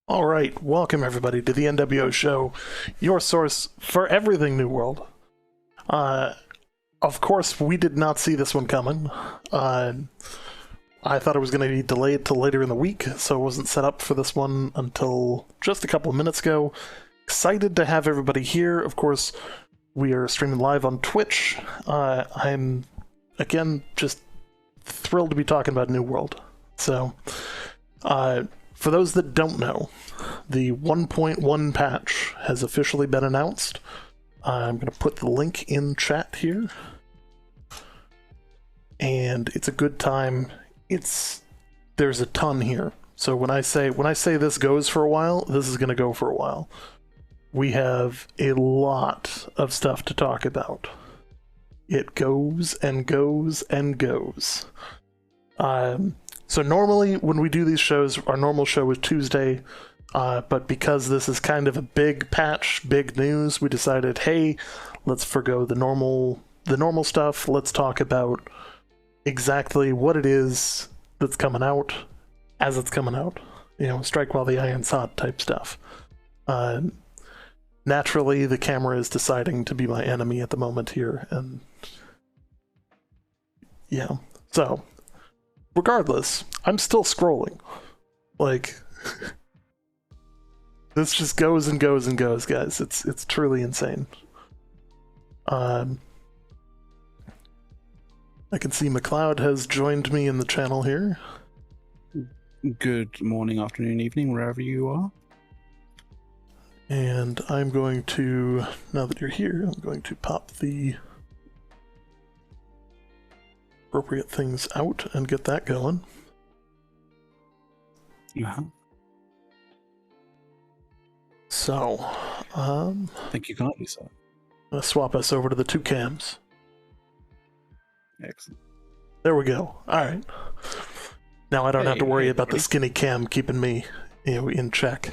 All right, welcome everybody to the NWO show, your source for everything New World. Of course, we did not see this one coming. I thought it was going to be delayed till later in the week, so it wasn't set up for this one until just a couple of minutes ago. Excited to have everybody here. Of course, we are streaming live on Twitch. I'm, again, just thrilled to be talking about New World. So, for those that don't know, the 1.1 patch has officially been announced. I'm going to put the link in chat here. And it's a good time. There's a ton here. So when I say this goes for a while, this is going to go for a while. We have a lot of stuff to talk about. It goes and goes and goes. So normally when we do these shows, our normal show is Tuesday, but because this is kind of a big patch, big news, we decided, hey, let's forgo the normal stuff. Let's talk about exactly what it is that's coming out as it's coming out. You know, strike while the iron's hot type stuff. Naturally, the camera is deciding to be my enemy at the moment here, and yeah, so regardless, I'm still scrolling. Like, this just goes and goes and goes, guys. It's truly insane. I can see McLeod has joined me in the channel here. Good morning, afternoon, evening, wherever you are. And I'm going to, now that you're here, I'm going to pop the appropriate things out and get that going. Uh-huh. So, Thank you kindly, sir. I'm going to swap us over to the two cams. Excellent. There we go. Alright. Now I don't have to worry about the skinny cam keeping me, in check.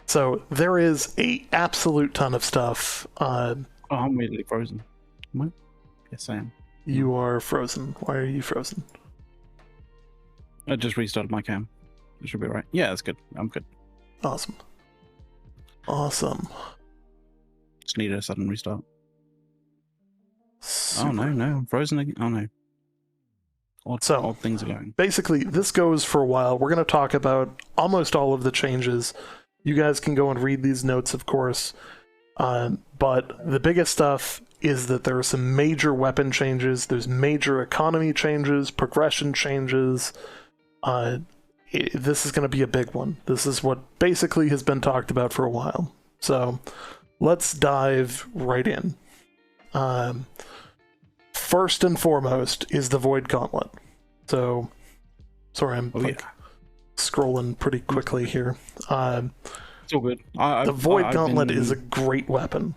So there is a absolute ton of stuff. I'm weirdly frozen. Am I? Yes, I am. You are frozen. Why are you frozen? I just restarted my cam. It should be right. Yeah, that's good. I'm good. Awesome. Awesome. Just needed a sudden restart. Super. Oh, no. I'm frozen again. Oh, no. Odd things are going. Basically, this goes for a while. We're going to talk about almost all of the changes. You guys can go and read these notes, of course. But the biggest stuff is that there are some major weapon changes. There's major economy changes, progression changes. This is going to be a big one. This is what basically has been talked about for a while. So let's dive right in. First and foremost is the Void Gauntlet. So, sorry, I'm scrolling pretty quickly here. It's all good. The Void Gauntlet is a great weapon.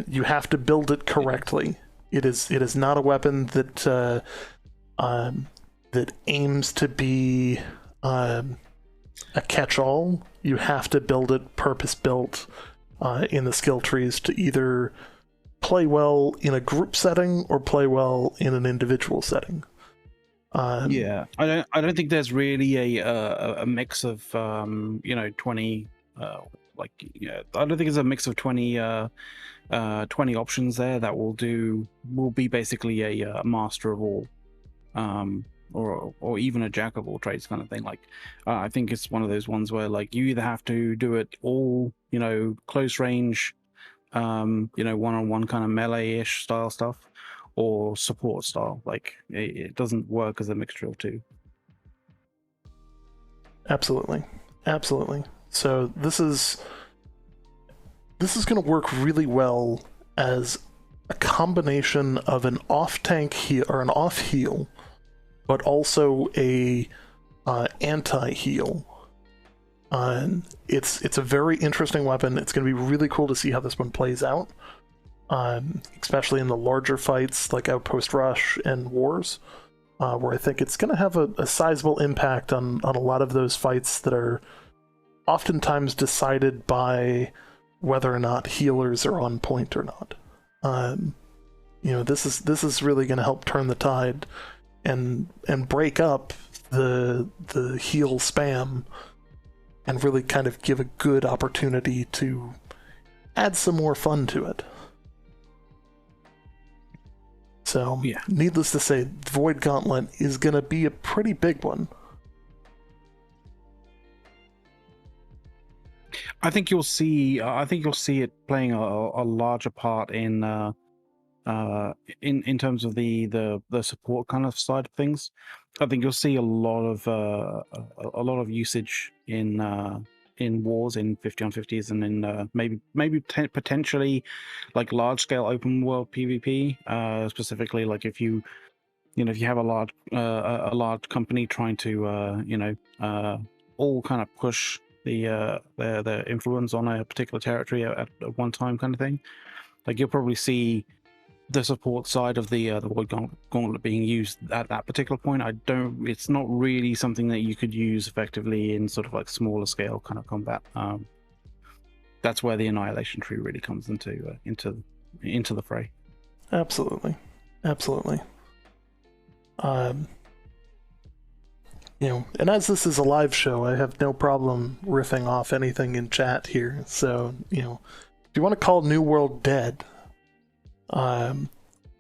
You have to build it correctly. It is not a weapon that aims to be a catch-all. You have to build it purpose-built in the skill trees to either play well in a group setting or play well in an individual setting. Yeah, I don't think there's really a mix of 20 I don't think it's a mix of 20 options there that will be basically a master of all, or even a jack of all trades kind of thing. Like, I think it's one of those ones where like you either have to do it all, close range, one-on-one kind of melee-ish style stuff, or support style. Like, it doesn't work as a mixture of two. Absolutely. So this is going to work really well as a combination of an off-tank heal or an off-heal, but also a anti-heal. It's a very interesting weapon. It's going to be really cool to see how this one plays out, especially in the larger fights like Outpost Rush and Wars, where I think it's going to have a sizable impact on a lot of those fights that are oftentimes decided by whether or not healers are on point or not. This is really going to help turn the tide and break up the heal spam and really kind of give a good opportunity to add some more fun to it. So, Yeah. Needless to say, Void Gauntlet is going to be a pretty big one. I think you'll see it playing a larger part in terms of the support kind of side of things. I think you'll see a lot of usage in wars in 50 on 50s and in potentially like large scale open world PvP. Specifically, like if you have a large company trying to all kind of push their influence on a particular territory at one time, kind of thing. Like you'll probably see the support side of the Void Gauntlet being used at that particular point. It's not really something that you could use effectively in sort of like smaller scale kind of combat. That's where the Annihilation Tree really comes into the fray. Absolutely. And as this is a live show, I have no problem riffing off anything in chat here. So, if you want to call New World dead,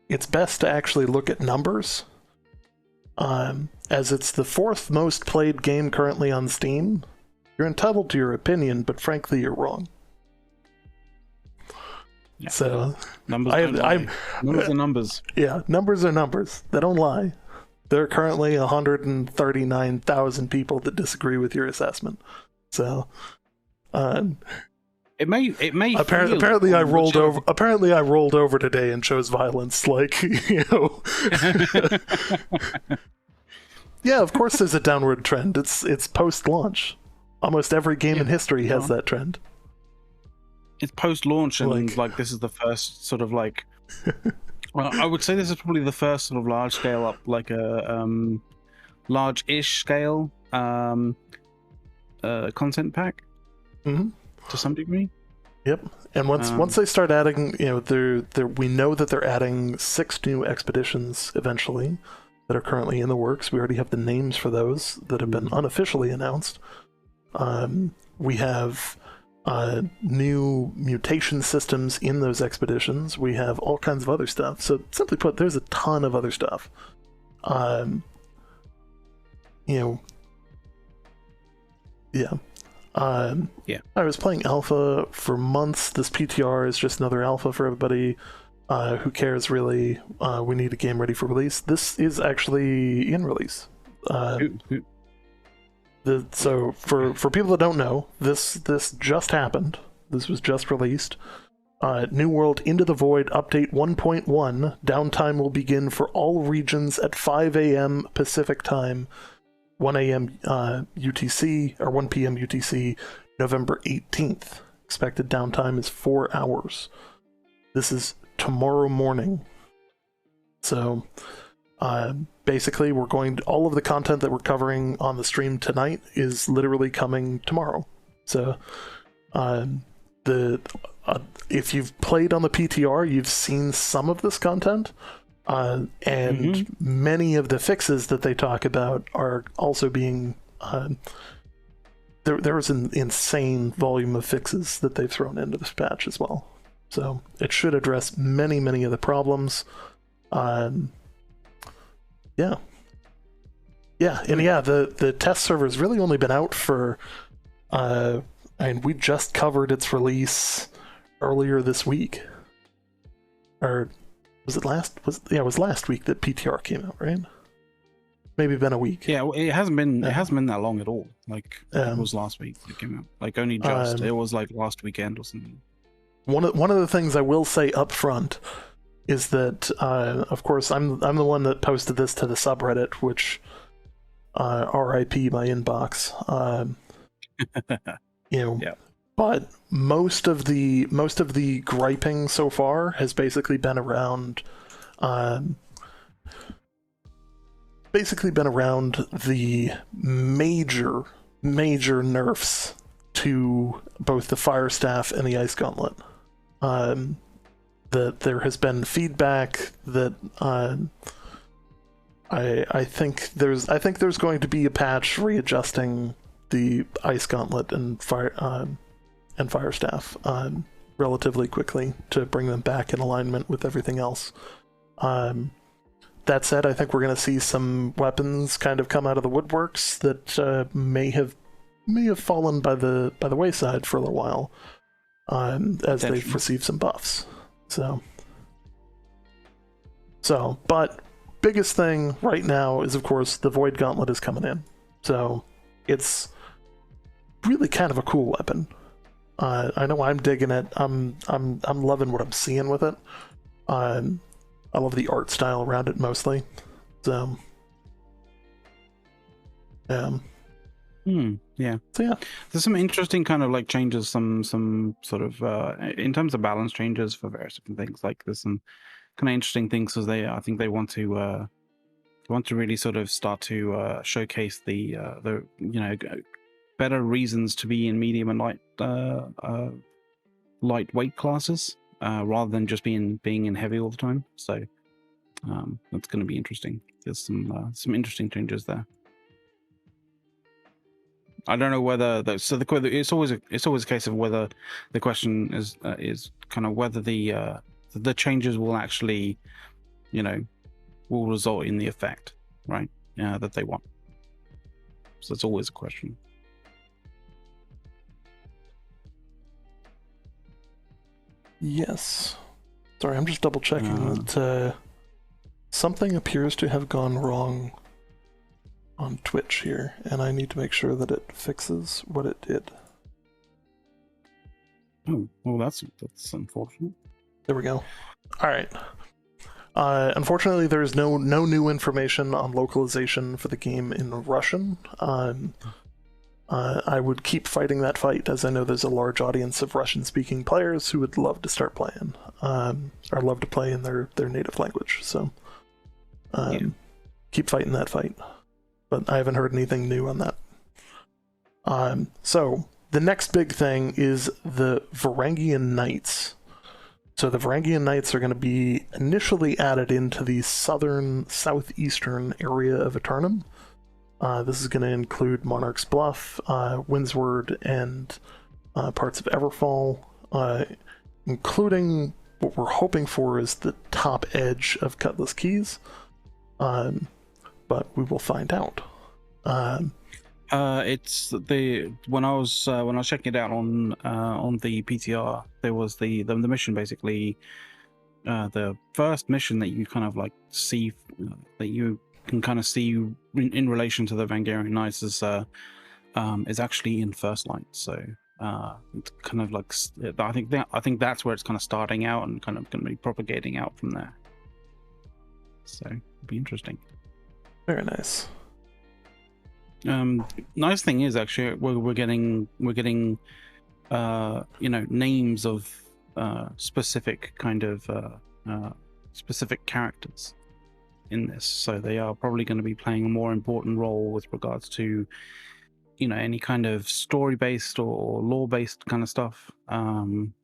it's best to actually look at numbers, as it's the 4th most played game currently on Steam. You're entitled to your opinion, but frankly, you're wrong. Yeah. So numbers numbers are numbers. Yeah, numbers are numbers. They don't lie. There are currently 139,000 people that disagree with your assessment. So, It may apparently I rolled over. Apparently I rolled over today and chose violence. Like, Yeah, of course there's a downward trend. It's post-launch. Almost every game in history has that trend. It's post-launch, and like this is the first sort of like. Well, I would say this is probably the first sort of large scale up, like a large-ish scale content pack. Mm-hmm. To some degree. Yep. And once they start adding, we know that they're adding 6 new expeditions eventually that are currently in the works. We already have the names for those that have been unofficially announced. We have new mutation systems in those expeditions. We have all kinds of other stuff. So simply put, there's a ton of other stuff. Yeah. I was playing alpha for months. This PTR is just another alpha for everybody. Who cares, really? We need a game ready for release. This is actually in release. So for people that don't know, this just happened. This was just released. New World Into the Void Update 1.1. Downtime will begin for all regions at 5 a.m. Pacific Time, 1 a.m. UTC, or 1 p.m. UTC, November 18th. Expected downtime is 4 hours. This is tomorrow morning. So, basically, all of the content that we're covering on the stream tonight is literally coming tomorrow. So, if you've played on the PTR, you've seen some of this content. And many of the fixes that they talk about are also being there was an insane volume of fixes that they've thrown into this patch as well, so it should address many of the problems. The test server's really only been out for and we just covered its release earlier this week, or was it last? It was last week that PTR came out, right? Maybe been a week. Yeah, it hasn't been that long at all. Like it was last week it came out. Like only just. It was like last weekend or something. One of the things I will say up front is that, of course, I'm the one that posted this to the subreddit, which RIP my inbox. Yeah. But most of the griping so far has basically been around the major nerfs to both the Fire Staff and the Ice Gauntlet. That there has been feedback that I think there's going to be a patch readjusting the Ice Gauntlet and Fire Staff relatively quickly to bring them back in alignment with everything else. That said, I think we're going to see some weapons kind of come out of the woodworks that may have fallen by the wayside for a little while, as they've received some buffs. But biggest thing right now is, of course, the Void Gauntlet is coming in. So it's really kind of a cool weapon. I know I'm digging it. I'm loving what I'm seeing with it. I love the art style around it mostly. So yeah. Yeah. There's some interesting kind of like changes, some sort of in terms of balance changes for various different things. Like there's some kind of interesting things because I think they want to really sort of start to showcase the better reasons to be in medium and lightweight classes rather than just being in heavy all the time. So that's going to be interesting. There's some interesting changes there. I don't know whether it's always a case of whether the question is kind of whether the changes will actually will result in the effect, right? That they want. So it's always a question. Yes. Sorry, I'm just double checking that something appears to have gone wrong on Twitch here, and I need to make sure that it fixes what it did. Oh, well, that's unfortunate. There we go. All right. Unfortunately, there is no new information on localization for the game in Russian. I would keep fighting that fight, as I know there's a large audience of Russian-speaking players who would love to start playing, or love to play in their native language. So, keep fighting that fight. But I haven't heard anything new on that. So, the next big thing is the Varangian Knights. So the Varangian Knights are going to be initially added into the southeastern area of Aeternum. This is going to include Monarch's Bluff, Windsward, and parts of Everfall, including what we're hoping for is the top edge of Cutlass Keys. But we will find out. It's when I was checking it out on the PTR, there was the mission basically, the first mission that you kind of like see that you can kind of see in relation to the Varangian Knights is actually in First Light. So it's kind of like I think that's where it's kind of starting out and kind of going to be propagating out from there. So it'll be interesting. Very nice. Nice thing is actually we're getting names of specific kind of specific characters in this, so they are probably going to be playing a more important role with regards to any kind of story based or lore based kind of stuff.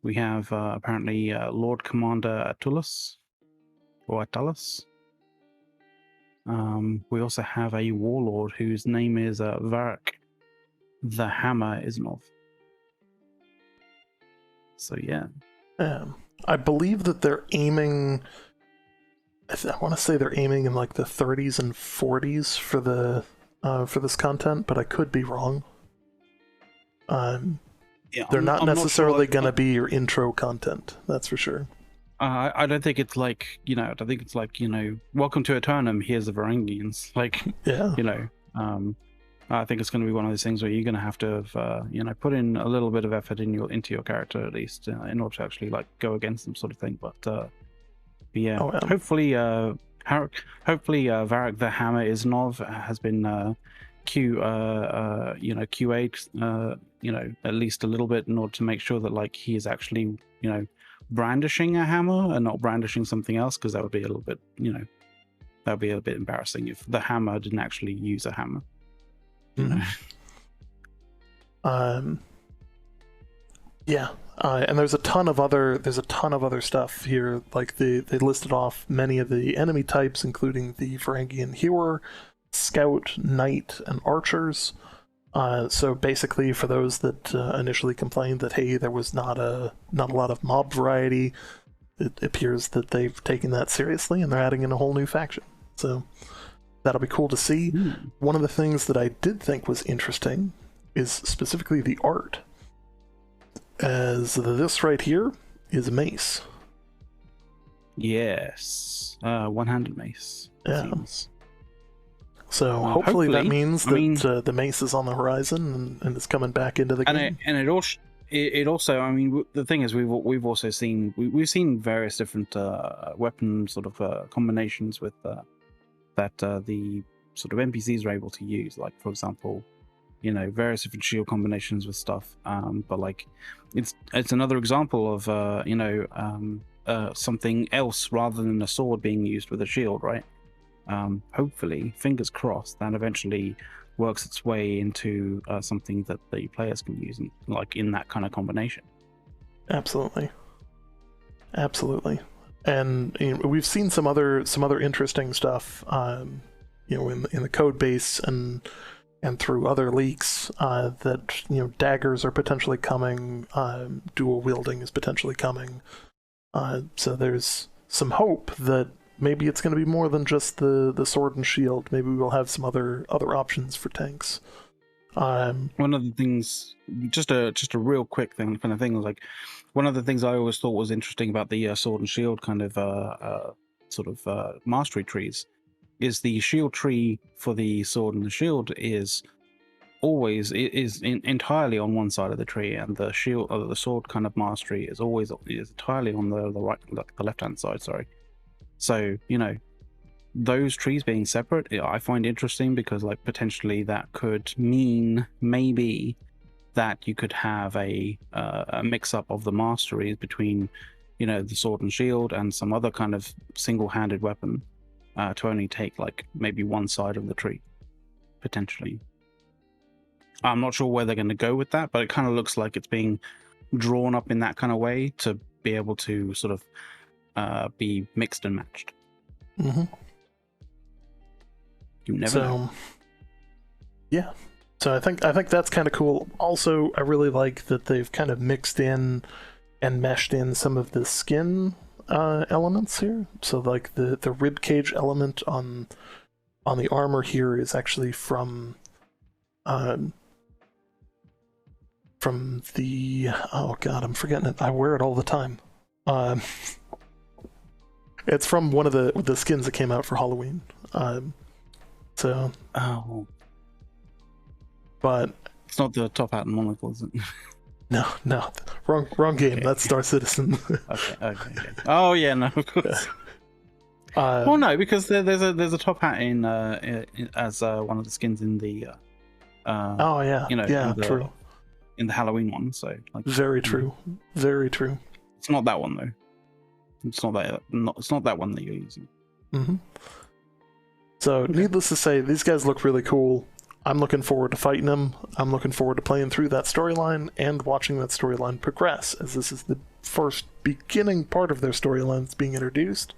We have apparently Lord Commander Atulus or Attalus. We also have a warlord whose name is Varric the Hammer Isnov. So yeah. I believe that they're aiming, I want to say they're aiming in like the 30s and 40s for the for this content, but I could be wrong. They're not necessarily going to be your intro content, that's for sure. I don't think it's like, welcome to Aeternum, here's the Varangians. Like, yeah. I think it's going to be one of those things where you're going to have put in a little bit of effort into your character at least in order to actually like go against them, sort of thing. But yeah, hopefully Varric the Hammer Isnov has been QA'd, at least a little bit in order to make sure that like he is actually, brandishing a hammer and not brandishing something else, because that would be a little bit, that would be a bit embarrassing if the hammer didn't actually use a hammer. Yeah, and there's a ton of other stuff here. Like they listed off many of the enemy types, including the Varangian Hewer, Scout, Knight, and Archers. So basically, for those that initially complained that, hey, there was not a lot of mob variety, it appears that they've taken that seriously and they're adding in a whole new faction. So that'll be cool to see. One of the things that I did think was interesting is specifically the art, as this right here is a mace. Yes, one-handed mace. Yeah. Seems. So hopefully that means that the mace is on the horizon and it's coming back into the game. And it also, I mean, the thing is, we've also seen various different weapon sort of combinations with that the sort of NPCs are able to use. Like, for example, you know, various different shield combinations with stuff. But like, it's another example of something else rather than a sword being used with a shield, right? Hopefully, fingers crossed, that eventually works its way into something that the players can use, in that kind of combination. Absolutely, and we've seen some other interesting stuff, in the code base and through other leaks, that daggers are potentially coming, dual wielding is potentially coming. So there's some hope that maybe it's going to be more than just the sword and shield. Maybe we'll have some other options for tanks. One of the things, just a real quick thing, kind of thing, was like, one of the things I always thought was interesting about the sword and shield kind of mastery trees is the shield tree for the sword and the shield is always entirely on one side of the tree, and the shield or the sword kind of mastery is entirely on the right, the left hand side. Sorry. So, those trees being separate, I find interesting, because like potentially that could mean maybe that you could have a mix up of the masteries between, the sword and shield and some other kind of single-handed weapon, to only take like maybe one side of the tree, potentially. I'm not sure where they're going to go with that, but it kind of looks like it's being drawn up in that kind of way to be able to sort of be mixed and matched. Mm-hmm. You never know. Yeah. So I think that's kind of cool. Also, I really like that they've kind of mixed in and meshed in some of the skin elements here. So like the rib cage element on the armor here is actually from the, oh god, I'm forgetting it. I wear it all the time. It's from one of the skins that came out for Halloween. So. Oh. But it's not the top hat and monocle, is it? No, wrong game. Okay. That's Star Citizen. Okay. Oh yeah, no, of course. Well, no, because there's a top hat in as one of the skins in the. Oh yeah. True. In the Halloween one, so like. Very true. Very true. It's not that one though. It's not that one that you're using. Mm-hmm. So, needless to say, these guys look really cool. I'm looking forward to fighting them. I'm looking forward to playing through that storyline and watching that storyline progress, as this is the first beginning part of their storyline that's being introduced,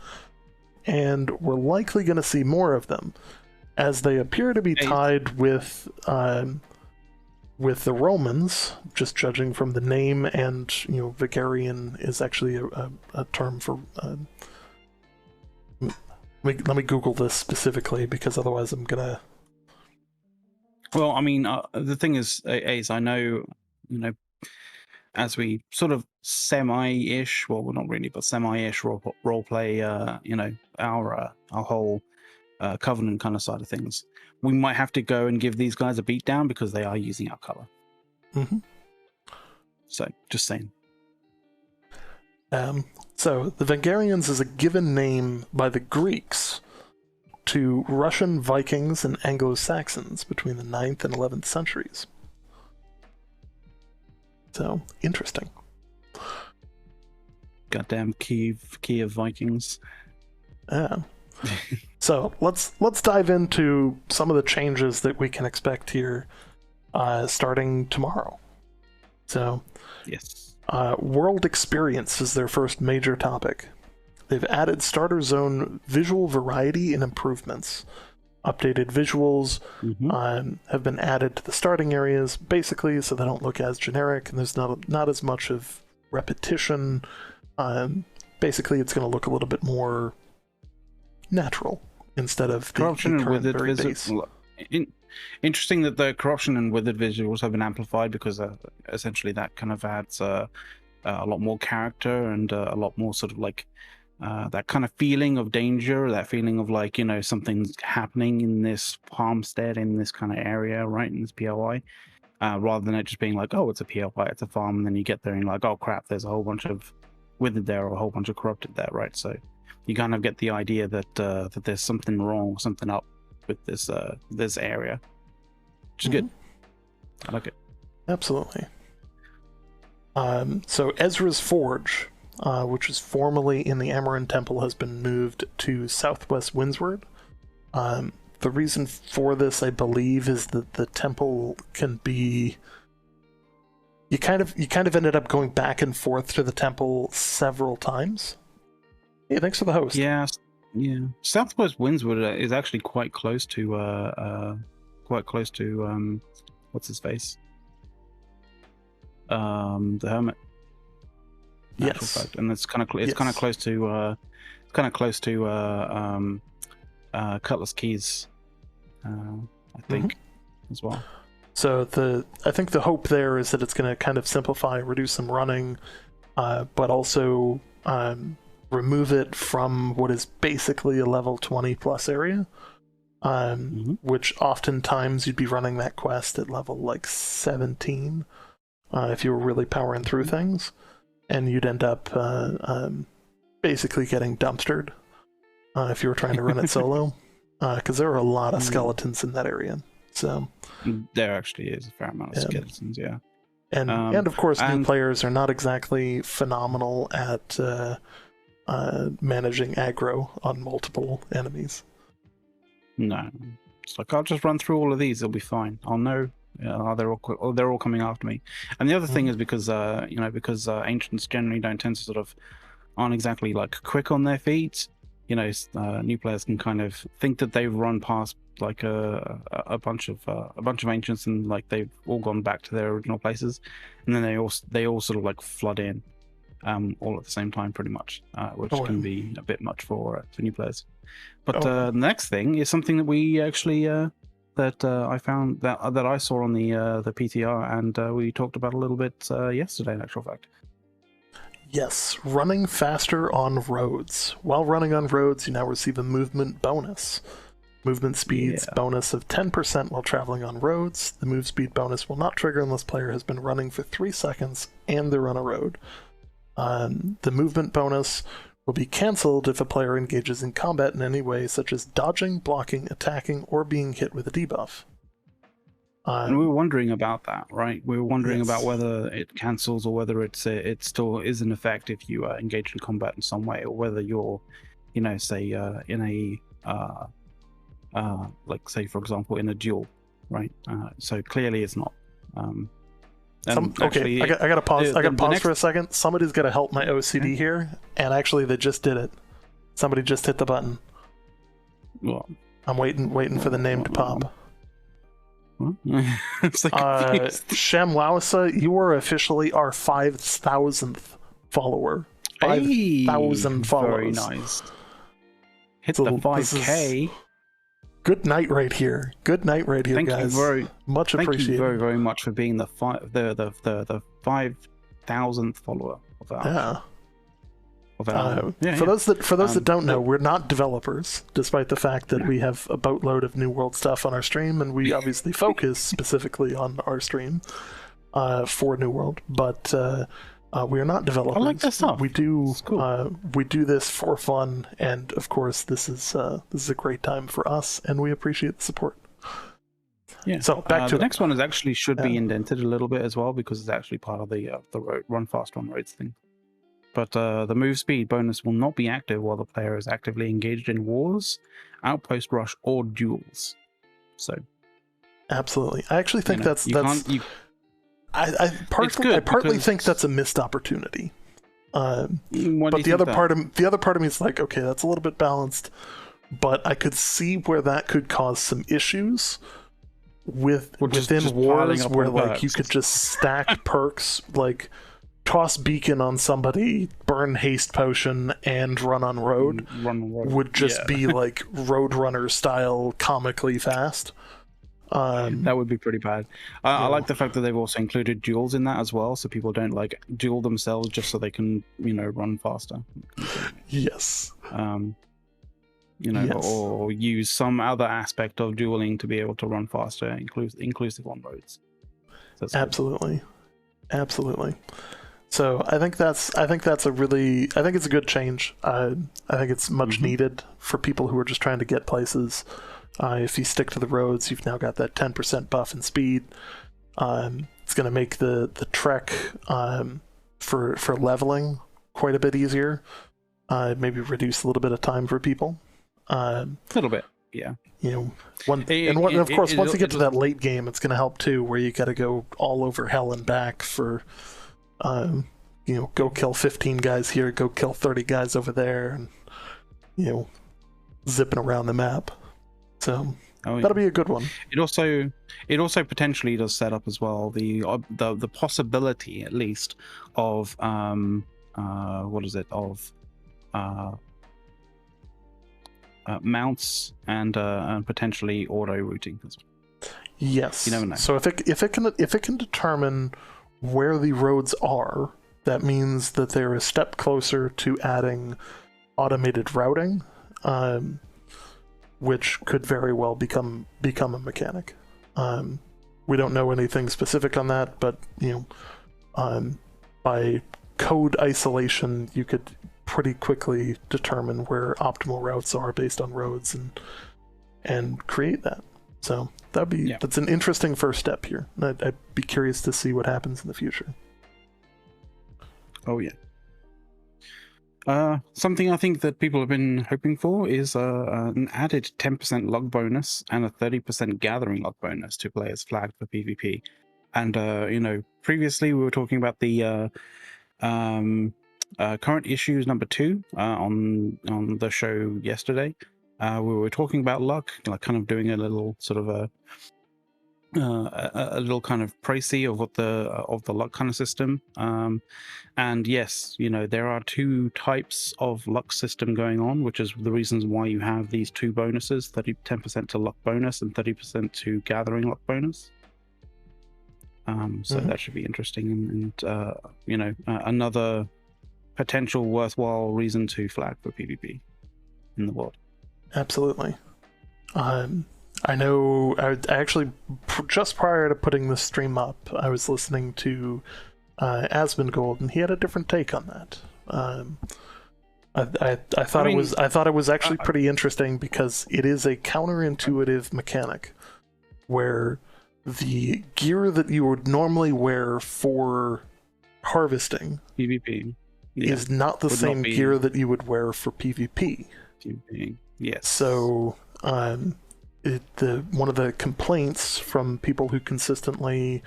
and we're likely going to see more of them, as they appear to be tied with the Romans, just judging from the name, and Varangian is actually a term for. Let me Google this specifically, because otherwise I'm gonna. Well, I mean, the thing is, I know, as we sort of semi-ish, well, we're not really, but semi-ish role play, our whole Covenant kind of side of things, we might have to go and give these guys a beat down because they are using our color. Mm-hmm. So, just saying. So, the Varangians is a given name by the Greeks to Russian Vikings and Anglo-Saxons between the 9th and 11th centuries. So, interesting. Goddamn Kiev Vikings. Yeah. So, let's dive into some of the changes that we can expect here starting tomorrow. So, yes. World experience is their first major topic. They've added starter zone visual variety and improvements. Updated visuals Mm-hmm. have been added to the starting areas, basically, so they don't look as generic, and there's not as much of repetition. Basically, it's going to look a little bit more natural instead of the Corruption and current withered very base. Interesting that the corruption and withered visuals have been amplified, because essentially that kind of adds a lot more character and a lot more sort of like that kind of feeling of danger, that feeling of like, something's happening in this farmstead, in this kind of area, right, in this POI, rather than it just being like, oh, it's a POI, it's a farm, and then you get there and you're like, oh crap, there's a whole bunch of withered there, or a whole bunch of corrupted there, right? So you kind of get the idea that that there's something wrong, something up with this area, which is good. I like it. Absolutely. So Ezra's Forge, which is formerly in the Amaran Temple, has been moved to Southwest Windsward. The reason for this, I believe, is that the temple can be... You kind of ended up going back and forth to the temple several times. Hey, thanks for the host. Yeah. Southwest Windsward is actually quite close to what's his face? The Hermit. Yes. Fact. And it's kind of close to Cutlass Keys, I think, as well. So I think the hope there is that it's going to kind of simplify, reduce some running, but also remove it from what is basically a level 20 plus area, which oftentimes you'd be running that quest at level like 17 if you were really powering through things, and you'd end up basically getting dumpstered if you were trying to run it solo, because there are a lot of skeletons in that area. So there actually is a fair amount of skeletons, yeah. And of course, new players are not exactly phenomenal at managing aggro on multiple enemies. No, it's like, I'll just run through all of these; it'll be fine. I'll know. They're all coming after me. And the other thing is because ancients generally don't tend to aren't exactly like quick on their feet. New players can kind of think that they've run past like a bunch of ancients, and like they've all gone back to their original places, and then they all sort of like flood in all at the same time, pretty much, which can be a bit much for new players. But the next thing is something that we actually that I found that I saw on the PTR, and we talked about a little bit yesterday, in actual fact. Yes, running faster on roads. While running on roads, you now receive a movement bonus. Movement speeds bonus of 10% while traveling on roads. The move speed bonus will not trigger unless player has been running for 3 seconds and they're on a road. The movement bonus will be cancelled if a player engages in combat in any way, such as dodging, blocking, attacking, or being hit with a debuff. And we were wondering about that, right? We were wondering about whether it cancels or whether it still is in effect if you engage in combat in some way, or whether you're, say in a like, say for example, in a duel, right? So clearly it's not. Okay, I got to pause. I got to pause for a second. Somebody's got to help my OCD here, and actually they just did it. Somebody just hit the button. Well, I'm waiting for the name to pop. So Shamwausa, you are officially our 5,000th follower. 5,000 followers. Very nice. Hit the 5K. Good night right here. Good night right here, guys. Much appreciated. Thank you very, very much for being the 5,000th follower of ours. For those that don't know, we're not developers, despite the fact that we have a boatload of New World stuff on our stream, and we obviously focus specifically on our stream for New World. But we are not developers. I like that stuff. We do cool. We do this for fun, and of course, this is a great time for us, and we appreciate the support. Yeah. So back to the next one should be indented a little bit as well, because it's actually part of the run fast on roads thing. But the move speed bonus will not be active while the player is actively engaged in wars, outpost rush, or duels. So, absolutely, I actually think I partly think that's a missed opportunity. But the other part of me is like, okay, that's a little bit balanced. but I could see where that could cause some issues Just within piling wars up where on like you perks. could just stack perks, like toss beacon on somebody, burn haste potion, and run on road Run the road. would just Yeah. be like Roadrunner style comically fast. That would be pretty bad. I Yeah. like the fact that they've also included duels in that as well, so people don't like duel themselves just so they can, run faster. Yes. Yes. Or use some other aspect of dueling to be able to run faster, inclusive on roads. So absolutely. So I think it's a good change. I think it's much needed for people who are just trying to get places. If you stick to the roads, you've now got that 10% buff in speed. It's going to make the trek for leveling quite a bit easier. Maybe reduce a little bit of time for people. a little bit, yeah. Of course, once you get to that late game, it's going to help too, where you got to go all over hell and back for, go kill 15 guys here, go kill 30 guys over there, and zipping around the map. So that'll be a good one. It also potentially does set up as well the possibility, at least, of mounts and potentially auto routing as well. Yes. You never know. So if it can determine where the roads are, that means that they're a step closer to adding automated routing, which could very well become a mechanic. We don't know anything specific on that, but by code isolation, you could pretty quickly determine where optimal routes are based on roads and create that. So that's an interesting first step here. I'd be curious to see what happens in the future. Oh yeah. Something I think that people have been hoping for is an added 10% luck bonus and a 30% gathering luck bonus to players flagged for PvP. And previously we were talking about the current issues number 2 on the show yesterday. We were talking about luck, like kind of doing a little sort of a little kind of précis of what the luck kind of system. And yes, there are 2 types of luck system going on, which is the reasons why you have these 2 bonuses: 10% to luck bonus and 30% to gathering luck bonus. So that should be interesting, and another potential worthwhile reason to flag for PvP in the world. Absolutely. I know. I actually, just prior to putting this stream up, I was listening to Asmongold, and he had a different take on that. I thought it was actually pretty interesting, because it is a counterintuitive mechanic where the gear that you would normally wear for harvesting PvP is not the same gear that you would wear for PvP. Yes. So one of the complaints from people who consistently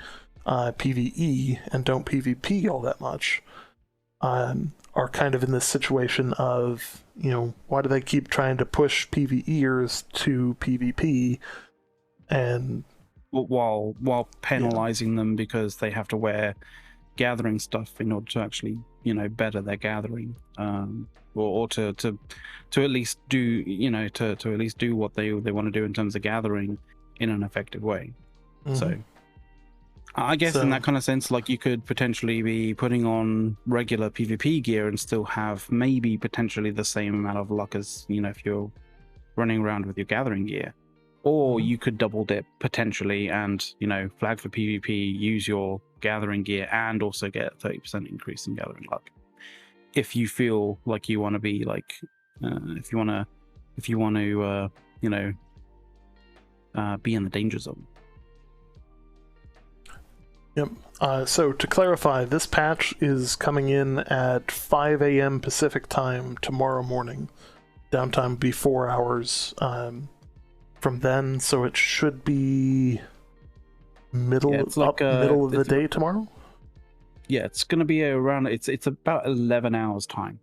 PvE and don't PvP all that much are kind of in this situation of, why do they keep trying to push PvEers to PvP, and while penalizing them because they have to wear gathering stuff in order to actually better their gathering, or to at least do to at least do what they want to do in terms of gathering in an effective way. So I guess in that kind of sense, like, you could potentially be putting on regular PvP gear and still have maybe potentially the same amount of luck as if you're running around with your gathering gear. Or you could double dip potentially and, flag for PvP, use your gathering gear, and also get a 30% increase in gathering luck. If you feel like you want to be like, if you want to, be in the danger zone. Yep. So to clarify, this patch is coming in at 5 a.m. Pacific time tomorrow morning. Downtime be 4 hours. From then, so it should be middle of the day tomorrow. Yeah, it's going to be around. It's about 11 hours time.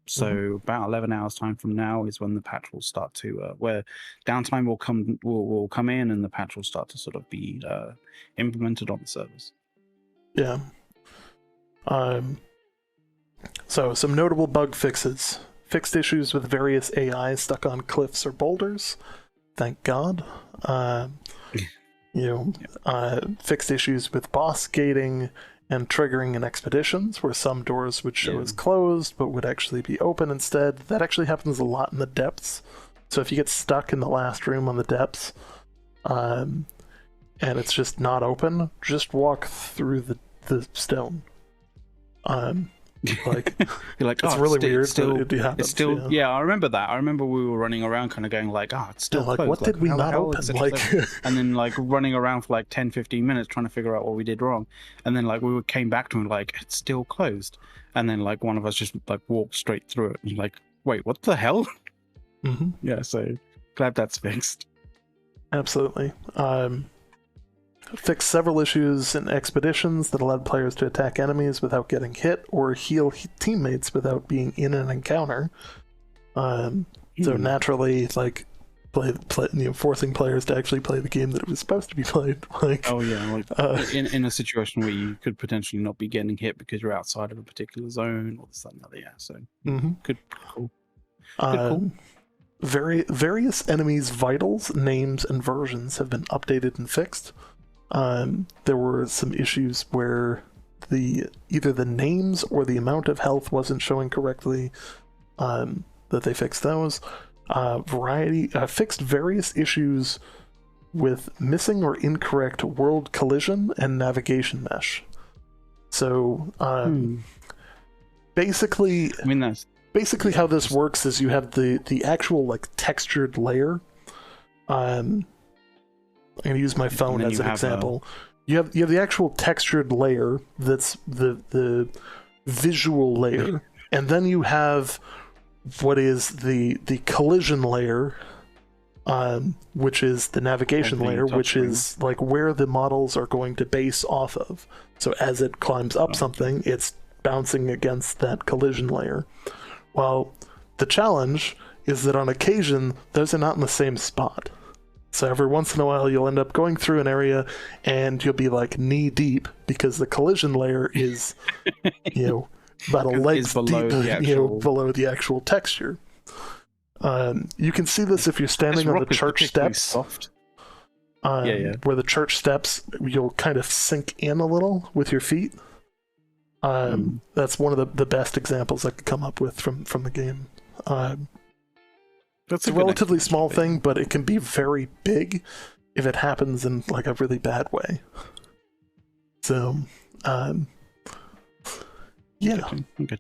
So about 11 hours time from now is when the patch will start to where downtime will come in, and the patch will start to sort of be implemented on the servers. Yeah. So some notable bug fixes: fixed issues with various AI stuck on cliffs or boulders. Thank God. Fixed issues with boss gating and triggering in expeditions, where some doors would show as closed but would actually be open instead. That actually happens a lot in the depths. So if you get stuck in the last room on the depths, and it's just not open, just walk through the stone. Like you're like, it's really weird. It's still, yeah. I remember that. I remember we were running around, kind of going like, it's still like, closed. What did we not open? Like, and then like running around for like 10-15 minutes trying to figure out what we did wrong, and then like we came back to it like it's still closed, and then like one of us just like walked straight through it, and like, wait, what the hell? Yeah. So glad that's fixed. Absolutely. Fixed several issues in expeditions that allowed players to attack enemies without getting hit or heal teammates without being in an encounter. So naturally, like, forcing players to actually play the game that it was supposed to be played. Like, in a situation where you could potentially not be getting hit because you're outside of a particular zone or this, that, and other. Yeah. So cool. Various enemies' vitals, names, and versions have been updated and fixed. There were some issues where either the names or the amount of health wasn't showing correctly, that they fixed those. Fixed various issues with missing or incorrect world collision and navigation mesh. So basically, how this works is you have the actual like textured layer. I'm going to use my phone as an example. You have the actual textured layer that's the visual layer, and then you have what is the collision layer, which is the navigation layer, which is like where the models are going to base off of. So as it climbs up something, it's bouncing against that collision layer. Well, the challenge is that on occasion, those are not in the same spot. So every once in a while, you'll end up going through an area and you'll be like knee deep because the collision layer is, about a leg deep, below the actual texture. You can see this if you're standing on the church steps. Soft. Where the church steps, you'll kind of sink in a little with your feet. That's one of the best examples I could come up with from the game. It's a relatively small thing, but it can be very big if it happens in like a really bad way. So,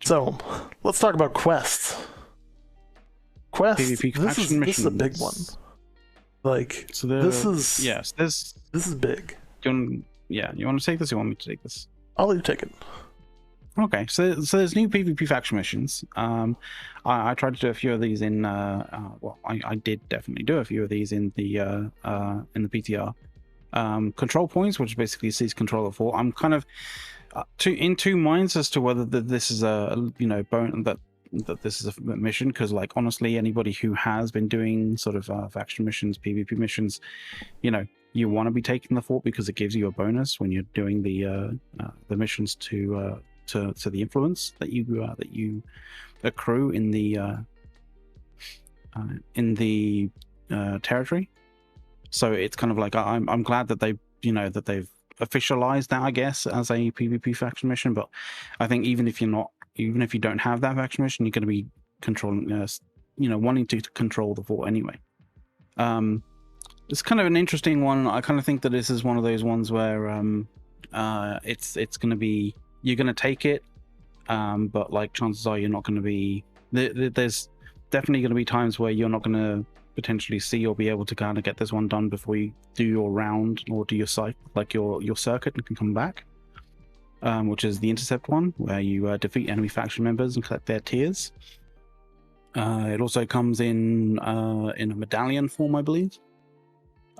So, let's talk about quests. Quests. This is a big one. Like, so this is big. You want to take this? Or you want me to take this? I'll let you take it. Okay, so there's new PvP faction missions. I tried to do a few of these in. I did definitely do a few of these in the PTR. Control points, which basically sees control of fort. I'm kind of in two minds as to whether this is that this is a mission, because like honestly, anybody who has been doing sort of faction missions, PvP missions, you want to be taking the fort because it gives you a bonus when you're doing the missions to the influence that you accrue in the territory. So it's kind of like I'm glad that they've officialized that, I guess, as a PvP faction mission. But I think even if you don't have that faction mission, you're going to be controlling, wanting to control the fort anyway. It's kind of an interesting one. I kind of think that this is one of those ones where it's going to be, you're going to take it, but like chances are you're not going to be. There's definitely going to be times where you're not going to potentially see or be able to kind of get this one done before you do your round or do your your circuit and can come back, which is the intercept one, where you defeat enemy faction members and collect their tiers. It also comes in a medallion form, I believe.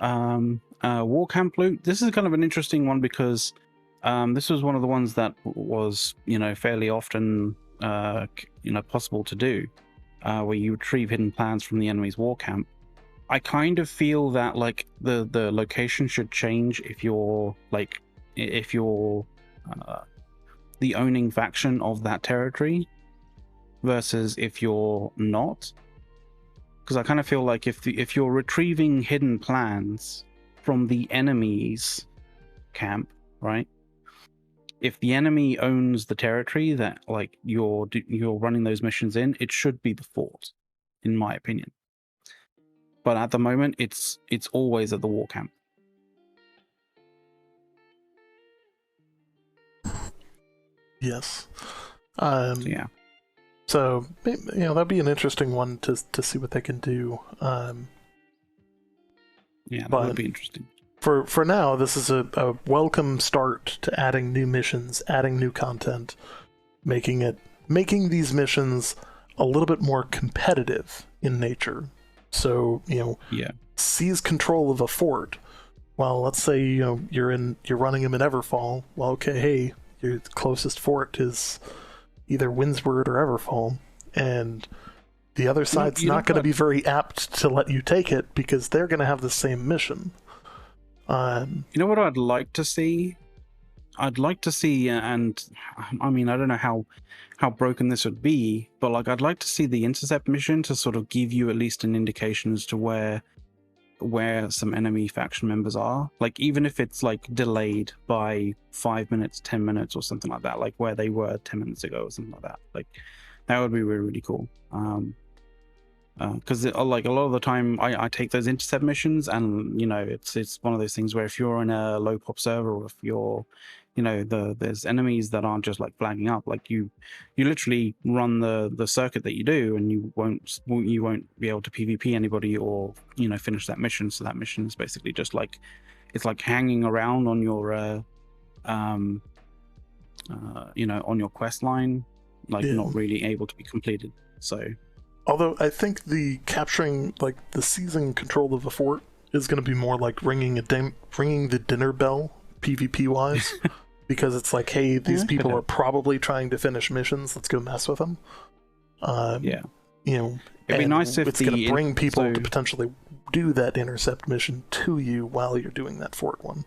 War camp loot. This is kind of an interesting one because this was one of the ones that was fairly often possible to do, where you retrieve hidden plans from the enemy's war camp. I kind of feel that like the location should change if you're the owning faction of that territory versus if you're not. Because I kind of feel like if you're retrieving hidden plans from the enemy's camp, right? If the enemy owns the territory that like you're running those missions in, it should be the fort, in my opinion. But at the moment, it's always at the war camp. Yes. Yeah. So that'd be an interesting one to see what they can do. Yeah, that would be interesting. For now, this is a welcome start to adding new missions, adding new content, making these missions a little bit more competitive in nature. So, seize control of a fort. Well, let's say you're running them in Everfall. Well, okay, hey, your closest fort is either Windsward or Everfall, and the other side's not going to be very apt to let you take it because they're going to have the same mission. You know what I'd like to see? I'd like to see, and I mean, I don't know how broken this would be, but like I'd like to see the intercept mission to sort of give you at least an indication as to where some enemy faction members are. Like even if it's like delayed by 5 minutes, 10 minutes or something like that, like where they were 10 minutes ago or something like that. Like that would be really, really cool. Because like a lot of the time I take those intercept missions and it's one of those things where if you're in a low pop server or if you're there's enemies that aren't just like flagging up, like you literally run the circuit that you do and you won't be able to PvP anybody or finish that mission. So that mission is basically just like it's like hanging around on your on your quest line, like not really able to be completed. So although I think the capturing, like the seizing control of the fort is going to be more like ringing the dinner bell PvP wise, because it's like, hey, these people are probably trying to finish missions. Let's go mess with them. It'd be nice if it's going to bring people to potentially do that intercept mission to you while you're doing that fort one.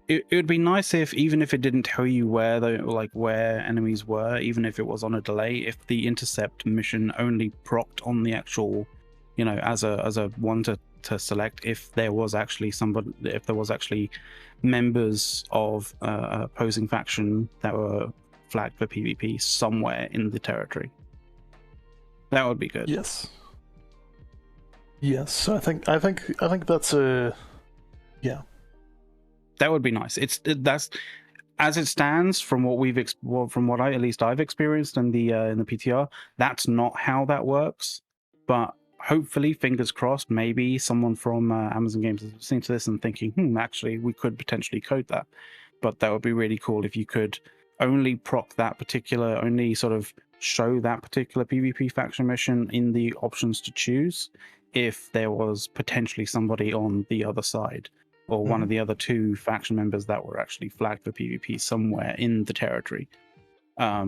It would be nice if, even if it didn't tell you where enemies were, even if it was on a delay, if the intercept mission only procced on the actual, as a one to select if there was actually members of opposing faction that were flagged for PvP somewhere in the territory. That would be good. Yes. So I think that's That would be nice. That's as it stands from what I've experienced in the PTR. That's not how that works. But hopefully, fingers crossed, maybe someone from Amazon Games is listening to this and thinking, actually, we could potentially code that. But that would be really cool if you could only proc only sort of show that particular PvP faction mission in the options to choose if there was potentially somebody on the other side or one of the other two faction members that were actually flagged for PvP somewhere in the territory. That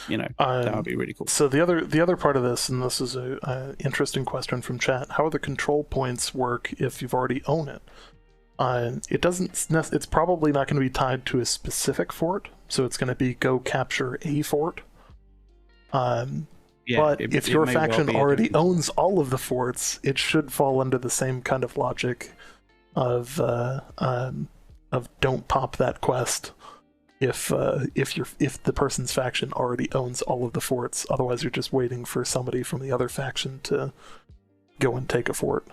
would be really cool. So the other part of this, and this is a interesting question from chat: how the control points work if you've already owned it? It doesn't. It's probably not going to be tied to a specific fort, so it's going to be go capture a fort. But if your faction already owns all of the forts, it should fall under the same kind of logic of don't pop that quest if the person's faction already owns all of the forts. Otherwise, you're just waiting for somebody from the other faction to go and take a fort.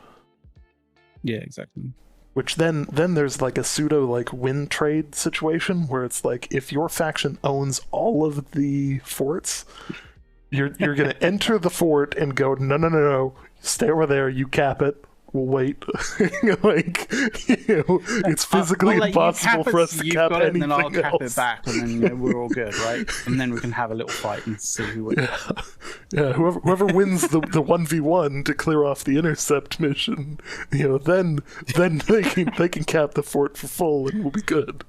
Yeah, exactly. Which then there's like a pseudo like win trade situation where it's like if your faction owns all of the forts, you're gonna enter the fort and go no, stay over there, you cap it. We'll wait. It's physically impossible for us to cap anything and then I'll cap else. it back, and then we're all good, right? And then we can have a little fight and see who wins. Yeah. Whoever wins the 1v1 to clear off the intercept mission, then they can cap the fort for full, and we'll be good.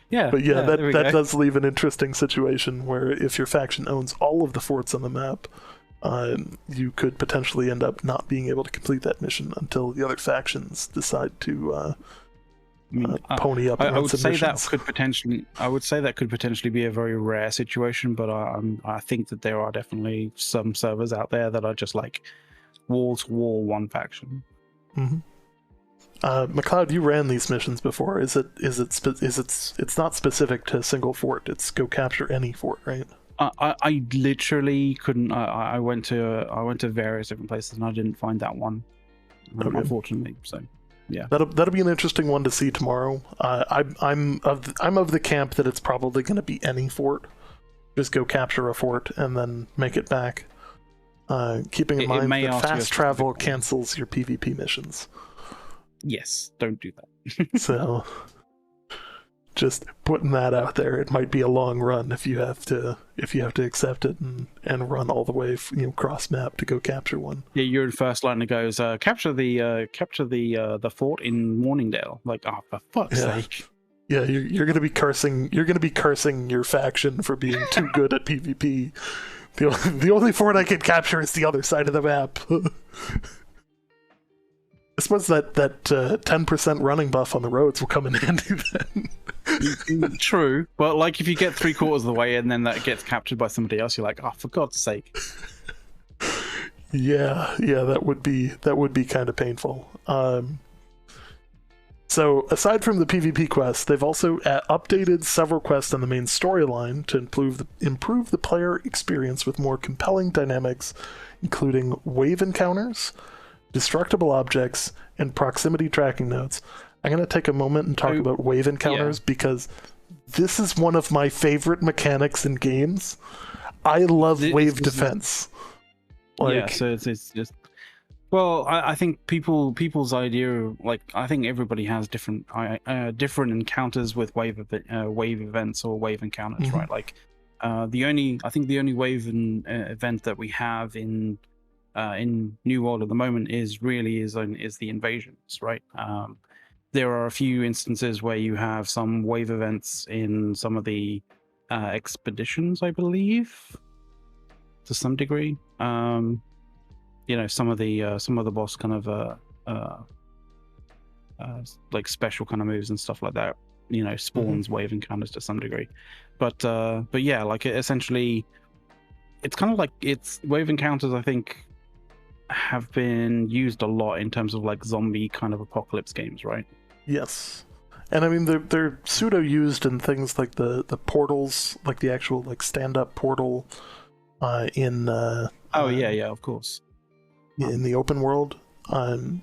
Yeah, But yeah, there we that go. does leave an interesting situation where if your faction owns all of the forts on the map, you could potentially end up not being able to complete that mission until the other factions decide to pony up and I run would some say missions. I would say that could potentially be a very rare situation, but I think that there are definitely some servers out there that are just like wall to wall one faction. Mm-hmm. McLeod, you ran these missions before. It's not specific to a single fort. It's go capture any fort, right? I literally couldn't. I went to various different places and I didn't find that one, unfortunately. So yeah, that'll be an interesting one to see tomorrow. I'm of the camp that it's probably going to be any fort. Just go capture a fort and then make it back. Keeping in mind that fast travel cancels your PvP missions. Yes, don't do that. So, just putting that out there. It might be a long run if you have to accept it and run all the way cross map to go capture one. Yeah, you're in first line that goes capture the fort in Morningdale. Like, oh, for fuck's sake. Yeah, you're gonna be cursing. You're gonna be cursing your faction for being too good at PvP. The only fort I can capture is the other side of the map. I suppose that 10% running buff on the roads will come in handy then. True, but like if you get 3/4 of the way and then that gets captured by somebody else, you're like, oh, for God's sake. Yeah, that would be kind of painful. So aside from the PvP quests, they've also updated several quests on the main storyline to improve the player experience with more compelling dynamics, including wave encounters, destructible objects, and proximity tracking nodes. I'm going to take a moment and talk about wave encounters because this is one of my mechanics in games. I love wave defense. So it's just... Well, I think people's idea, like, I think everybody has different encounters with wave events or wave encounters, right? Like, the only wave event that we have in New World at the moment is the invasions, right? There are a few instances where you have some wave events in some of the expeditions, I believe, to some degree. Some of the boss kind of like special kind of moves and stuff like that. Spawns wave encounters to some degree, but yeah, like essentially, it's kind of like wave encounters. I think have been used a lot in terms of like zombie kind of apocalypse games, right? Yes. And I mean they're pseudo used in things like the portals, like the actual like stand-up portal in of course, in the open world.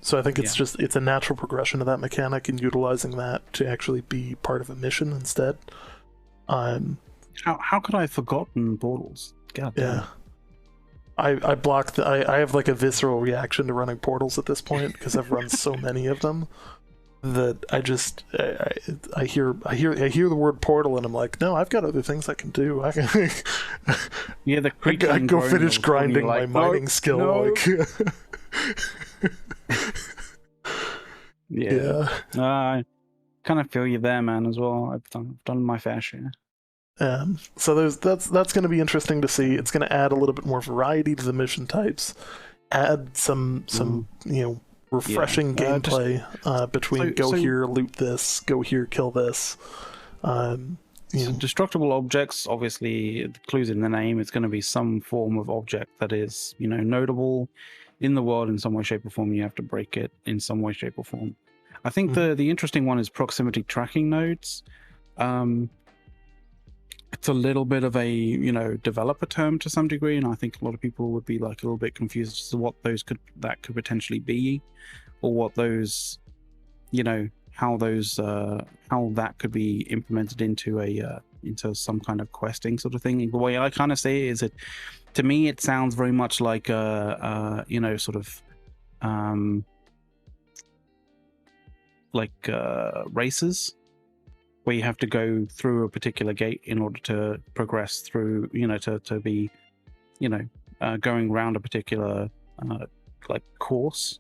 So I think it's a natural progression of that mechanic and utilizing that to actually be part of a mission instead. How could I have forgotten portals? God damn. Yeah. I blocked I have like a visceral reaction to running portals at this point because I've run so many of them that I hear the word portal and I'm like, no, I've got other things I can do. I can I go finish grinding my mining skill. No. Yeah. I kind of feel you there, man, as well. I've done my fair share. So that's going to be interesting to see. It's going to add a little bit more variety to the mission types, add some refreshing gameplay between here, loot this, go here, kill this. So destructible objects, obviously, the clues in the name. It's going to be some form of object that is, notable in the world in some way, shape, or form. You have to break it in some way, shape, or form. I think the interesting one is proximity tracking nodes. It's a little bit of a developer term to some degree, and I think a lot of people would be like a little bit confused as to what that could potentially be, or what those, how that could be implemented into some kind of questing sort of thing. The way I kind of say it is that, to me, it sounds very much like races, where you have to go through a particular gate in order to progress through, to be, going around a particular course.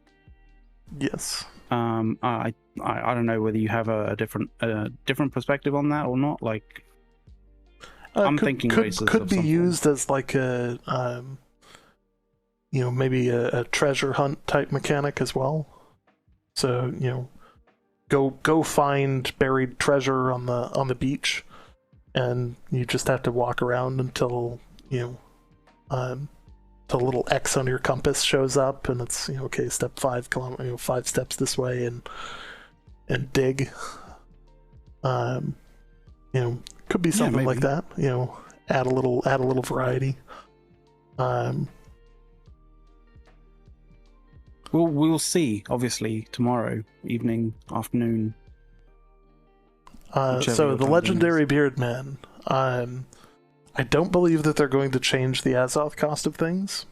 Yes. I don't know whether you have a different perspective on that or not. Like, I'm thinking races could of be some used as like a maybe a treasure hunt type mechanic as well. So go find buried treasure on the beach, and you just have to walk around until the little X on your compass shows up, and it's okay, step 5 kilometers, 5 steps this way, and dig. Could be something like that. Add a little variety. We'll see. Obviously, tomorrow evening, afternoon. So the legendary Beardman. I don't believe that they're going to change the Azoth cost of things.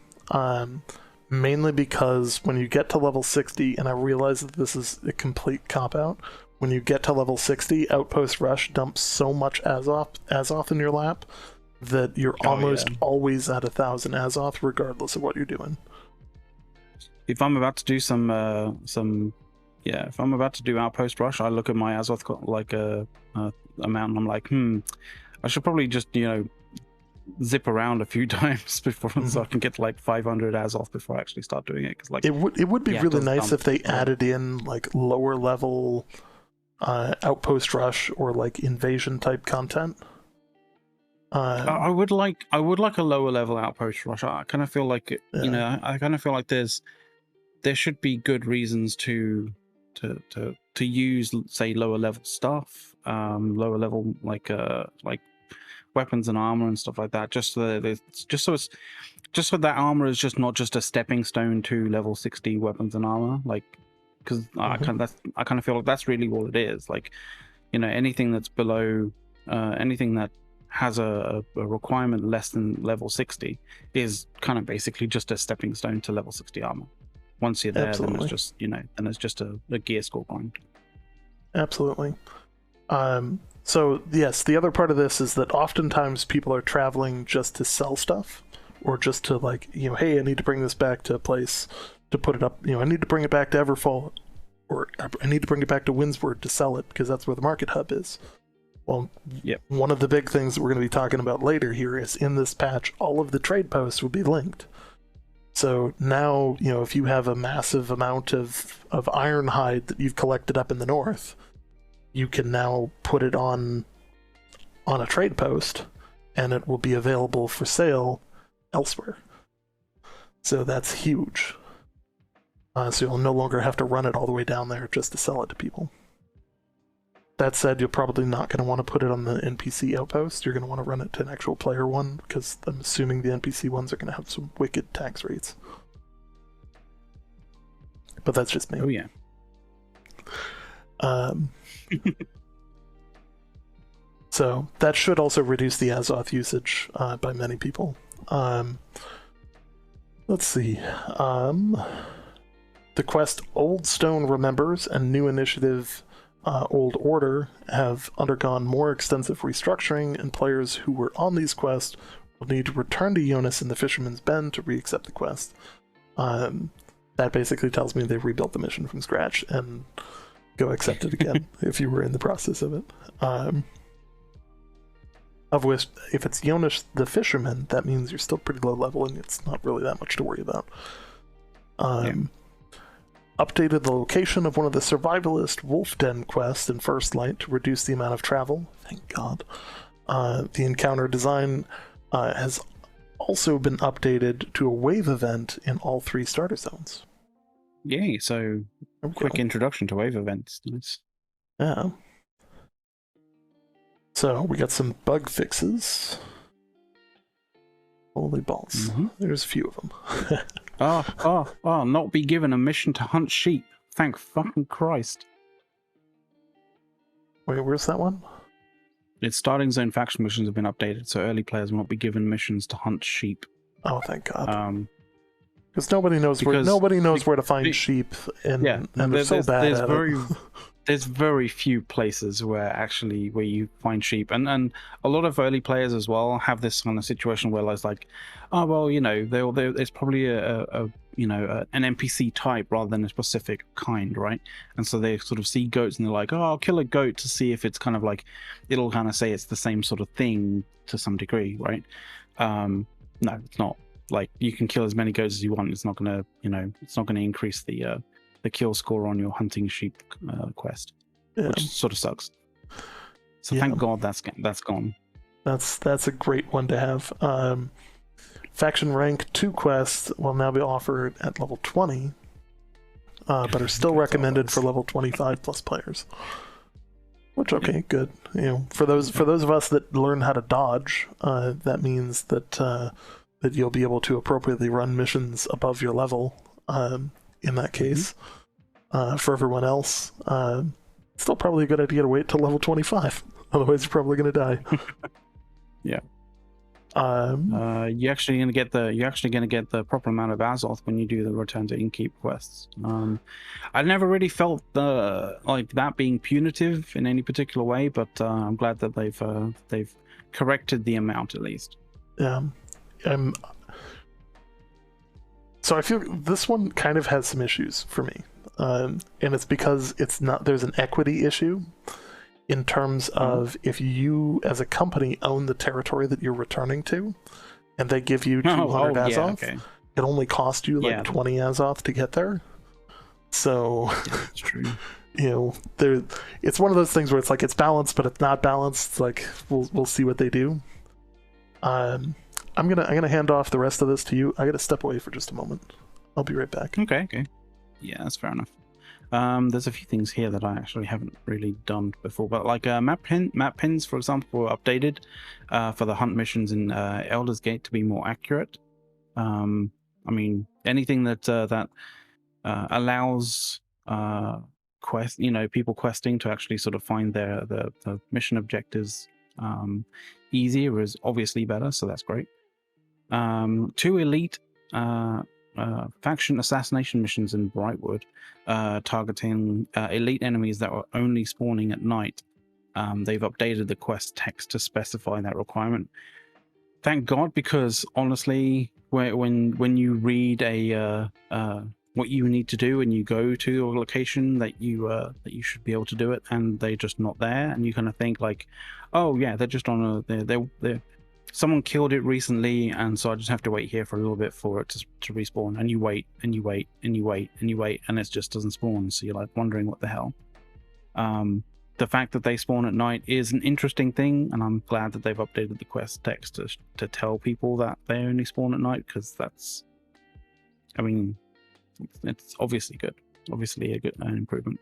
Mainly because when you get to level 60, and I realize that this is a complete cop-out, when you get to level 60, Outpost Rush dumps so much Azoth in your lap that you're almost always at 1,000 Azoth, regardless of what you're doing. If I'm about to do if I'm about to do Outpost Rush, I look at my Azoth amount, and I'm like, I should probably just zip around a few times before so I can get to like 500 Azoth before I actually start doing it. Because like it would be really nice if they added in like lower level Outpost Rush or like invasion type content. I would like a lower level Outpost Rush. I kind of feel like I kind of feel like there should be good reasons to use, say, lower level stuff, lower level like weapons and armor and stuff like that, just so that armor is just not just a stepping stone to level 60 weapons and armor, like, because I kind of feel like that's really all it is. Like, anything that's below anything that has a requirement less than level 60 is kind of basically just a stepping stone to level 60 armor. Once you're there, Absolutely. then it's just then it's just a gear score grind. Absolutely. So yes, the other part of this is that oftentimes people are traveling just to sell stuff, or just to like, hey, I need to bring this back to a place to put it up. I need to bring it back to Everfall, or I need to bring it back to Windsward to sell it because that's where the market hub is. Well, one of the big things that we're going to be talking about later here is in this patch, all of the trade posts will be linked. So now, if you have a massive amount of Ironhide that you've collected up in the north, you can now put it on a trade post, and it will be available for sale elsewhere. So that's huge. So you'll no longer have to run it all the way down there just to sell it to people. That said, you're probably not going to want to put it on the NPC outpost. You're going to want to run it to an actual player one, because I'm assuming the NPC ones are going to have some wicked tax rates. But that's just me. Oh yeah. So that should also reduce the Azoth usage by many people. Let's see. The quest Old Stone Remembers and New Initiative Old Order have undergone more extensive restructuring, and players who were on these quests will need to return to Jonas in the Fisherman's Bend to re-accept the quest. That basically tells me they rebuilt the mission from scratch, and go accept it again if you were in the process of it. Of which, if it's Jonas the Fisherman, that means you're still pretty low level and it's not really that much to worry about. Updated the location of one of the Survivalist Wolf Den quests in First Light to reduce the amount of travel. Thank God. The encounter design has also been updated to a wave event in all 3 starter zones. Yay, so quick introduction to wave events. Nice. Yeah. So we got some bug fixes. Holy balls. There's a few of them. Not be given a mission to hunt sheep. Thank fucking Christ. Wait, where's that one? Its starting zone faction missions have been updated, so early players will not be given missions to hunt sheep. Oh, thank God. Because nobody knows where to find sheep, and they're so bad at it. there's very few places where you find sheep, and a lot of early players as well have this kind of situation where it's like, oh well, there's probably an NPC type rather than a specific kind, right? And so they sort of see goats and they're like, oh, I'll kill a goat to see if it's kind of like, it'll kind of say it's the same sort of thing to some degree, right? No, it's not. Like, you can kill as many goats as you want. It's not gonna, it's not gonna increase the kill score on your hunting sheep quest, which sort of sucks. So thank God that's gone. That's a great one to have. Faction rank 2 quests will now be offered at level 20, but are still recommended for level 25 plus players. Which, okay, good. For those of us that learn how to dodge, that means that you'll be able to appropriately run missions above your level. In that case, for everyone else, still probably a good idea to wait till level 25. Otherwise, you're probably going to die. Yeah. You're actually going to get the proper amount of Azoth when you do the Return to Innkeep quests. I never really felt like that being punitive in any particular way, but I'm glad that they've corrected the amount at least. Yeah. So I feel this one kind of has some issues for me, and it's because there's an equity issue in terms of if you as a company own the territory that you're returning to, and they give you 200 Azoth, it only costs you 20 Azoth to get there. So that's true. It's one of those things where it's like it's balanced, but it's not balanced. It's like we'll see what they do. I'm gonna hand off the rest of this to you. I gotta step away for just a moment. I'll be right back. Okay. Yeah, that's fair enough. There's a few things here that I actually haven't really done before, but like map pins, for example, were updated for the hunt missions in Elder's Gate to be more accurate. I mean, anything that allows people questing to actually sort of find the mission objectives easier is obviously better, so that's great. 2 elite faction assassination missions in Brightwood, targeting elite enemies that were only spawning at night. They've updated the quest text to specify that requirement. Thank God, because honestly, when you read what you need to do and you go to a location that you should be able to do it, and they're just not there, and you kind of think like, oh yeah, they're just on they're someone killed it recently, and so I just have to wait here for a little bit for it to respawn. And you wait, and you wait, and you wait, and you wait, and it just doesn't spawn. So you're like wondering what the hell. The fact that they spawn at night is an interesting thing, and I'm glad that they've updated the quest text to tell people that they only spawn at night, because that's, I mean, it's obviously good. Obviously an improvement.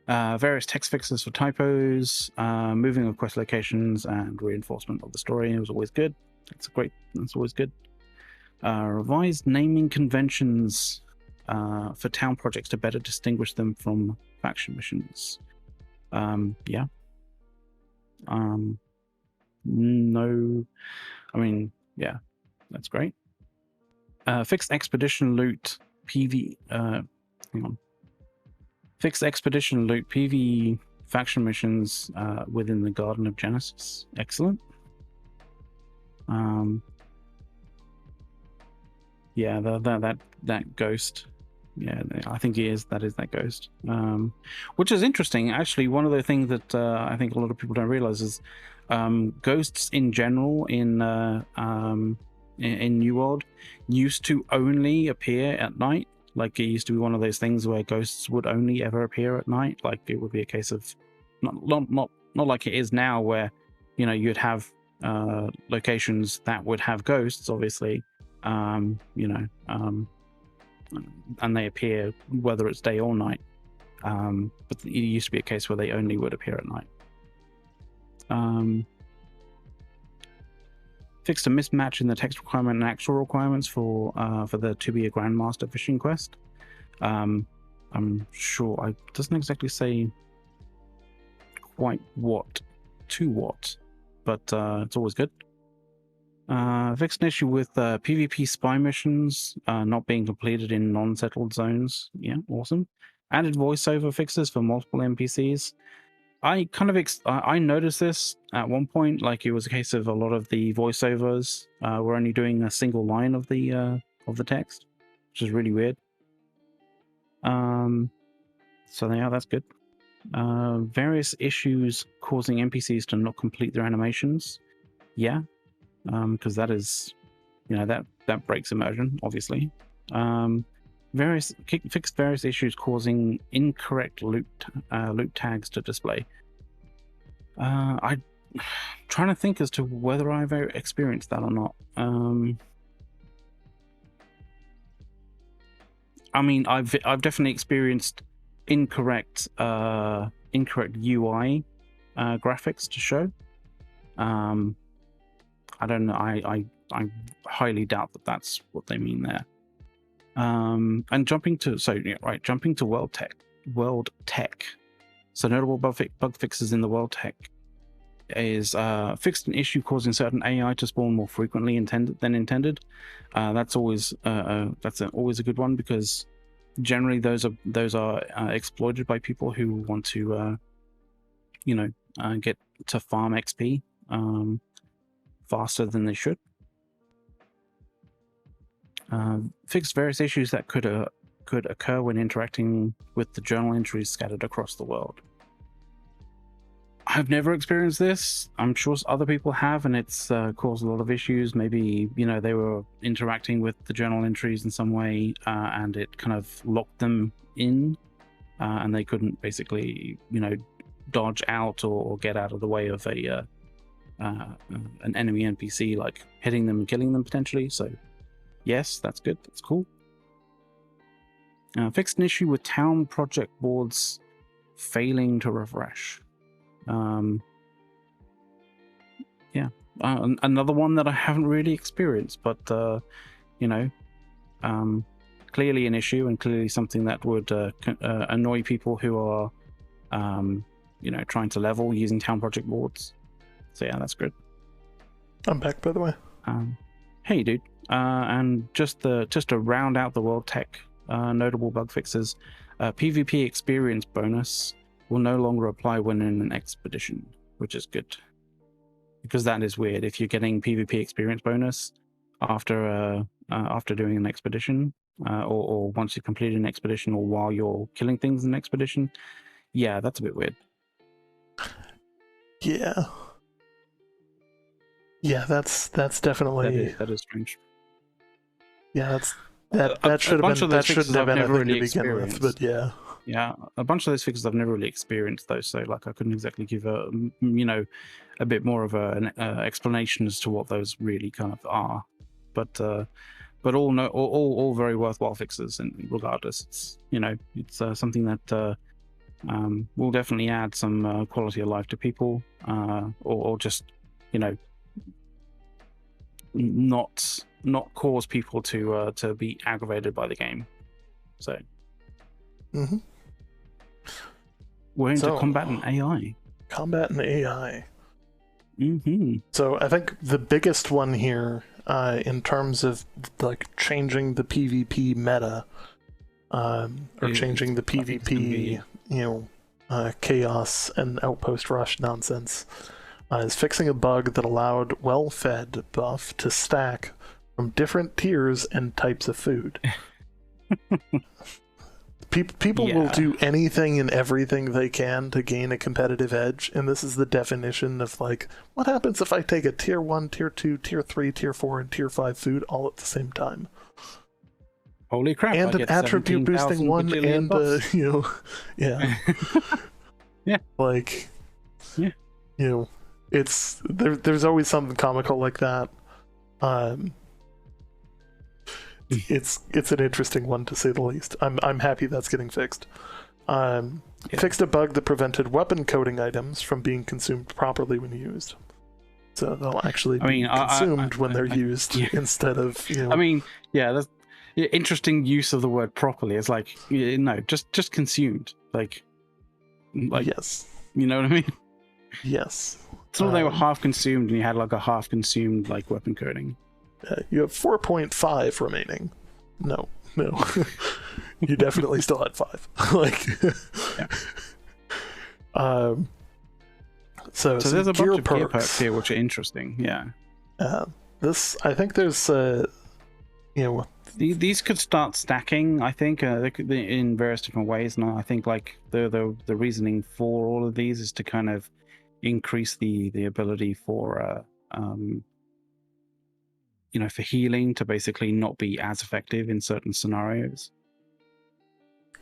Various text fixes for typos, moving of quest locations, and reinforcement of the story was always good. That's always good. Revised naming conventions for town projects to better distinguish them from faction missions. That's great. Fixed expedition loot Fixed expedition loot PV faction missions within the Garden of Genesis. Excellent. That ghost. Yeah, I think that is that ghost. Which is interesting. Actually, one of the things that I think a lot of people don't realize is ghosts in general in New World used to only appear at night. Like, it used to be one of those things where ghosts would only ever appear at night. Like, it would be a case of not like it is now, where you'd have locations that would have ghosts, obviously, and they appear whether it's day or night. But it used to be a case where they only would appear at night. Fixed a mismatch in the text requirement and actual requirements for the to be a Grandmaster fishing quest. I'm sure it doesn't exactly say quite what, but it's always good. Fixed an issue with PvP spy missions not being completed in non-settled zones. Yeah, awesome. added voiceover fixes for multiple NPCs. I kind of I noticed this at one point, like it was a case of a lot of the voiceovers were only doing a single line of the text, which is really weird. So yeah, that's good. Various issues causing NPCs to not complete their animations. Yeah, because that is, that breaks immersion, obviously. Fixed various issues causing incorrect loot tags to display. I'm trying to think as to whether I've experienced that or not. I mean, I've definitely experienced incorrect UI graphics to show. I don't know. I highly doubt that that's what they mean there. And jumping to world tech. So notable bug fixes in the world tech is fixed an issue causing certain AI to spawn more frequently than intended. That's always always a good one, because generally those are exploited by people who want to get to farm XP faster than they should. Fixed various issues that could occur when interacting with the journal entries scattered across the world. I've never experienced this. I'm sure other people have, and it's caused a lot of issues. Maybe they were interacting with the journal entries in some way, and it kind of locked them in, and they couldn't basically dodge out or get out of the way of an enemy NPC, like hitting them and killing them potentially. So yes, that's good. That's cool. Fixed an issue with town project boards failing to refresh. Another one that I haven't really experienced, but clearly an issue, and clearly something that would annoy people who are trying to level using town project boards. So yeah, that's good. I'm back, by the way. Hey dude. And just to round out the world tech notable bug fixes, PvP experience bonus will no longer apply when in an expedition, which is good, because that is weird. If you're getting PvP experience bonus after doing an expedition, or once you complete an expedition, or while you're killing things in an expedition, yeah, that's a bit weird. Yeah, that's definitely that is strange. Yeah, that should have been, that shouldn't have been anything to begin with, but yeah. Yeah, a bunch of those fixes I've never really experienced though, so like I couldn't exactly give a bit more of an explanation as to what those really kind of are, but all very worthwhile fixes, and regardless, it's it's something that will definitely add some quality of life to people, or just not cause people to be aggravated by the game. So. Mm-hmm. We're into combat and AI. Combat and AI. Mm-hmm. So I think the biggest one here, in terms of like changing the PvP meta, or changing the PvP, chaos and outpost rush nonsense, is fixing a bug that allowed well-fed buff to stack from different tiers and types of food. People will do anything and everything they can to gain a competitive edge, and this is the definition of like, what happens if I take a tier 1, tier 2, tier 3, tier 4, and tier 5 food all at the same time? Holy crap! And an attribute boosting one, and yeah, yeah, like, yeah, it's there's always something comical like that. It's an interesting one, to say the least. I'm happy that's getting fixed. Fixed a bug that prevented weapon coating items from being consumed properly when used. So they'll actually be consumed when they're used instead of that's interesting use of the word properly. It's like just consumed. Like yes, you know what I mean? Yes. So they were half consumed, and you had like a half consumed like weapon coating. You have 4.5 remaining. No. you definitely still had 5. Like, so there's a gear bunch of gear perks. perks here which are interesting. Yeah. This, I think there's These could start stacking. I think they could be in various different ways, and I think like the reasoning for all of these is to kind of increase the ability for for healing to basically not be as effective in certain scenarios.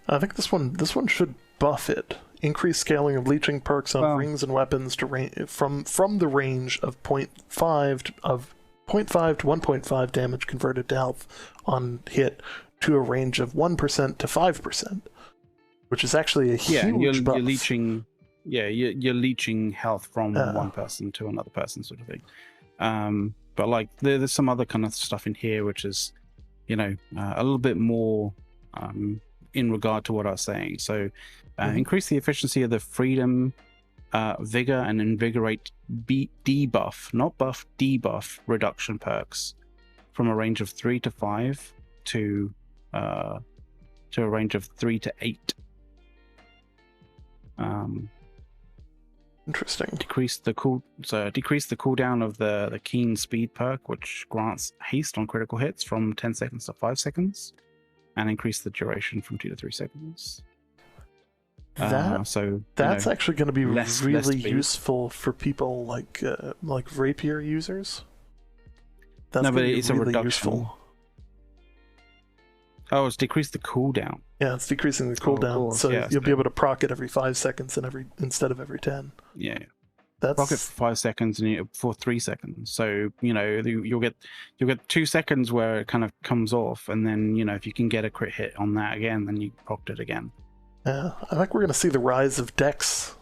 I think this one should buff it. Increase scaling of leeching perks on rings and weapons to from the range of 0.5 to 1.5 damage converted to health on hit to a range of 1% to 5%, which is actually a huge buff. You're leeching health from one person to another person, sort of thing. But like there's some other kind of stuff in here which is, a little bit more in regard to what I was saying. So increase the efficiency of the freedom, vigor, and invigorate debuff, not buff, debuff reduction perks from a range of 3 to 5 to a range of 3 to 8. Interesting. Decrease the cooldown of the keen speed perk, which grants haste on critical hits from 10 seconds to 5 seconds, and increase the duration from 2 to 3 seconds. That's actually going to be really useful for people like rapier users. But it's really a reduction. Useful. Oh, it's decreased the cooldown. Yeah, it's decreasing the cooldown, you'll be able to proc it every 5 seconds instead of every 10. Yeah, that's proc it for 5 seconds and for 3 seconds. So you'll get 2 seconds where it kind of comes off, and then if you can get a crit hit on that again, then you procced it again. Yeah, I think we're going to see the rise of Dex.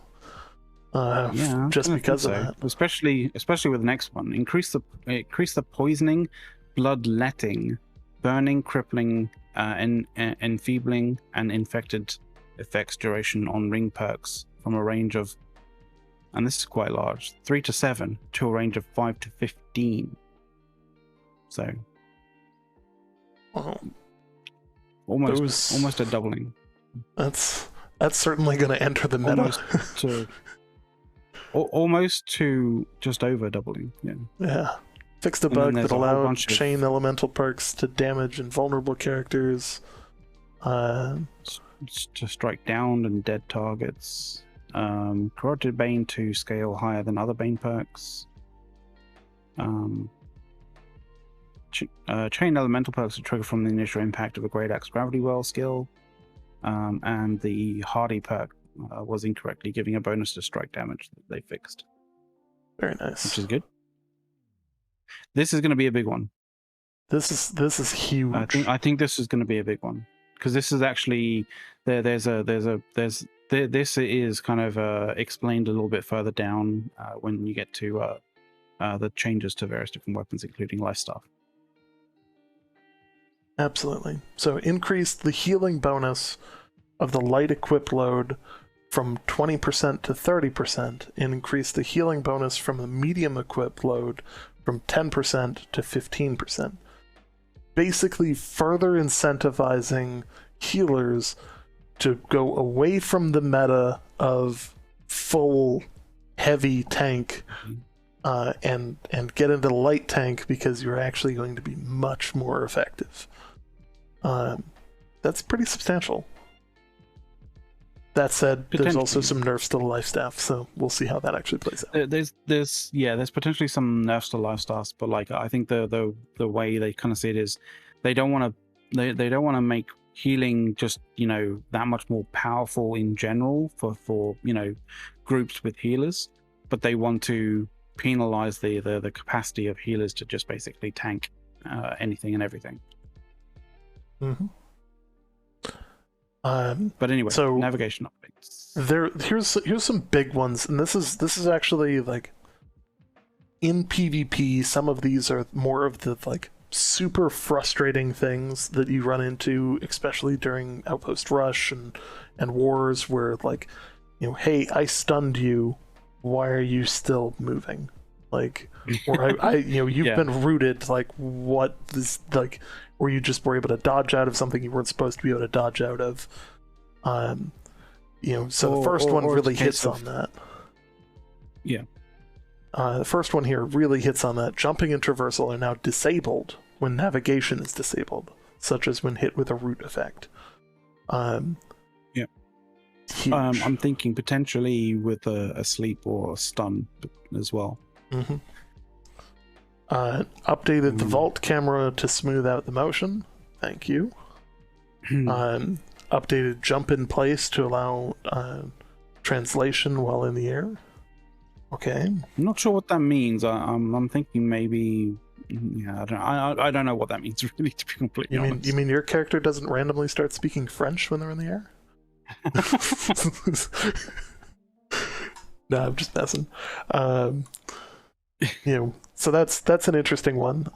Just because of that, especially with the next one. Increase the poisoning, bloodletting, burning, crippling, enfeebling, and infected effects duration on ring perks from a range of, and this is quite large, 3 to 7 to a range of 5 to 15. So, almost a doubling. That's certainly going to enter the meta. Almost to just over doubling. Yeah. Fixed a bug that allowed chain elemental perks to damage invulnerable characters. To strike down and dead targets. Corrupted Bane to scale higher than other Bane perks. Chain elemental perks to trigger from the initial impact of a Great Axe Gravity Well skill. And the Hardy perk was incorrectly giving a bonus to strike damage that they fixed. Very nice. Which is good. This is going to be a big one. This is huge. I think this is going to be a big one, because this is actually this is kind of explained a little bit further down when you get to the changes to various different weapons, including life staff. Absolutely. So increase the healing bonus of the light equip load from 20% to 30%, and increase the healing bonus from the medium equip load from 10% to 15%. Basically further incentivizing healers to go away from the meta of full heavy tank and get into the light tank, because you're actually going to be much more effective. That's pretty substantial. That said, there's also some nerfs to the life staff, so we'll see how that actually plays out. There's potentially some nerfs to life staffs, but like I think the way they kind of see it is they don't want to make healing just that much more powerful in general for groups with healers, but they want to penalize the capacity of healers to just basically tank anything and everything. Mm-hmm. But anyway, so navigation updates. Here's some big ones, and this is actually like in PvP. Some of these are more of the like super frustrating things that you run into, especially during Outpost Rush and wars, where like hey, I stunned you. Why are you still moving? like, or you've Yeah. been rooted, like what this, like, where you just were able to dodge out of something you weren't supposed to be able to dodge out of. So the first one really hits on that. Yeah. The first one here really hits on that. Jumping and traversal are now disabled when navigation is disabled, such as when hit with a root effect. Yeah. Huge. I'm thinking potentially with a sleep or a stun as well. Mm-hmm. Updated the vault camera to smooth out the motion. Thank you. Updated jump in place to allow translation while in the air. Okay. I'm not sure what that means. I'm thinking maybe. Yeah, I don't know what that means really. To be completely honest. You mean your character doesn't randomly start speaking French when they're in the air? No, I'm just messing. So that's an interesting one.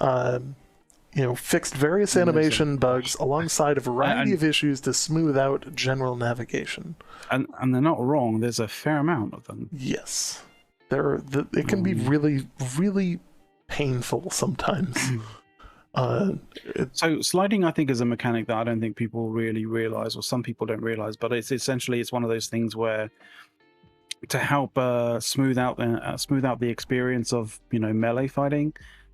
Fixed various animation bugs alongside a variety of issues to smooth out general navigation. And they're not wrong. There's a fair amount of them. Yes, it can be really, really painful sometimes. So sliding, I think, is a mechanic that I don't think people really realize, or some people don't realize. But it's one of those things where, to help smooth out the experience of melee fighting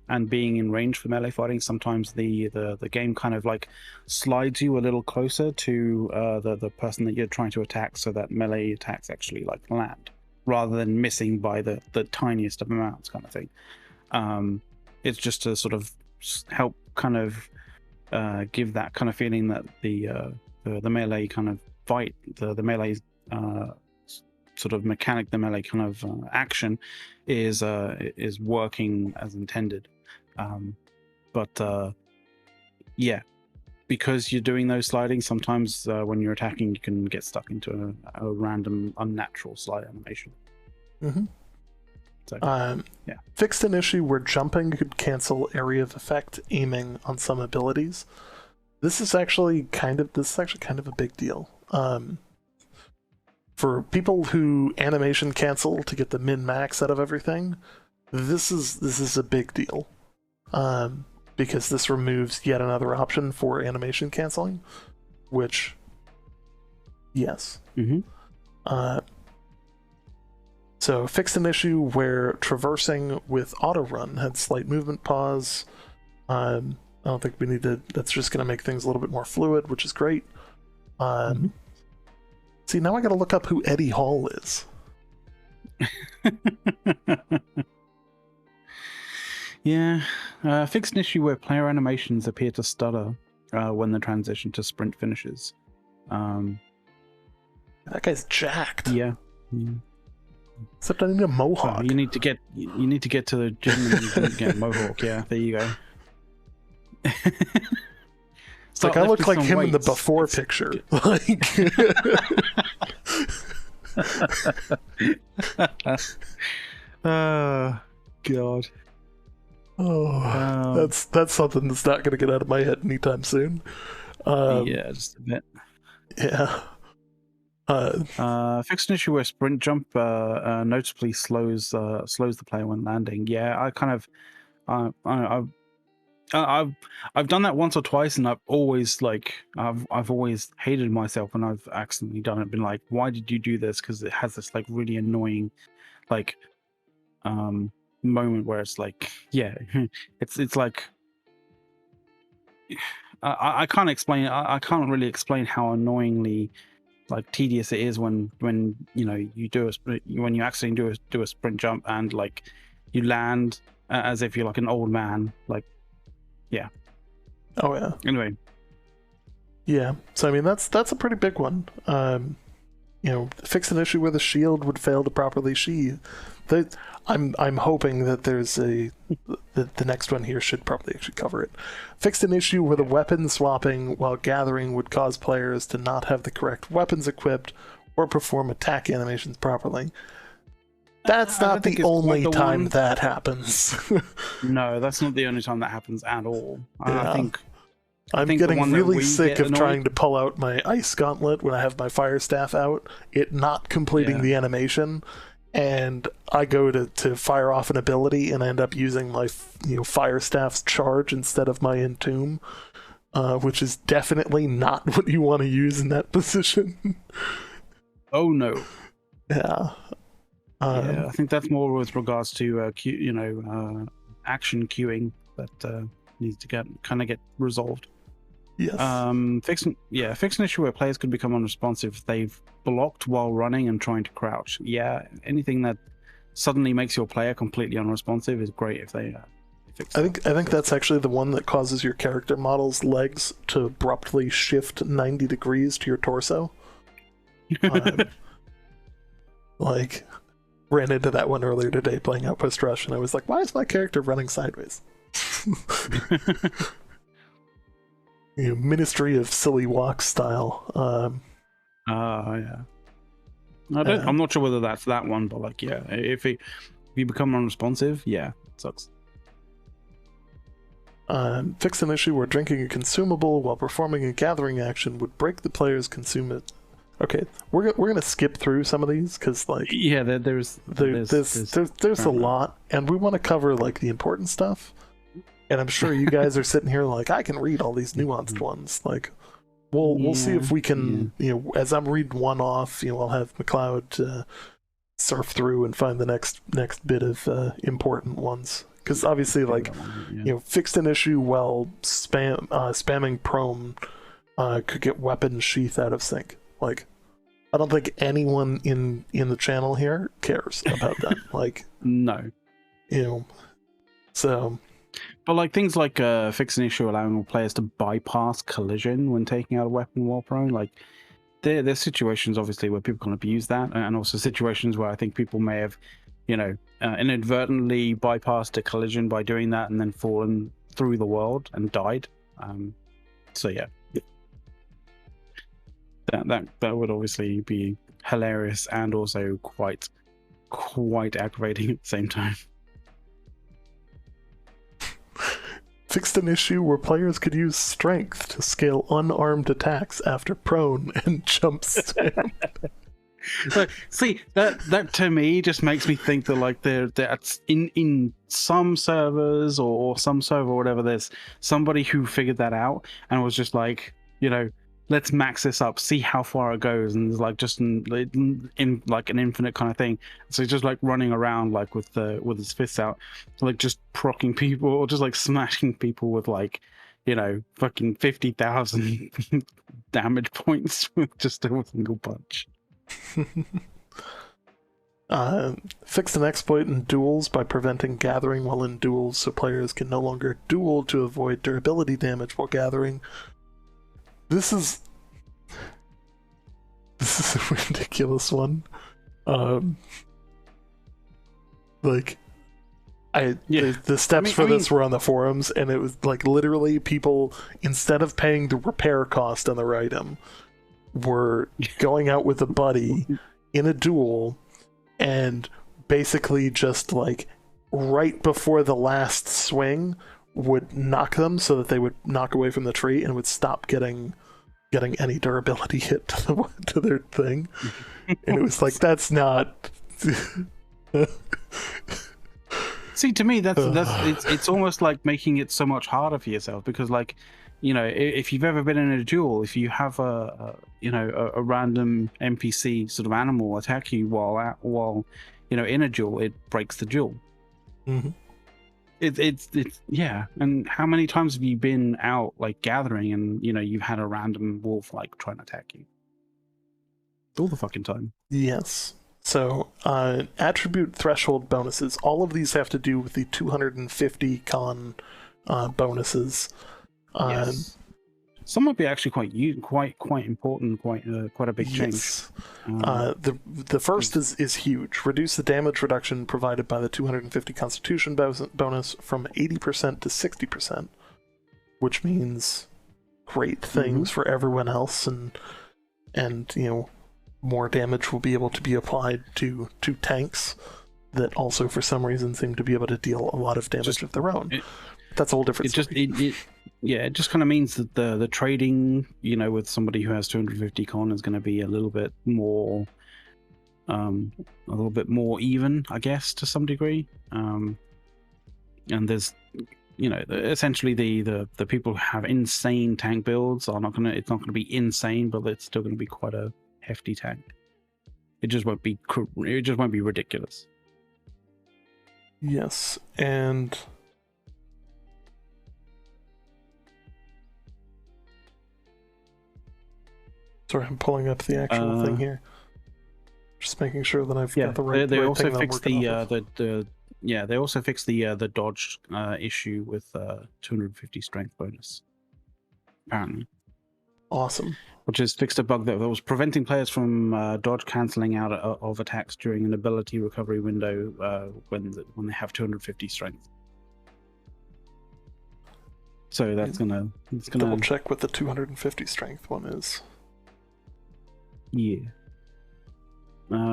and being in range for melee fighting, sometimes the game kind of like slides you a little closer to the person that you're trying to attack, so that melee attacks actually like land rather than missing by the tiniest of amounts, kind of thing. It's just to sort of help kind of give that kind of feeling that the melee kind of fight, the melee sort of mechanic, the melee kind of action is working as intended. Because you're doing those sliding, sometimes when you're attacking, you can get stuck into a random unnatural slide animation. Mm-hmm. So, fixed an issue where jumping could cancel area of effect aiming on some abilities. This is actually kind of a big deal. For people who animation cancel to get the min-max out of everything, this is a big deal. Because this removes yet another option for animation canceling, which, yes. Mm-hmm. So fixed an issue where traversing with auto run had slight movement pause. I don't think we need to. That's just going to make things a little bit more fluid, which is great. See, now I got to look up who Eddie Hall is. Yeah, fixed an issue where player animations appear to stutter when the transition to sprint finishes. That guy's jacked. Yeah. Except I need a mohawk. You need to get to the gym and you can get a mohawk. Yeah, there you go. Like I look like him in the before picture. Like. God. Oh, that's something that's not going to get out of my head anytime soon. Yeah, just a bit. Yeah. Fixed an issue where sprint jump noticeably slows the player when landing. Yeah, I kind of, I've done that once or twice, and I've always hated myself when I've accidentally done it. Been like, why did you do this? Because it has this like really annoying, like, moment where it's like, yeah, it's like, I can't explain. I can't really explain how annoyingly like tedious it is when you do when you accidentally do a sprint jump and like you land as if you're like an old man, like, yeah. Oh yeah. Anyway. Yeah. So I mean that's a pretty big one. Fix an issue where the shield would fail to properly sheathe. I'm hoping that there's the next one here should probably actually cover it. Fixed an issue where the weapon swapping while gathering would cause players to not have the correct weapons equipped or perform attack animations properly. That's not the only time that happens. No, that's not the only time that happens at all. Yeah. I'm getting really sick of trying to pull out my ice gauntlet when I have my fire staff out, it not completing the animation, and I go to fire off an ability and end up using my fire staff's charge instead of my entomb, which is definitely not what you want to use in that position. Oh no. Yeah. Yeah, I think that's more with regards to action queuing that needs to get resolved. Yes. Fix an issue where players could become unresponsive if they've blocked while running and trying to crouch. Yeah, anything that suddenly makes your player completely unresponsive is great if they fix it. I think that's actually the one that causes your character model's legs to abruptly shift 90 degrees to your torso. Like, ran into that one earlier today playing Outpost Rush, and I was like, why is my character running sideways? Ministry of Silly Walk style. Yeah. I'm not sure whether that's that one, but like, yeah, if you become unresponsive, yeah, it sucks. Fix an issue where drinking a consumable while performing a gathering action would break the player's consume. Okay, we're gonna skip through some of these because like there's a lot, and we want to cover like the important stuff. And I'm sure you guys are sitting here like, I can read all these nuanced ones. Like, we'll see if we can. As I'm reading one off, I'll have McLeod surf through and find the next bit of important ones. Because obviously, like, fixed an issue while spamming prone could get weapon sheath out of sync. Like, I don't think anyone in the channel here cares about that. Like, no, so. But like things like fix an issue allowing players to bypass collision when taking out a weapon while prone, like there's situations obviously where people can abuse that, and also situations where I think people may have, inadvertently bypassed a collision by doing that and then fallen through the world and died. So yeah, that would obviously be hilarious and also quite aggravating at the same time. Fixed an issue where players could use strength to scale unarmed attacks after prone and jump stamp. See, that to me just makes me think that like that's in some servers or some server or whatever, there's somebody who figured that out and was just like, let's max this up, see how far it goes, and it's like just in like an infinite kind of thing. So he's just like running around like with his fists out, like just procking people or just like smashing people with like, fucking 50,000 damage points with just a single punch. Fixed an exploit in duels by preventing gathering while in duels, so players can no longer duel to avoid durability damage while gathering. This is a ridiculous one. The steps for this were on the forums, and it was like literally people, instead of paying the repair cost on their item, were going out with a buddy in a duel and basically just like right before the last swing would knock them so that they would knock away from the tree and would stop getting any durability hit to their thing. And it was like, that's not. See, to me, that's it's almost like making it so much harder for yourself, because like, if you've ever been in a duel, if you have a random NPC sort of animal attack you while in a duel, it breaks the duel. Mm-hmm. It's yeah. And how many times have you been out like gathering and you've had a random wolf like trying to attack you? All the fucking time. Yes. So attribute threshold bonuses. All of these have to do with the 250 con bonuses. Yes. Some might be actually quite important, quite a big change. Yes. The first is huge. Reduce the damage reduction provided by the 250 Constitution bonus from 80% to 60%, which means great things for everyone else, and more damage will be able to be applied to tanks that also for some reason seem to be able to deal a lot of damage of their own. That's a whole different story. It just kind of means that the trading, with somebody who has 250 con is going to be a little bit more a little bit more even, I guess, to some degree. And there's, essentially the people who have insane tank builds are not gonna. It's not gonna be insane, but it's still gonna be quite a hefty tank. It just won't be. It just won't be ridiculous. Yes, and sorry, I'm pulling up the actual thing here. Just making sure that I've got the right. They right also thing fixed they also fixed the dodge issue with 250 strength bonus. Apparently, awesome. Which has fixed a bug that was preventing players from dodge cancelling out of attacks during an ability recovery window when they have 250 strength. So it's gonna double check what the 250 strength one is. Yeah.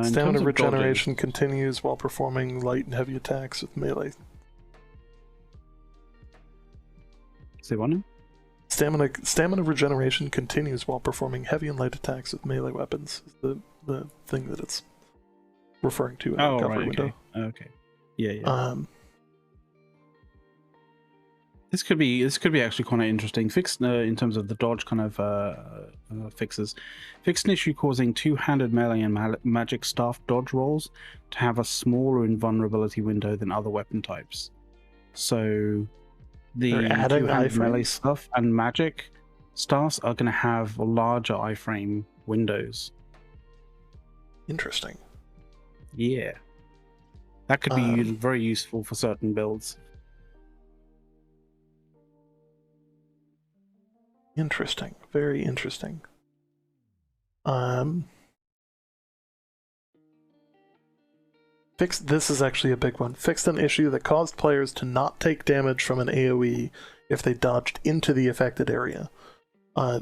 Stamina regeneration continues while performing light and heavy attacks with melee. Say what now? Stamina regeneration continues while performing heavy and light attacks with melee weapons. Is the thing that it's referring to in the recovery window. Okay. Yeah. This could be actually kind of interesting. Fixed in terms of the dodge kind of fixes. Fixed an issue causing two-handed melee and magic staff dodge rolls to have a smaller invulnerability window than other weapon types. So the two-handed melee stuff and magic staffs are going to have larger iframe windows. Interesting. Yeah, that could be very useful for certain builds. Interesting. Very interesting. This is actually a big one. Fixed an issue that caused players to not take damage from an AoE if they dodged into the affected area.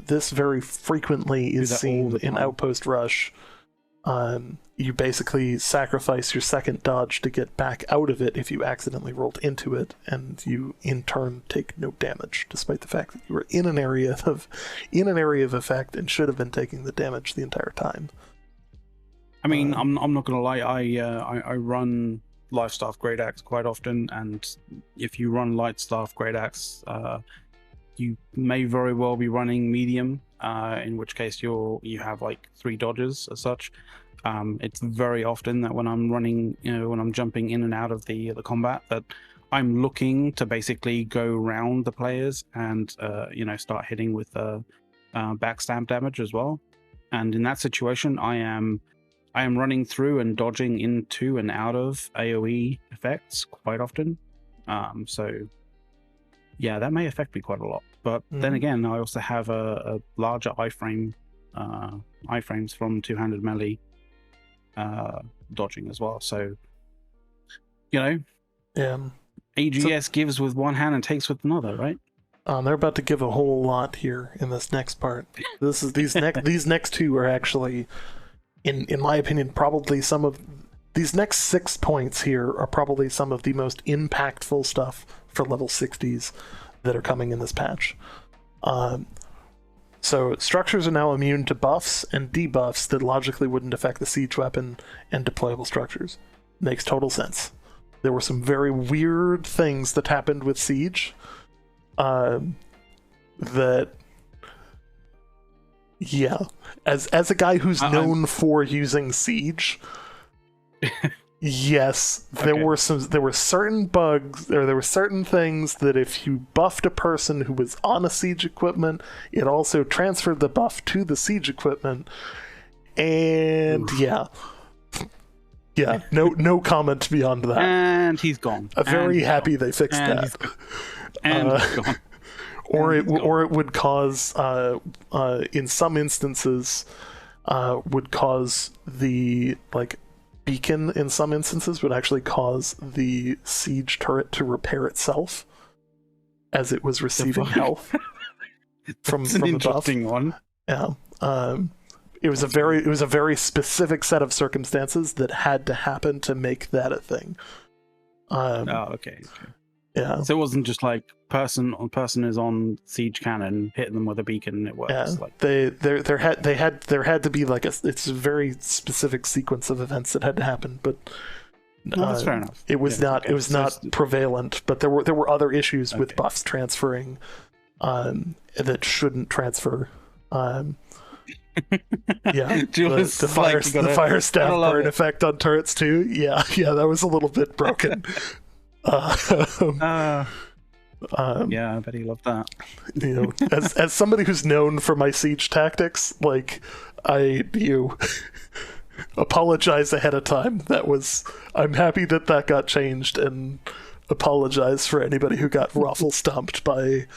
This very frequently is seen in Outpost Rush. You basically sacrifice your second dodge to get back out of it if you accidentally rolled into it, and you in turn take no damage, despite the fact that you were in an area of effect and should have been taking the damage the entire time. I mean, I'm not gonna lie. I run light staff great axe quite often, and if you run light staff great axe, you may very well be running medium. In which case you have like 3 dodges as such. It's very often that when I'm running, when I'm jumping in and out of the combat, that I'm looking to basically go around the players and start hitting with backstab damage as well. And in that situation, I am running through and dodging into and out of AoE effects quite often. So yeah, that may affect me quite a lot. But then again, I also have a larger iframes from two-handed melee dodging as well. So, AGS gives with one hand and takes with another, right? They're about to give a whole lot here in this next part. These next two are actually, in my opinion, probably some of these next 6 points here are probably some of the most impactful stuff for level 60s that are coming in this patch. So structures are now immune to buffs and debuffs that logically wouldn't affect the siege weapon and deployable structures. Makes total sense. There were some very weird things that happened with siege that, yeah, as a guy who's known for using siege, yes, there were certain bugs, or there were certain things that if you buffed a person who was on a siege equipment, it also transferred the buff to the siege equipment. And yeah, no comment beyond that. And he's gone. I'm very happy they fixed that. And he's gone. Or it would cause, in some instances, would cause the beacon in some instances would actually cause the siege turret to repair itself as it was receiving health from an interesting one. Yeah. It was a very specific set of circumstances that had to happen to make that a thing. Okay. Yeah. So it wasn't just like person is on siege cannon, hitting them with a beacon, and it works. Yeah. Like There had to be like it's a very specific sequence of events that had to happen, but that's fair enough. It was not prevalent, but there were other issues with buffs transferring that shouldn't transfer. Yeah, the fire staff burn effect on turrets too. Yeah, that was a little bit broken. Yeah, I bet he loved that. You know, as somebody who's known for my siege tactics, like apologize ahead of time. I'm happy that got changed, and apologize for anybody who got ruffle stomped by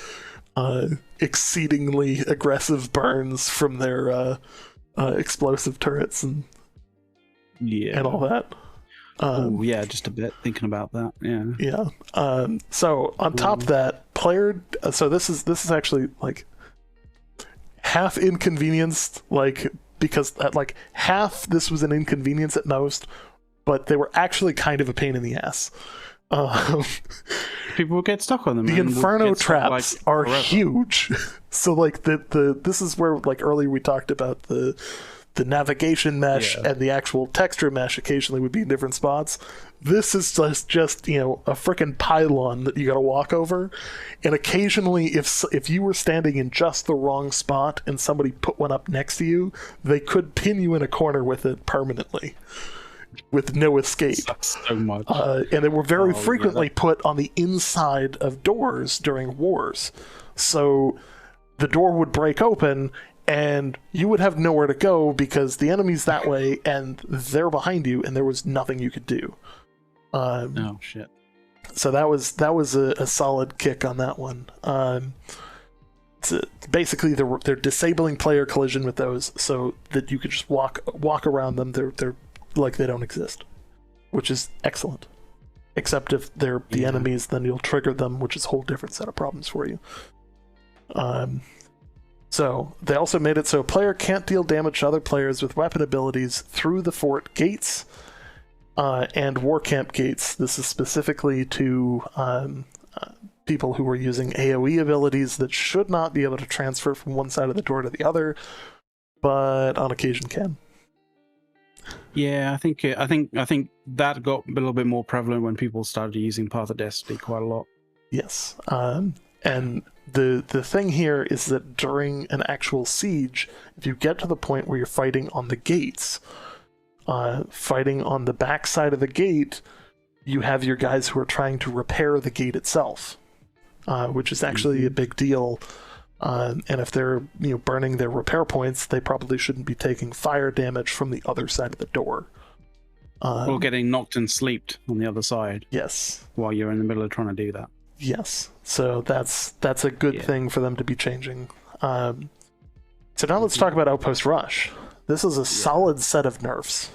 exceedingly aggressive burns from their explosive turrets and all that. Yeah, just a bit thinking about that. Yeah. So on top of that, so this is actually like half inconvenienced, like because at like half this was an inconvenience at most, but they were actually kind of a pain in the ass. People would get stuck on them. The Inferno traps are huge. So like this is where like earlier we talked about the navigation mesh and the actual texture mesh occasionally would be in different spots. This is just a freaking pylon that you got to walk over, and occasionally if you were standing in just the wrong spot and somebody put one up next to you, they could pin you in a corner with it permanently, with no escape. Sucks so much. And they were very frequently put on the inside of doors during wars. So the door would break open and you would have nowhere to go because the enemy's that way and they're behind you and there was nothing you could do. Oh shit. So that was a solid kick on that one. Basically they're disabling player collision with those so that you could just walk around them. They're like they don't exist, which is excellent. Except if they're the enemies, then you'll trigger them, which is a whole different set of problems for you. So they also made it so a player can't deal damage to other players with weapon abilities through the fort gates and war camp gates. This is specifically to people who are using AoE abilities that should not be able to transfer from one side of the door to the other, but on occasion can. Yeah, I think that got a little bit more prevalent when people started using Path of Destiny quite a lot. Yes, and the thing here is that during an actual siege, if you get to the point where you're fighting on the gates, fighting on the back side of the gate, you have your guys who are trying to repair the gate itself, which is actually a big deal. And if they're burning their repair points, they probably shouldn't be taking fire damage from the other side of the door. Or getting knocked and sleeped on the other side. Yes. While you're in the middle of trying to do that. Yes. So that's a good thing for them to be changing. So now let's talk about Outpost Rush. This is a solid set of nerfs.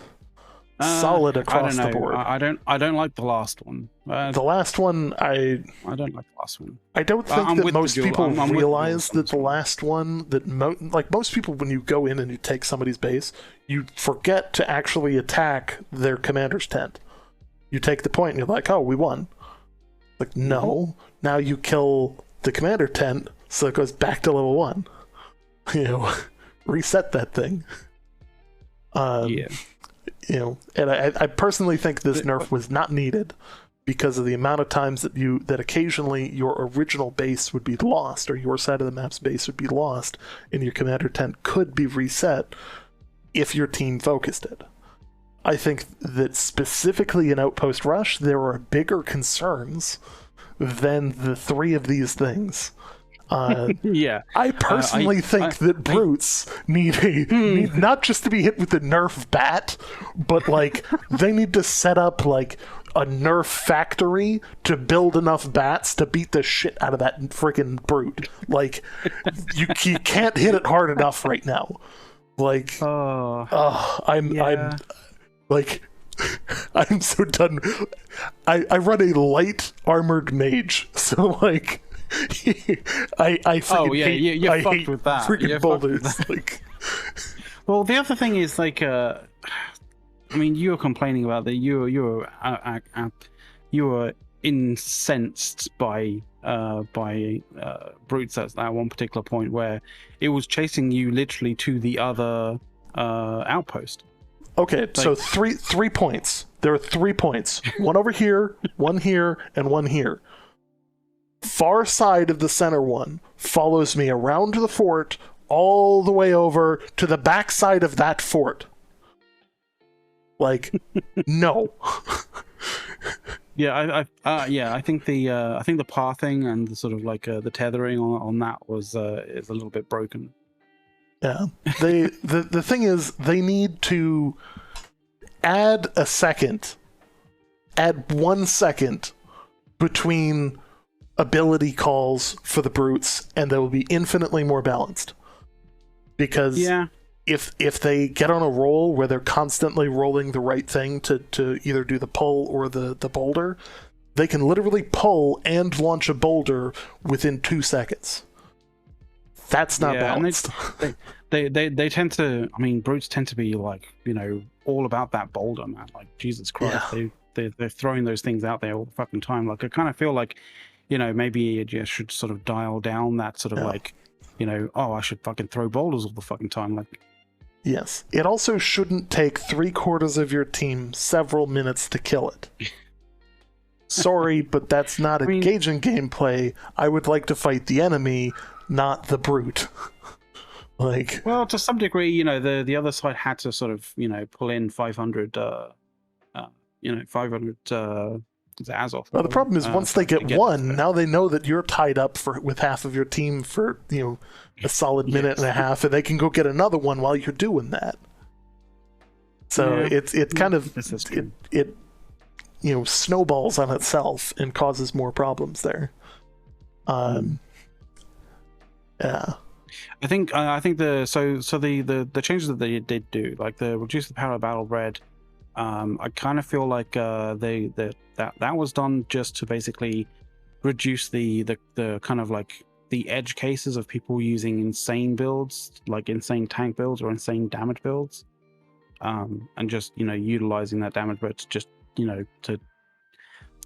Solid across the board. I don't like the last one. The last one, I don't like the last one. I don't think that most people realize that the last one, that most people, when you go in and you take somebody's base, you forget to actually attack their commander's tent. You take the point and you're like, oh, we won. Like, no. Now you kill the commander tent, so it goes back to level 1. Reset that thing. And I personally think this nerf was not needed because of the amount of times that occasionally your original base would be lost, or your side of the map's base would be lost, and your commander tent could be reset if your team focused it. I think that specifically in Outpost Rush, there are bigger concerns than the three of these things. I personally think that brutes need not just to be hit with the nerf bat, but like they need to set up like a nerf factory to build enough bats to beat the shit out of that freaking brute. Like you can't hit it hard enough right now. Like I'm so done. I run a light armored mage, so like I hate with that. Freaking boulders. Like, well, the other thing is like, I mean, you were complaining about that. You were incensed by brutes at that one particular point where it was chasing you literally to the other outpost. Okay, so 3 points. There are 3 points. One over here, one here, and one here. Far side of the center one follows me around the fort, all the way over to the back side of that fort. Like, no. Yeah, I think the pathing and the sort of like the tethering on that was is a little bit broken. Yeah, the thing is, they need to add 1 second between ability calls for the brutes, and they will be infinitely more balanced. Because if they get on a roll where they're constantly rolling the right thing to either do the pull or the boulder, they can literally pull and launch a boulder within 2 seconds. That's not balanced. They tend to, I mean, brutes tend to be like, all about that boulder, man. Like, Jesus Christ, they're throwing those things out there all the fucking time. Like, I kind of feel like, maybe you just should sort of dial down that sort of like, I should fucking throw boulders all the fucking time. Like, yes. It also shouldn't take 3/4 of your team several minutes to kill it. Sorry, but that's not engaging gameplay. I would like to fight the enemy, not the brute. Like, well, to some degree, the other side had to sort of, pull in 500, 500 Azov. Well, the problem is once they get one, now they know that you're tied up with half of your team for, a solid minute and a half, and they can go get another one while you're doing that. So it kind of it snowballs on itself and causes more problems there. Yeah. I think the changes that they did do, like the reduce the power of battle red, I kind of feel like that was done just to basically reduce the kind of like the edge cases of people using insane builds, like insane tank builds or insane damage builds, and just utilizing that damage but just to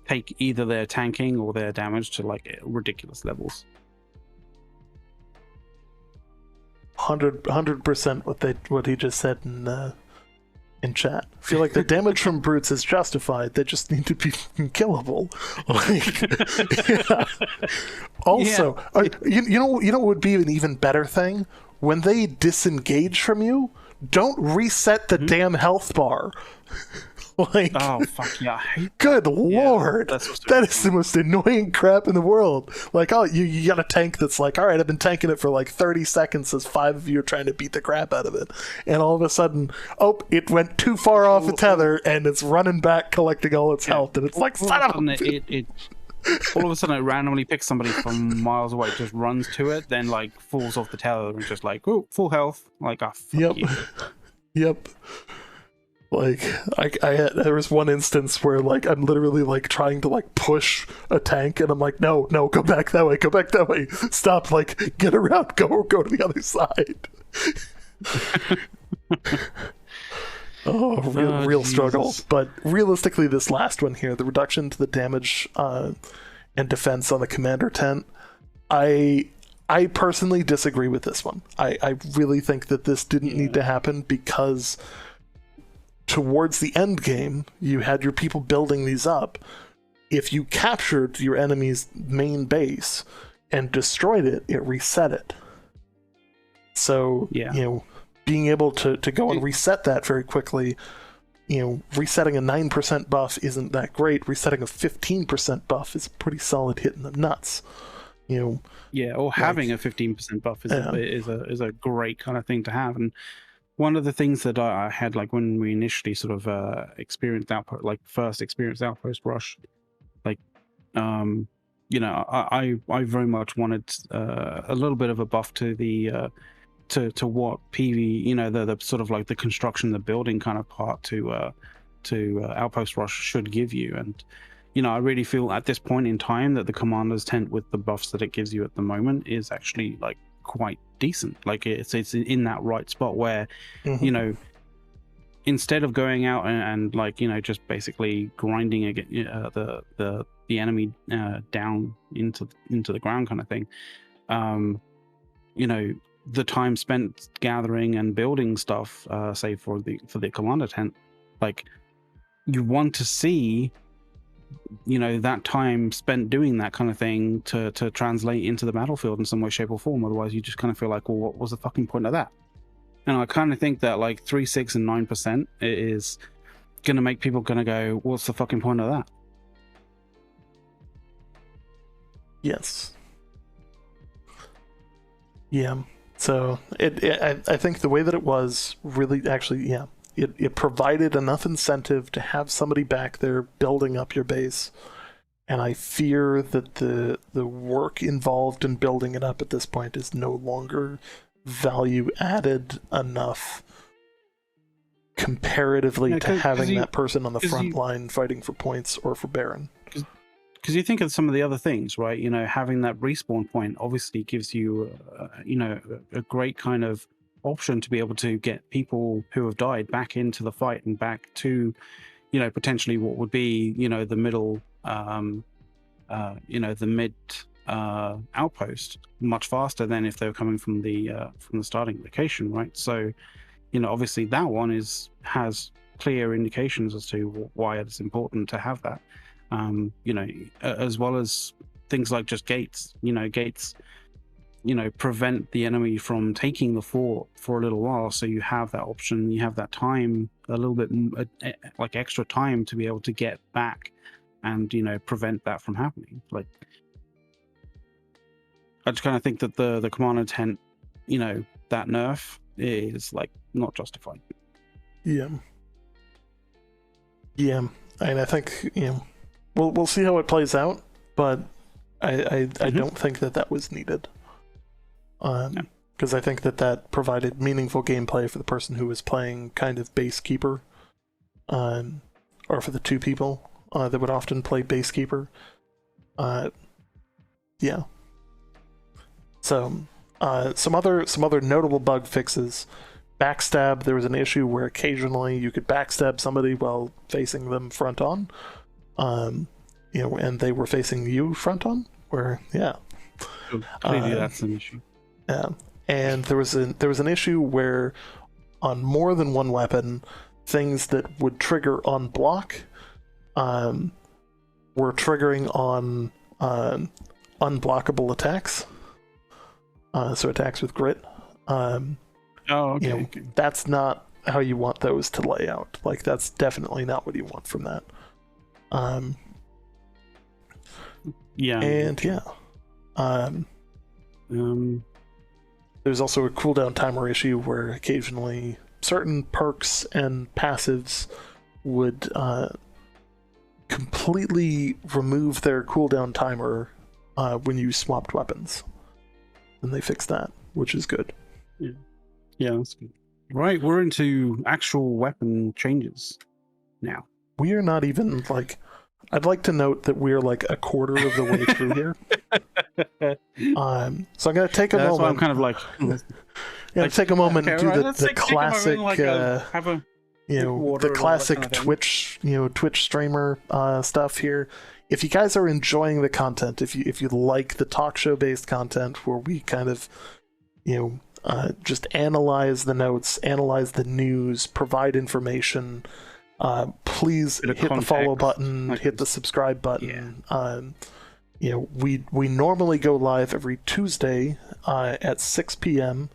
take either their tanking or their damage to like ridiculous levels. 100% what he just said in chat. I feel like the damage from brutes is justified. They just need to be killable. Also, you know what would be an even better thing? When they disengage from you, don't reset the damn health bar. Like, oh fuck yeah! Good lord, that is the most annoying crap in the world. Like, oh, you got a tank that's like, all right, I've been tanking it for like 30 seconds as 5 of you are trying to beat the crap out of it, and all of a sudden, it went too far off the tether and it's running back, collecting all its health, and it's like, all of a sudden it randomly picks somebody from miles away, just runs to it, then like falls off the tether and just like, oh, full health, like, oh, fuck you. Yep. Like, there was one instance where, like, I'm literally, like, trying to, like, push a tank, and I'm like, no, go back that way, stop, like, get around, go to the other side. Real struggle. But realistically, this last one here, the reduction to the damage and defense on the commander tent, I personally disagree with this one. I really think that this didn't need to happen because towards the end game, you had your people building these up. If you captured your enemy's main base and destroyed it, it reset it. So, being able to go and reset that very quickly, resetting a 9% buff isn't that great. Resetting a 15% buff is a pretty solid hit in the nuts. Having a 15% buff is a great kind of thing to have. And one of the things that I had, like, when we initially sort of first experienced Outpost Rush, like, I very much wanted a little bit of a buff to the to what PV, the sort of like the construction, the building kind of part to Outpost Rush should give you. And I really feel at this point in time that the Commander's Tent with the buffs that it gives you at the moment is actually like quite decent. Like, it's in that right spot where instead of going out and like just basically grinding again the the enemy down into the ground, kind of thing. You know, the time spent gathering and building stuff, say for the commander tent, like you want to see, you know, that time spent doing that kind of thing to translate into the battlefield in some way, shape, or form. Otherwise, you just kind of feel like, well, what was the fucking point of that? And I kind of think that like 3, 6, and 9% is going to make people going to go, what's the fucking point of that? Yes. Yeah. So I think the way that it was really actually, yeah, it provided enough incentive to have somebody back there building up your base. And I fear that the work involved in building it up at this point is no longer value added enough comparatively to having that person on the front line fighting for points or for Baron. Because you think of some of the other things, right? You know, having that respawn point obviously gives you, you know, a great kind of option to be able to get people who have died back into the fight and back to, you know, potentially what would be, you know, the middle, you know, the mid outpost much faster than if they were coming from the starting location, right? So, you know, obviously that one has clear indications as to why it's important to have that. You know, as well as things like just gates. You know, gates, you know, prevent the enemy from taking the fort for a little while, so you have that option, you have that time, a little bit like extra time to be able to get back and, you know, prevent that from happening. Like, I just kind of think that the commander tent, you know, that nerf is like not justified. Yeah. And I think, you know, we'll see how it plays out, but I don't think that was needed. Because I think that provided meaningful gameplay for the person who was playing kind of base keeper, or for the two people that would often play base keeper. Yeah. So some other notable bug fixes. Backstab. There was an issue where occasionally you could backstab somebody while facing them front on. You know, and they were facing you front on. Where Clearly that's an issue. Yeah, and there was an issue where on more than one weapon, things that would trigger on block, were triggering on unblockable attacks. So attacks with grit. Okay. You know, that's not how you want those to lay out. Like, that's definitely not what you want from that. Yeah. And yeah. There's also a cooldown timer issue where occasionally certain perks and passives would completely remove their cooldown timer when you swapped weapons. And they fixed that, which is good. Yeah, that's good. Right, we're into actual weapon changes now. We are not even like... I'd like to note that we're like a quarter of the way through here. So I'm going to take a moment. That's why I'm kind of like... take a moment and do the classic... the classic kind of Twitch, Twitch streamer stuff here. If you guys are enjoying the content, if you like the talk show based content where we kind of, just analyze the notes, analyze the news, provide information, please hit the follow button, hit the subscribe button. Yeah. We normally go live every Tuesday at 6 p.m.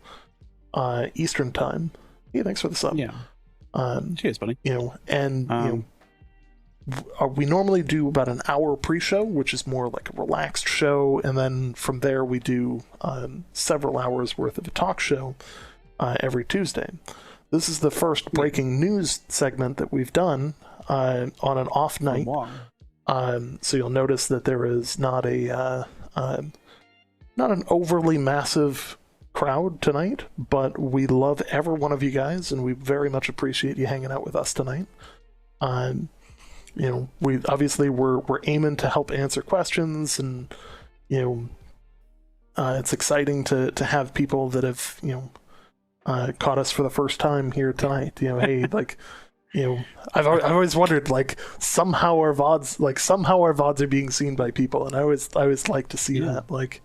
Eastern time. Yeah, thanks for the sub. Yeah. Cheers, buddy. We normally do about an hour pre-show, which is more like a relaxed show, and then from there we do several hours worth of a talk show every Tuesday. This is the first breaking news segment that we've done on an off night. So you'll notice that there is not an overly massive crowd tonight, but we love every one of you guys, and we very much appreciate you hanging out with us tonight. We obviously we're aiming to help answer questions, and it's exciting to have people that have caught us for the first time here tonight. Hey, like You know, I've always wondered, like, somehow our VODs are being seen by people, and I always like to see that. Like,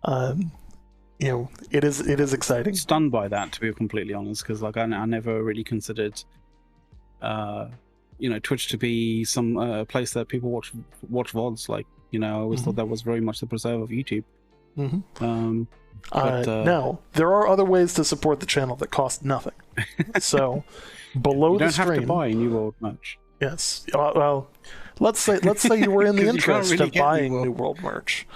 you know, it is exciting. Stunned by that, to be completely honest, because like I never really considered, you know, Twitch to be some place that people watch VODs. Like, you know, I always thought that was very much the preserve of YouTube. Now there are other ways to support the channel that cost nothing. So below the stream, you don't have to buy New World merch. Yes. Well, let's say you were in the interest of buying New World merch.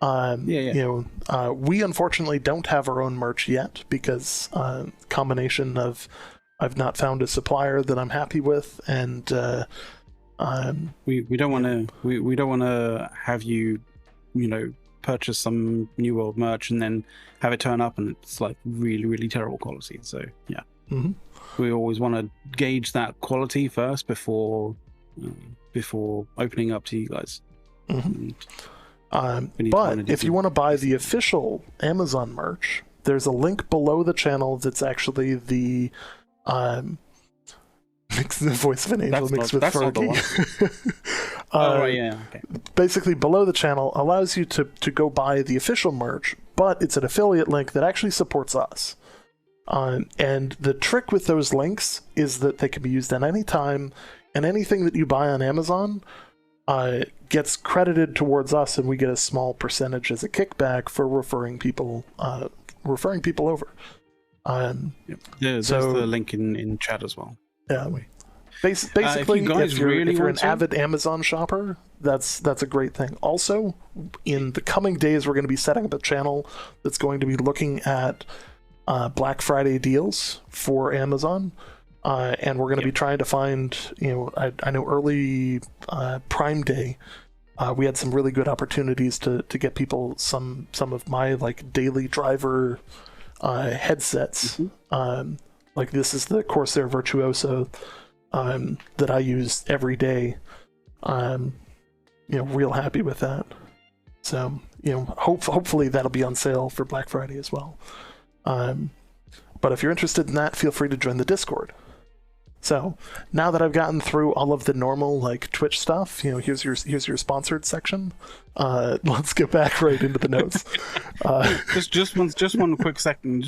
You know, we unfortunately don't have our own merch yet because combination of I've not found a supplier that I'm happy with, and we don't want to have you know, purchase some New World merch and then have it turn up and it's like really terrible quality. So yeah, we always want to gauge that quality first before opening up to you guys. But if you want to buy the official Amazon merch, there's a link below the channel that's actually the voice of an angel mixed with Fergie. Right, yeah. Okay. Basically, below the channel allows you to go buy the official merch, but it's an affiliate link that actually supports us. And the trick with those links is that they can be used at any time, and anything that you buy on Amazon gets credited towards us, and we get a small percentage as a kickback for referring people over. There's the link in chat as well. Yeah. Basically, if you're an avid Amazon shopper, that's a great thing. Also, in the coming days, we're going to be setting up a channel that's going to be looking at Black Friday deals for Amazon. And we're going to be trying to find, you know, I know early Prime Day, we had some really good opportunities to get people some of my like daily driver headsets. Like this is the Corsair Virtuoso that I use every day. You know, real happy with that. So, you know, hopefully that'll be on sale for Black Friday as well. But if you're interested in that, feel free to join the Discord. So now that I've gotten through all of the normal like Twitch stuff, you know, here's your sponsored section. Let's get back right into the notes. Just one quick second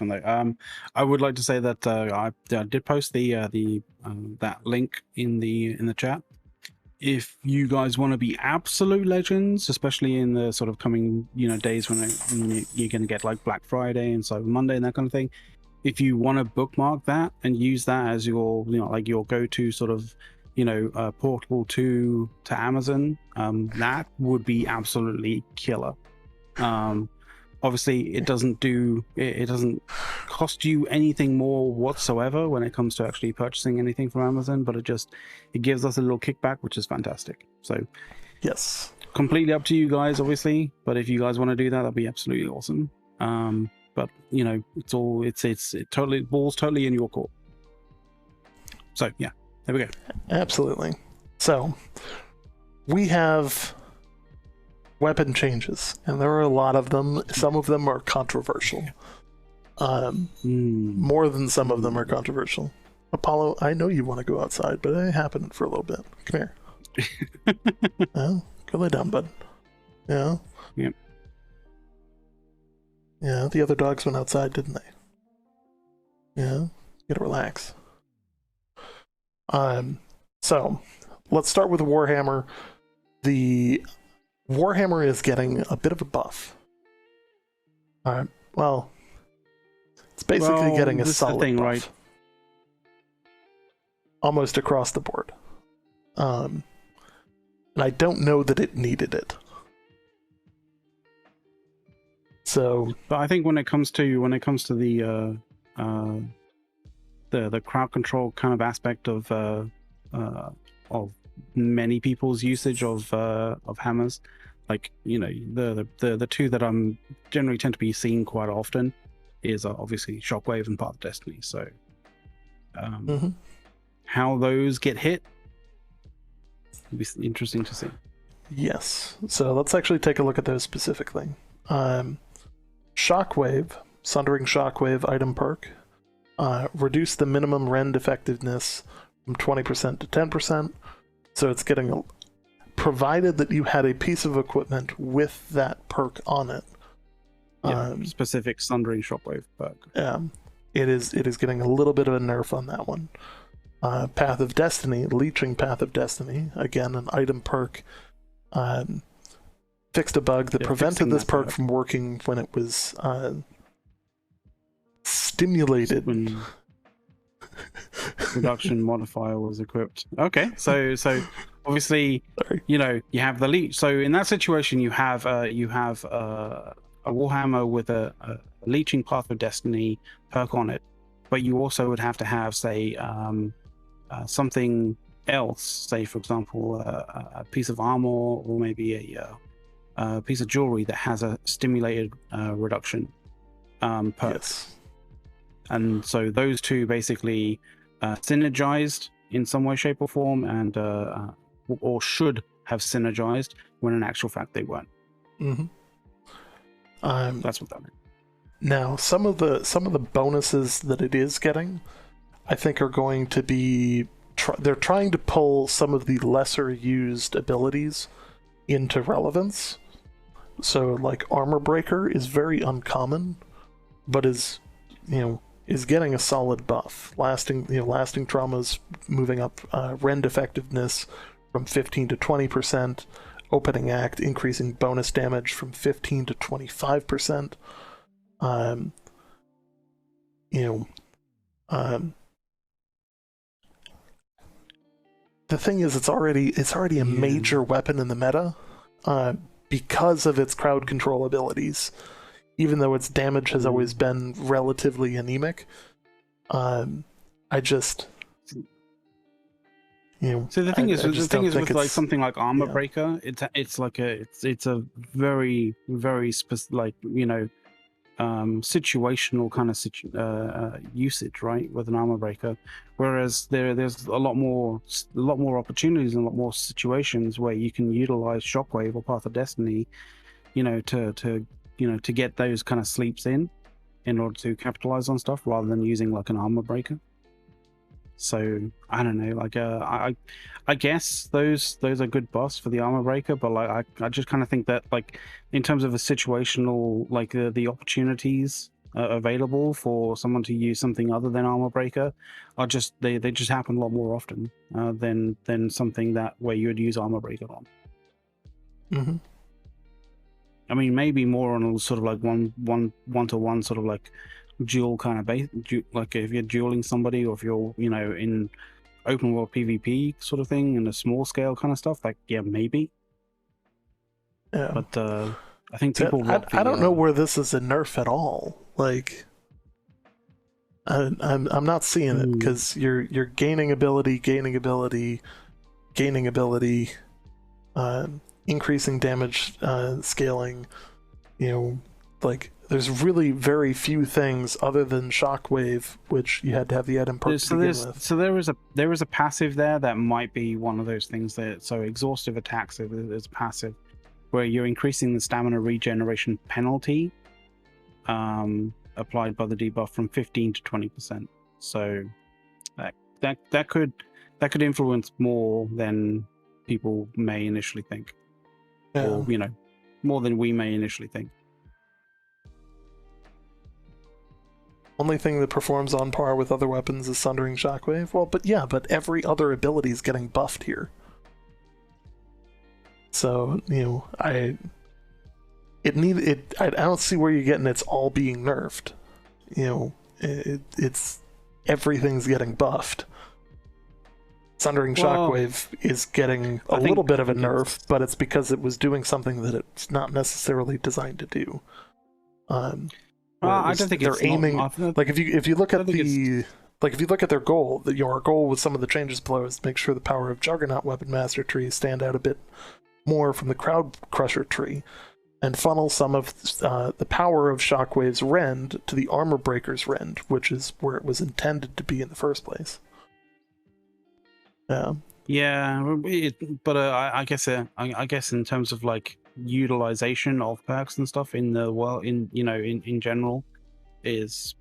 though. I would like to say that I did post the that link in the chat. If you guys want to be absolute legends, especially in the sort of coming, you know, days when you're going to get like Black Friday and Cyber Monday and that kind of thing. If you want to bookmark that and use that as your, you know, like your go-to sort of, you know, portal to Amazon, that would be absolutely killer. Obviously, it doesn't cost you anything more whatsoever when it comes to actually purchasing anything from Amazon, but it gives us a little kickback, which is fantastic. So, yes, completely up to you guys, obviously. But if you guys want to do that, that'd be absolutely awesome. But you know, ball's totally in your court. So yeah, there we go. Absolutely. So we have weapon changes, and there are a lot of them. Some of them are controversial. More than some of them are controversial. Apollo, I know you want to go outside, but it happened for a little bit. Come here. Well, go lay down, bud. Yeah. Yep. Yeah, the other dogs went outside, didn't they? Yeah, you gotta relax. So let's start with Warhammer. The Warhammer is getting a bit of a buff. Well, it's basically getting a solid buff. Right? Almost across the board. And I don't know that it needed it. So, but I think when it comes to the crowd control kind of aspect of many people's usage of hammers, like, you know, the two that I'm generally tend to be seeing quite often is obviously Shockwave and Path of Destiny. So, how those get hit will be interesting to see. Yes. So let's actually take a look at those specifically. Shockwave, Sundering Shockwave item perk, reduce the minimum rend effectiveness from 20% to 10%. So it's getting provided that you had a piece of equipment with that perk on it. Specific Sundering Shockwave perk. It is getting a little bit of a nerf on that one. Path of Destiny, Leeching Path of Destiny, again an item perk. Fixed a bug that prevented this perk from working when it was stimulated. When reduction modifier was equipped. Okay, so obviously, you have the leech. So in that situation, you have a Warhammer with a Leeching Path of Destiny perk on it, but you also would have to have, say, something else. Say, for example, a piece of armor or maybe a piece of jewelry that has a stimulated reduction perk. Yes. And so those two basically synergized in some way, shape, or form, and or should have synergized when in actual fact they weren't. Mm-hmm. That's what that meant. Now, some of the bonuses that it is getting, I think, are going to be they're trying to pull some of the lesser used abilities into relevance. So, like Armor Breaker is very uncommon, but is getting a solid buff. Lasting traumas moving up rend effectiveness from 15 to 20%. Opening Act increasing bonus damage from 15 to 25%. The thing is, it's already a major weapon in the meta because of its crowd control abilities. Even though its damage has always been relatively anemic, I just, So the thing is with like something like Armor yeah. Breaker, it's a very very situational kind of usage, right, with an Armor Breaker. Whereas there's a lot more opportunities and a lot more situations where you can utilize Shockwave or Path of Destiny, to get those kind of sleeps in order to capitalize on stuff rather than using like an Armor Breaker. So I don't know, like I guess those are good buffs for the Armor Breaker, but like I just kind of think that, like, in terms of a situational, like the opportunities available for someone to use something other than Armor Breaker are just they just happen a lot more often than something that where you would use Armor Breaker on. Mm-hmm. I mean, maybe more on a sort of like one-to-one sort of like dual kind of base, like if you're dueling somebody, or if you're in open world PvP sort of thing and a small scale kind of stuff, like maybe. Yeah. But I think people. I don't know where this is a nerf at all. Like, I'm not seeing it, because you're gaining ability, increasing damage scaling. Like, there's really very few things other than Shockwave, which you had to have the item perk to begin with. So there is a passive there that might be one of those things that, so exhaustive attacks is passive, where you're increasing the stamina regeneration penalty applied by the debuff from 15 to 20%. So that could influence more than people may initially think, or more than we may initially think. Only thing that performs on par with other weapons is Sundering Shockwave. Well, but every other ability is getting buffed here. So, I don't see where you're getting it's all being nerfed. It's everything's getting buffed. Sundering Shockwave is getting a little bit of a nerf, but it's because it was doing something that it's not necessarily designed to do. I don't think they're aiming. Like, if you look at if you look at their goal, our goal with some of the changes below is to make sure the power of Juggernaut Weapon Master trees stand out a bit more from the Crowd Crusher tree, and funnel some of the power of Shockwave's rend to the Armor Breaker's rend, which is where it was intended to be in the first place. Yeah, but I guess in terms of like utilization of perks and stuff in the world, in general, is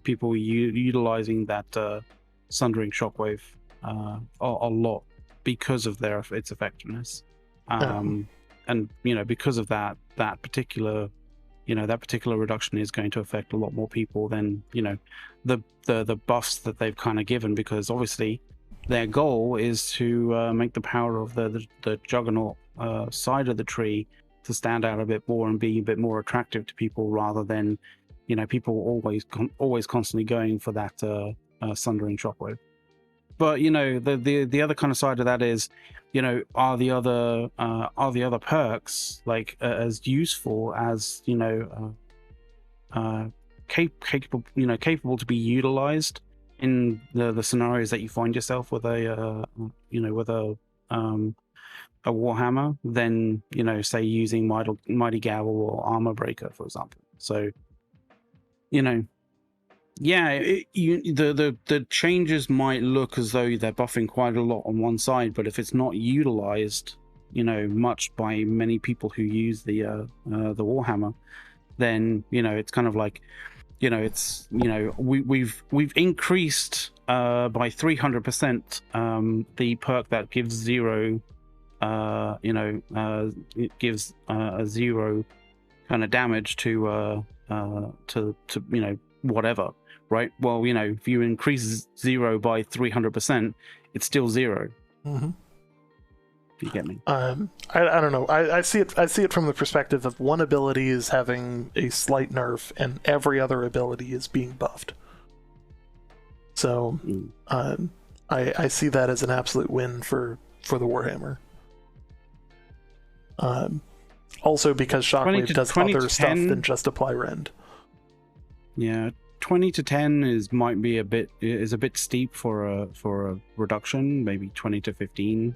people utilizing that Sundering Shockwave a lot because of its effectiveness, and because of that particular reduction is going to affect a lot more people than the buffs that they've kind of given, because obviously their goal is to make the power of the Juggernaut side of the tree to stand out a bit more and be a bit more attractive to people, rather than people always constantly going for that Sundering Shockwave. But the other kind of side of that is, are the other perks like as useful as capable to be utilized in the scenarios that you find yourself with a Warhammer, than say using Mighty Gavel or Armor Breaker, for example. So the changes might look as though they're buffing quite a lot on one side, but if it's not utilized much by many people who use the Warhammer, then it's kind of like we've increased by 300% the perk that gives zero it gives a zero kind of damage to whatever, right? Well, if you increase zero by 300%, it's still zero. Mm-hmm. You get me? I don't know. I see it from the perspective of one ability is having a slight nerf and every other ability is being buffed. So I see that as an absolute win for the Warhammer. Also because Shockwave does other stuff than just apply rend. Yeah, 20 to 10 might be a bit steep for a reduction. Maybe 20 to 15,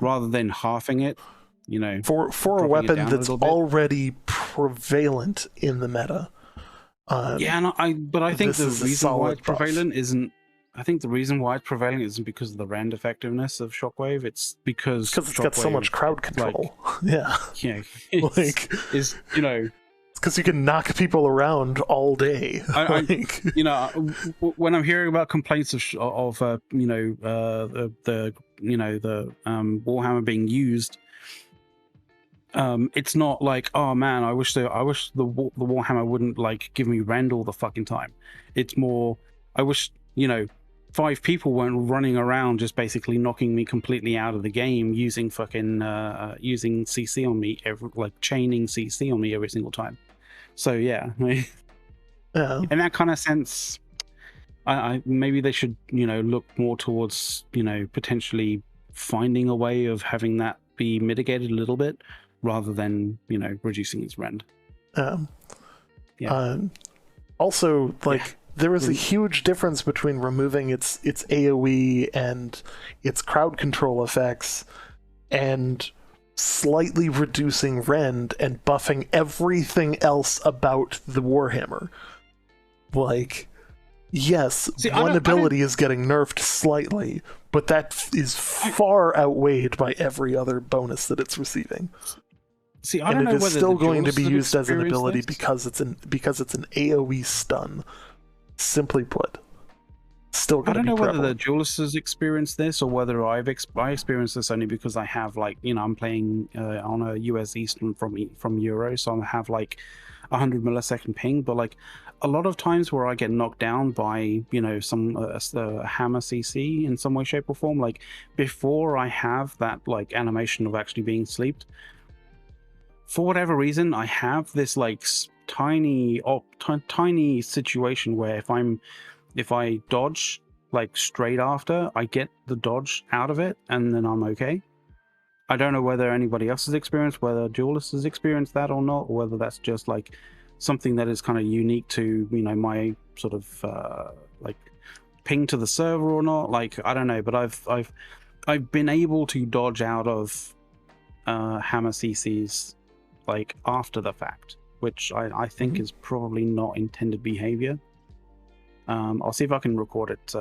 rather than halving it. For a weapon that's already prevalent in the meta. I think the reason why it's prevalent isn't. I think the reason why it's prevalent isn't because of the rend effectiveness of Shockwave. It's because it's got so much crowd control. Yeah. It's because you can knock people around all day. When I'm hearing about complaints of Warhammer being used, it's not like, oh man, I wish the Warhammer wouldn't give me rend all the fucking time. It's more, I wish 5 people weren't running around just basically knocking me completely out of the game using using CC on me, chaining CC on me every single time. So yeah. In that kind of sense, I maybe they should look more towards potentially finding a way of having that be mitigated a little bit, rather than reducing its rend. Also, there is a huge difference between removing its AoE and its crowd control effects and slightly reducing rend and buffing everything else about the Warhammer. Yes, one ability is getting nerfed slightly, but that is far outweighed by every other bonus that it's receiving. I don't know whether it is still going to be used as an ability because it's an AoE stun. Simply put, still going to be prevalent. I don't know whether the duelists experienced this or whether I experienced this only because I have I'm playing on a US Eastern from Euro, so I have 100 millisecond ping, but a lot of times where I get knocked down by some hammer CC in some way, shape, or form, before I have that animation of actually being sleeped, for whatever reason, I have this tiny situation where if I dodge straight after, I get the dodge out of it and then I'm okay. I don't know whether anybody else has experienced, whether duelists has experienced that or not, or whether that's just something that is kind of unique to my sort of ping to the server or not. I don't know, but I've been able to dodge out of hammer CCs after the fact, which I think is probably not intended behavior. I'll see if I can record it,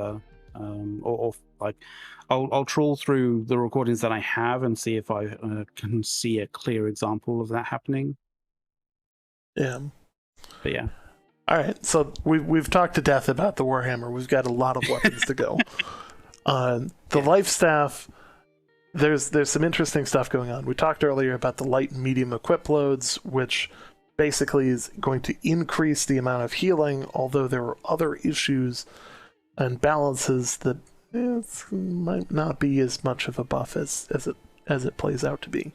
I'll trawl through the recordings that I have and see if I can see a clear example of that happening. Yeah. But yeah. All right, so we've talked to death about the Warhammer. We've got a lot of weapons to go. The life staff, there's some interesting stuff going on. We talked earlier about the light and medium equip loads, which basically is going to increase the amount of healing, although there are other issues and balances that might not be as much of a buff as it plays out to be.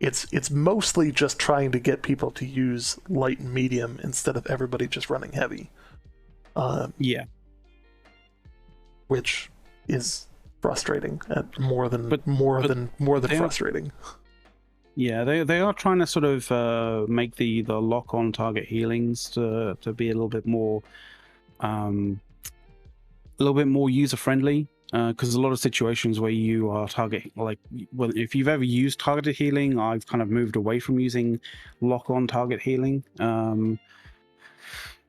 It's mostly just trying to get people to use light and medium instead of everybody just running heavy. Which is frustrating at more than frustrating. Yeah, they are trying to sort of make the lock on target healings to be a little bit more user friendly. Because there's a lot of situations where you are targeting, like, well, if you've ever used targeted healing, I've kind of moved away from using lock-on target healing,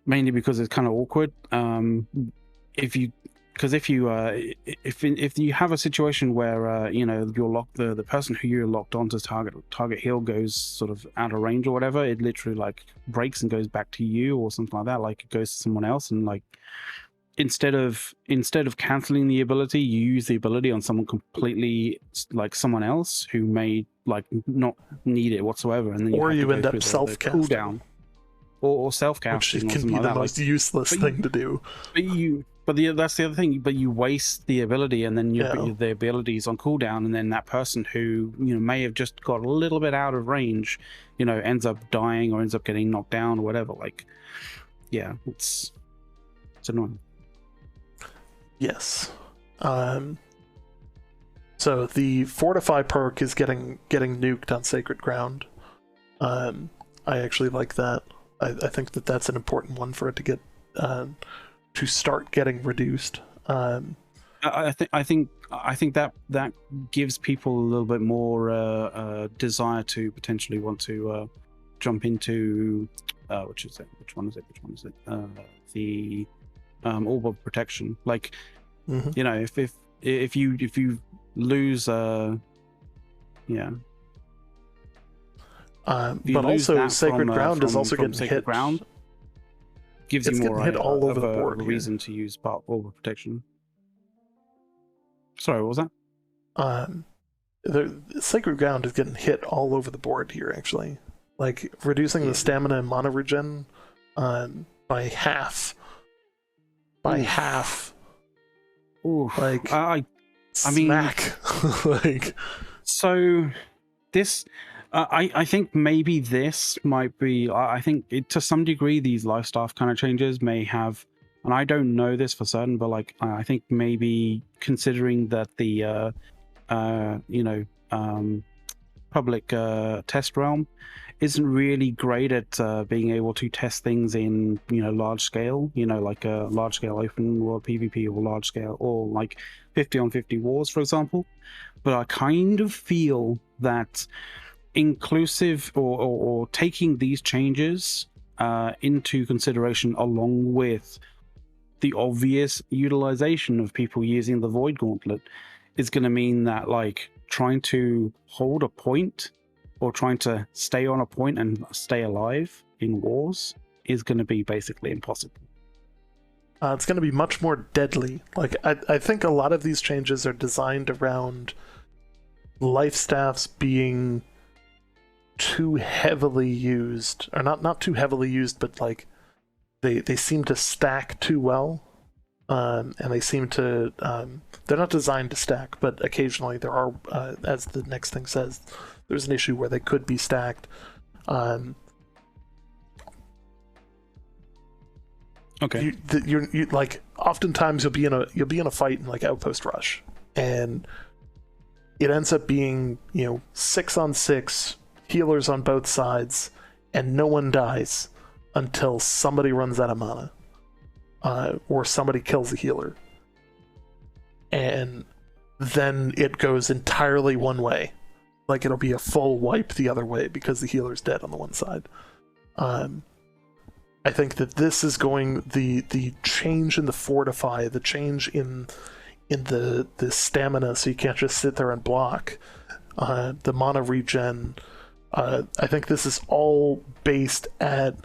mainly because it's kind of awkward. If you have a situation where you're locked, the person who you're locked onto target heal goes sort of out of range or whatever, it literally like breaks and goes back to you or something like that. Like it goes to someone else, and like. Instead of canceling the ability, you use the ability on someone completely, like someone else who may like not need it whatsoever, and then you end up self-casting cooldown or self-casting, which can be the most useless thing to do. That's the other thing. But you waste the ability, and then the ability is on cooldown, and then that person who may have just got a little bit out of range, ends up dying or ends up getting knocked down or whatever. Like, yeah, it's annoying. Yes. So the Fortify perk is getting nuked on Sacred Ground. I actually like that. I think that's an important one for it to get to start getting reduced. I think that gives people a little bit more desire to potentially want to jump into which one is it? The orb of protection. Like, if you lose, but also Sacred Ground is also getting hit. Ground gives you more hit all over the board. A reason to use orb of protection. Sorry, what was that? The Sacred Ground is getting hit all over the board here. Actually, like reducing the stamina and mana regen by half. Oof. Like I mean, like so this I think maybe this might be, I think to some degree these life staff kind of changes may have, and I don't know this for certain, but like I think maybe considering that the public test realm isn't really great at being able to test things in large scale, like a large scale open world PvP or large scale or like 50-on-50 wars, for example. But I kind of feel that inclusive or taking these changes into consideration, along with the obvious utilization of people using the Void Gauntlet, is going to mean that like trying to hold a point or trying to stay on a point and stay alive in wars is going to be basically impossible. It's going to be much more deadly. Like I think a lot of these changes are designed around life staffs being too heavily used, or not too heavily used, but like they seem to stack too well, and they seem to they're not designed to stack, but occasionally there are, as the next thing says, there's an issue where they could be stacked. Okay. You like oftentimes you'll be in a fight in like Outpost Rush, and it ends up being 6-on-6 healers on both sides, and no one dies until somebody runs out of mana, or somebody kills a healer, and then it goes entirely one way. Like it'll be a full wipe the other way because the healer's dead on the one side. I think that this is going, the change in the fortify, the change in the stamina, so you can't just sit there and block, the mana regen, I think this is all based at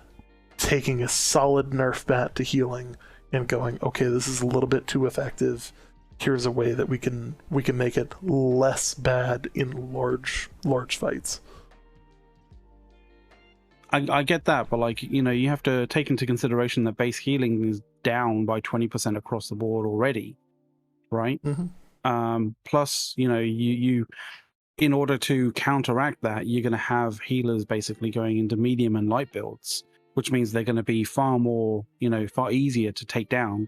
taking a solid nerf bat to healing and going, okay, this is a little bit too effective. Here's a way that we can make it less bad in large fights. I get that, but like, you know, you have to take into consideration that base healing is down by 20% across the board already, right? Mm-hmm. Plus, you know, you in order to counteract that, you're going to have healers basically going into medium and light builds, which means they're going to be far more, you know, far easier to take down.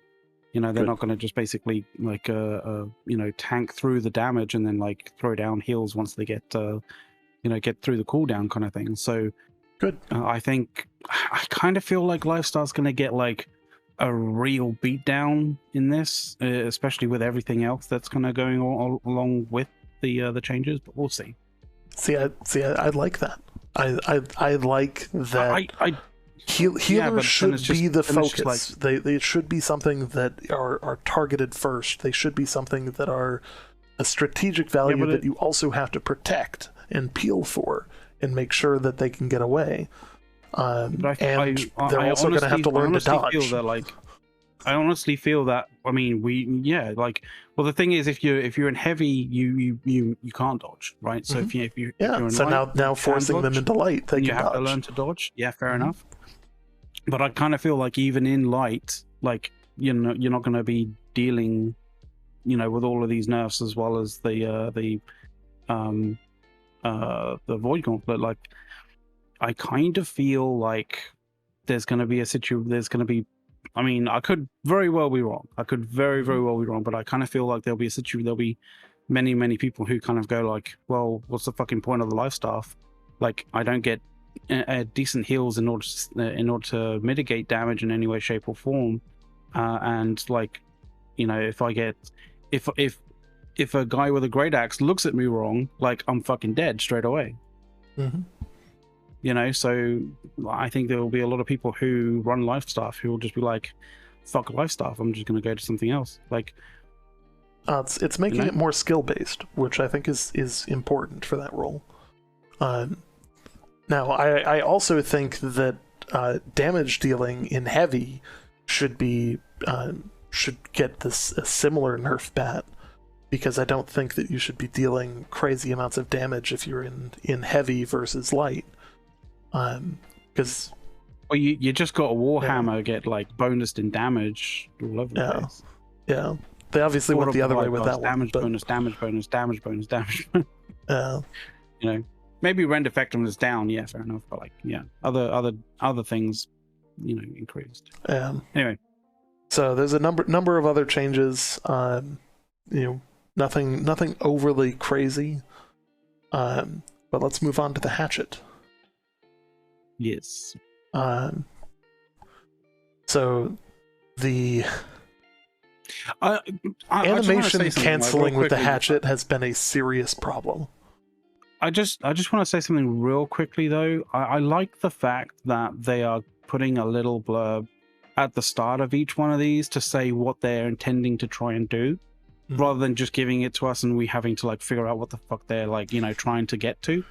You know, they're not going to just basically like you know, tank through the damage and then like throw down heals once they get you know, get through the cooldown kind of thing. So good. I think I kind of feel like Lifestyle's going to get like a real beatdown in this, especially with everything else that's kind of going along with the changes. But we'll see. I like that. I like that. Healers should be the focus. They should be something that are targeted first. They should be something that are a strategic value that you also have to protect and peel for and make sure that they can get away. And they're also going to have to learn to dodge. I honestly feel that. I mean, well, the thing is, if you're in heavy, you can't dodge, right? So Mm-hmm. if you're in so light, now forcing them into light, they you can have dodge. to learn to dodge. Yeah, fair Mm-hmm. enough. But I kind of feel like even in light, like, you know, you're not going to be dealing, you know, with all of these nerfs as well as the Void Gauntlet. Like, I kind of feel like there's going to be I mean, I could very well be wrong. I could very well be wrong, but I kind of feel like there'll be many people who kind of go like, well, what's the fucking point of the life staff? Like, I don't get decent heals in order to mitigate damage in any way, shape, or form. And like, you know, if a guy with a great axe looks at me wrong, like, I'm fucking dead straight away. Mm-hmm. You know, so I think there will be a lot of people who run life staff who will just be like, fuck life staff, I'm just going to go to something else. Like, it's making it more skill based, which I think is important for that role. Now, I also think that damage dealing in heavy should get a similar nerf bat, because I don't think that you should be dealing crazy amounts of damage if you're in heavy versus light. Because you just got a Warhammer get like bonused in damage all over the place. Yeah, they obviously went the other way with that damage one. Damage bonus. Yeah. You know, maybe rend effectiveness down. Yeah, fair enough. But like, yeah, other things, you know, increased. Anyway, so there's a number of other changes. You know, nothing overly crazy. But let's move on to the hatchet. Yes. So the animation canceling with the hatchet has been a serious problem. I just want to say something real quickly though. I like the fact that they are putting a little blurb at the start of each one of these to say what they're intending to try and do, rather than just giving it to us and we having to like figure out what the fuck they're like, you know, trying to get to.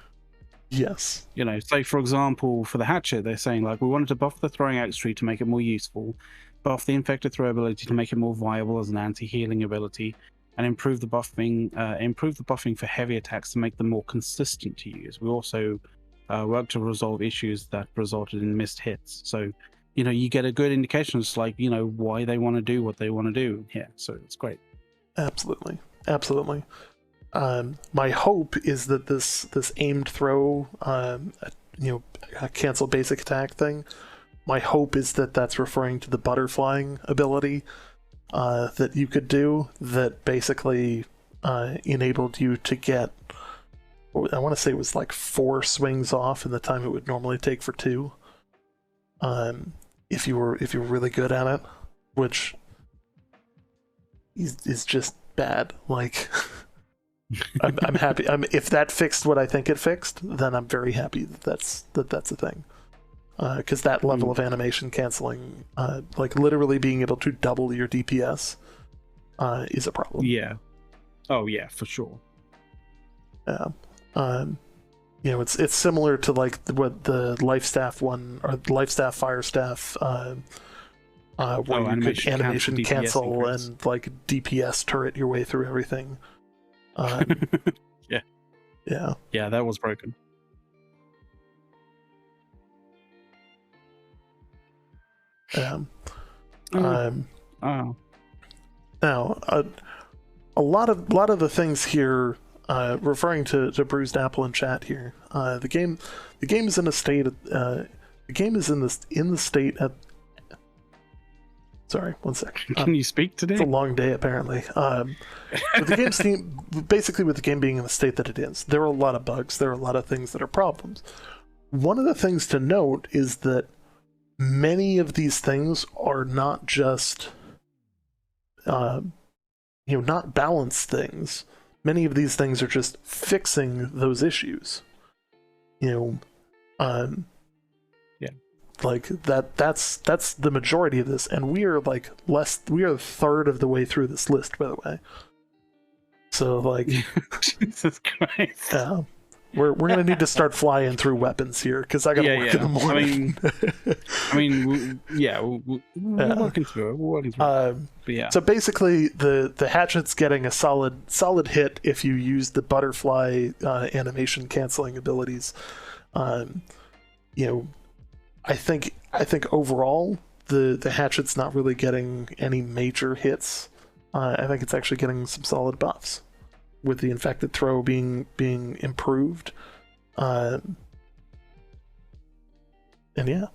Yes. You know, say for example, for the hatchet, they're saying like, we wanted to buff the throwing axe tree to make it more useful, buff the infected throw ability to make it more viable as an anti-healing ability, and improve the buffing for heavy attacks to make them more consistent to use. We also worked to resolve issues that resulted in missed hits. So, you know, you get a good indication as like, you know, why they want to do what they want to do. Yeah, so it's great. Absolutely. My hope is that this aimed throw, cancel basic attack thing, my hope is that that's referring to the butterflying ability that you could do that basically enabled you to get, I want to say it was like 4 swings off in the time it would normally take for 2. If you were really good at it, which is just bad. Like, I'm happy. If that fixed what I think it fixed, then I'm very happy that's a thing. Because that level of animation canceling, like literally being able to double your DPS, is a problem. Yeah. Oh yeah, for sure. Yeah. you know, it's similar to like what the life staff one or life staff fire staff, where you could animation cancel and like DPS turret your way through everything. Yeah, that was broken. Now, a lot of the things here, referring to Bruised Apple in chat here, the game is in a state. The game is in the state at. Sorry, one sec. Can you speak today? It's a long day, apparently. With the game basically with the game being in the state that it is, there are a lot of bugs. There are a lot of things that are problems. One of the things to note is that many of these things are not just, not balanced things. Many of these things are just fixing those issues. Like that's the majority of this, and we are like we are a third of the way through this list, by the way. So like Jesus Christ. We're gonna need to start flying through weapons here because I gotta work in the morning. We're working through it. But yeah. So basically, the hatchet's getting a solid hit if you use the butterfly animation canceling abilities. I think overall the hatchet's not really getting any major hits. I think it's actually getting some solid buffs, with the infected throw being improved. And yeah.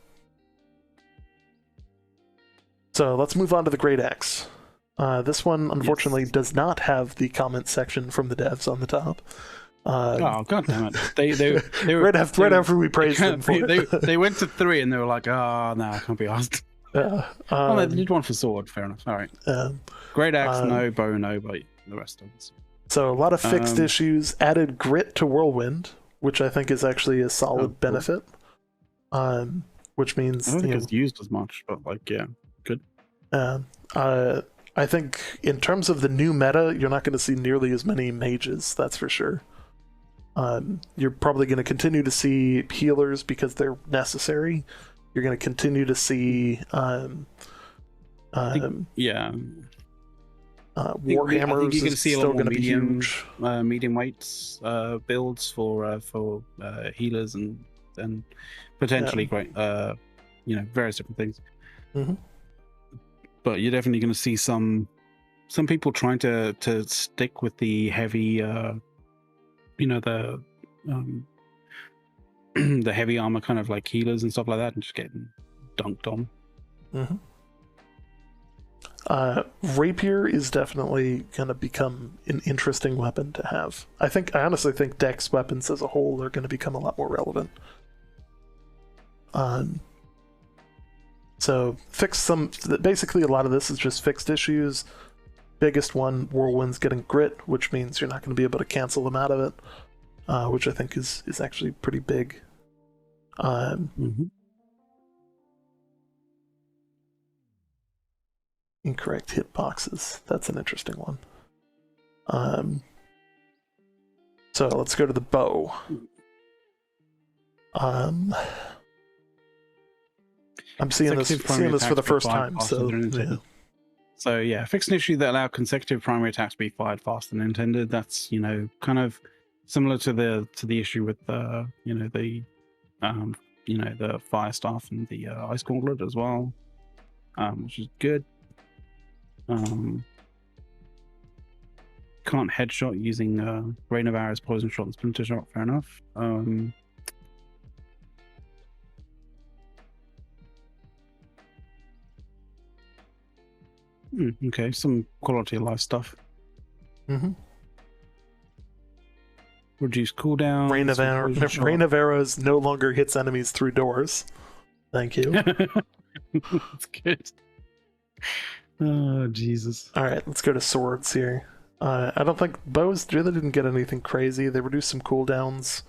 So let's move on to the Great Axe. This one, unfortunately, does not have the comment section from the devs on the top. Oh, god damn it. They were, right after we praised them for it. They went to 3 and they were like, oh, no, I can't be asked. They did one for sword, fair enough. All right. Great Axe, no. Bow, no, but the rest of us. So a lot of fixed issues. Added grit to Whirlwind, which I think is actually a solid benefit. Which means I don't think it's used as much, but like, yeah, good. I think in terms of the new meta, you're not going to see nearly as many mages, that's for sure. You're probably going to continue to see healers because they're necessary. You're going to continue to see Warhammers. I think you're going to see a lot more huge. Medium weights builds for healers and potentially great, various different things. Mm-hmm. But you're definitely going to see some people trying to stick with the heavy, the the heavy armor kind of like healers and stuff like that, and just getting dunked on. Mm-hmm. Rapier is definitely going to become an interesting weapon to have. I honestly think Dex weapons as a whole are going to become a lot more relevant. So basically a lot of this is just fixed issues. Biggest one, Whirlwind's getting grit, which means you're not going to be able to cancel them out of it, which I think is actually pretty big. Incorrect hitboxes. That's an interesting one. So let's go to the bow. I'm seeing this for the first time. So yeah, fix an issue that allow consecutive primary attacks to be fired faster than intended. That's kind of similar to the issue with the fire staff and the ice gauntlet as well, which is good. Can't headshot using rain of arrows, poison shot, and splinter shot. Fair enough. Okay, some quality of life stuff. Reduce cooldown. Rain of arrows no longer hits enemies through doors. Thank you. That's good. Oh, Jesus. All right, let's go to swords here. I don't think bows really didn't get anything crazy. They reduced some cooldowns,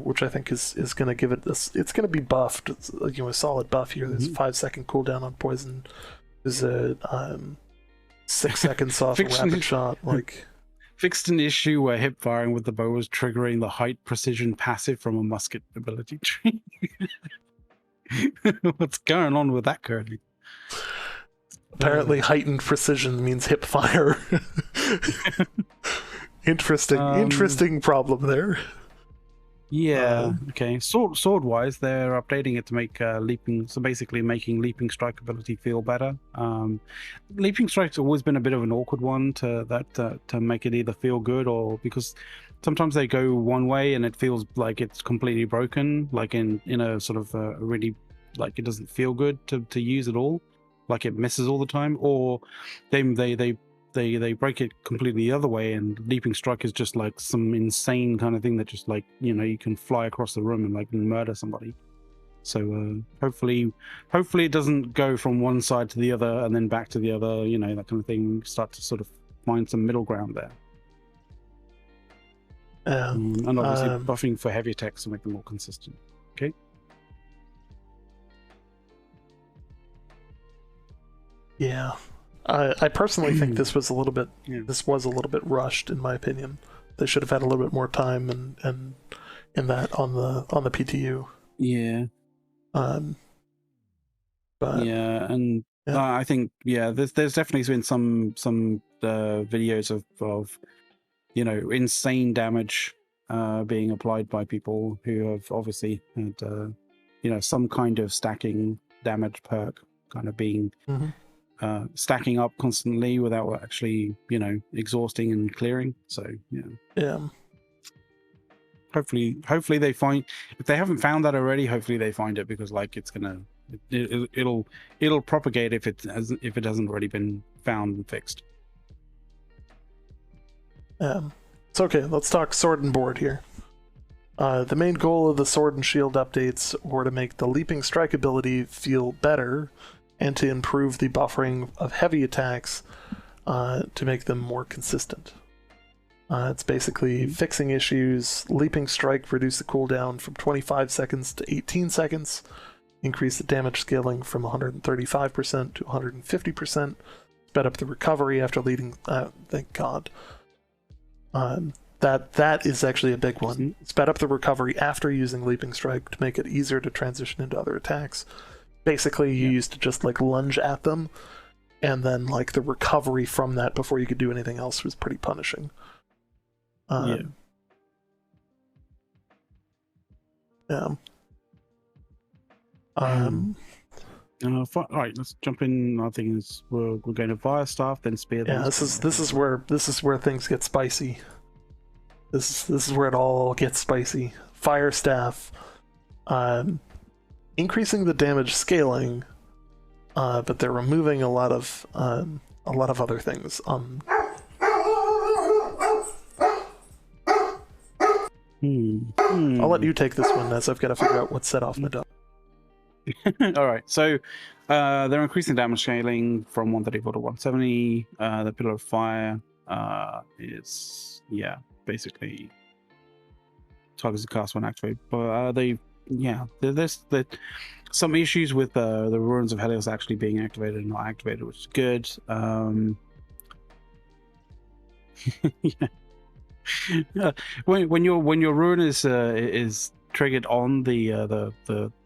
which I think is going to give it this. It's going to be buffed. It's, a solid buff here. There's a 5-second cooldown on poison. There's a 6 seconds off a rapid shot. Like Fixed an issue where hip firing with the bow was triggering the height precision passive from a musket ability tree. What's going on with that currently? Apparently, heightened precision means hip fire. Interesting problem there. Yeah. Okay. Sword wise, they're updating it to make leaping. So basically, making leaping strike ability feel better. Leaping strike's always been a bit of an awkward one to make it either feel good or because sometimes they go one way and it feels like it's completely broken, like in a sort of really like it doesn't feel good to use at all, like it misses all the time, or they break it completely the other way, and leaping strike is just like some insane kind of thing that just like you can fly across the room and like murder somebody. So hopefully it doesn't go from one side to the other and then back to the other, that kind of thing. Start to sort of find some middle ground there. And obviously buffing for heavy attacks to make them more consistent. Okay. Yeah. I personally think this was a little bit rushed, in my opinion. They should have had a little bit more time and in that on the PTU. Yeah. But yeah, and I think there's definitely been some videos of insane damage being applied by people who have obviously had some kind of stacking damage perk kind of being. Mm-hmm. Stacking up constantly without actually, exhausting and clearing. So yeah. Hopefully they find, if they haven't found that already, hopefully they find it, because like it'll propagate if it hasn't already been found and fixed. It's okay. Let's talk sword and board here. The main goal of the sword and shield updates were to make the leaping strike ability feel better, and to improve the buffering of heavy attacks to make them more consistent. It's basically fixing issues. Leaping strike reduced the cooldown from 25 seconds to 18 seconds, increase the damage scaling from 135% to 150%, sped up the recovery after leading. Thank God. That is actually a big one. Sped up the recovery after using leaping strike to make it easier to transition into other attacks. Basically, you used to just like lunge at them, and then like the recovery from that before you could do anything else was pretty punishing. Yeah. All right, let's jump in. I think we're going to fire staff, then spear. Yeah, this is where things get spicy. This is where it all gets spicy. Fire staff. Increasing the damage scaling, but they're removing a lot of other things. I'll let you take this one, as I've got to figure out what set off my dog. All right, so they're increasing damage scaling from 134 to 170. The Pillar of Fire is basically targets the cast when activated, but there's some issues with the Ruins of Helios actually being activated and not activated, which is good. When your Ruin is triggered on the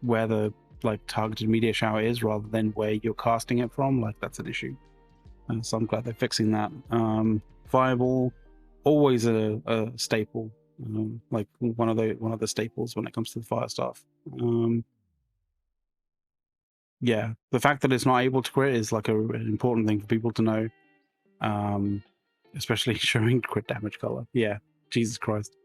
where the like targeted meteor shower is, rather than where you're casting it from, like that's an issue. So I'm glad they're fixing that. Fireball, always a staple. Like one of the staples when it comes to the fire staff. The fact that it's not able to crit is like an important thing for people to know, especially showing crit damage color. Yeah, Jesus Christ.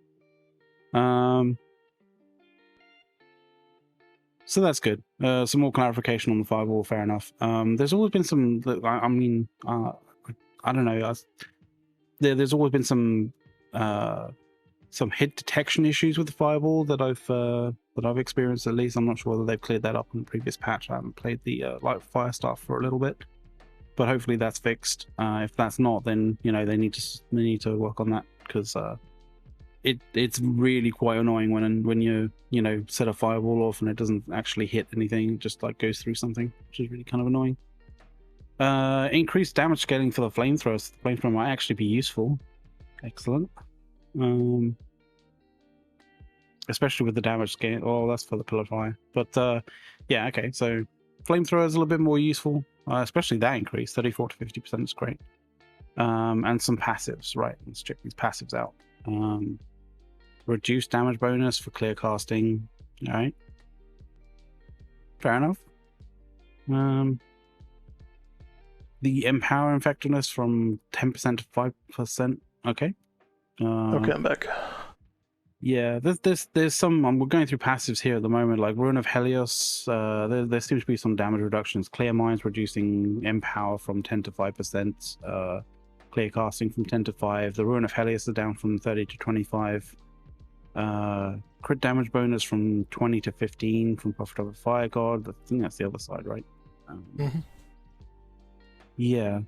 So that's good. Some more clarification on the fireball. Fair enough. There's always been some. I mean, I don't know. There's always been some hit detection issues with the fireball that I've experienced. At least I'm not sure whether they've cleared that up in the previous patch. I haven't played the light fire stuff for a little bit, but hopefully that's fixed. If that's not, then they need to work on that, because it's really quite annoying when you set a fireball off and it doesn't actually hit anything, it just like goes through something, which is really kind of annoying. Increased damage scaling for the flamethrowers. The flamethrower might actually be useful. Excellent. Especially with the damage scale. Oh, that's for the pillar fire. But yeah, okay. So flamethrower is a little bit more useful, especially that increase, 34 to 50% is great. And some passives, right? Let's check these passives out. Reduced damage bonus for clear casting. All right. Fair enough. The empower effectiveness from 10% to 5%. Okay. Okay, I'm back. Yeah, there's some. We're going through passives here at the moment, like Rune of Helios. There seems to be some damage reductions. Clear Minds reducing empower from 10 to 5%. Clear casting from 10 to 5. The Rune of Helios is down from 30 to 25. Crit damage bonus from 20 to 15 from Prophet of a Fire God. I think that's the other side, right? Yeah.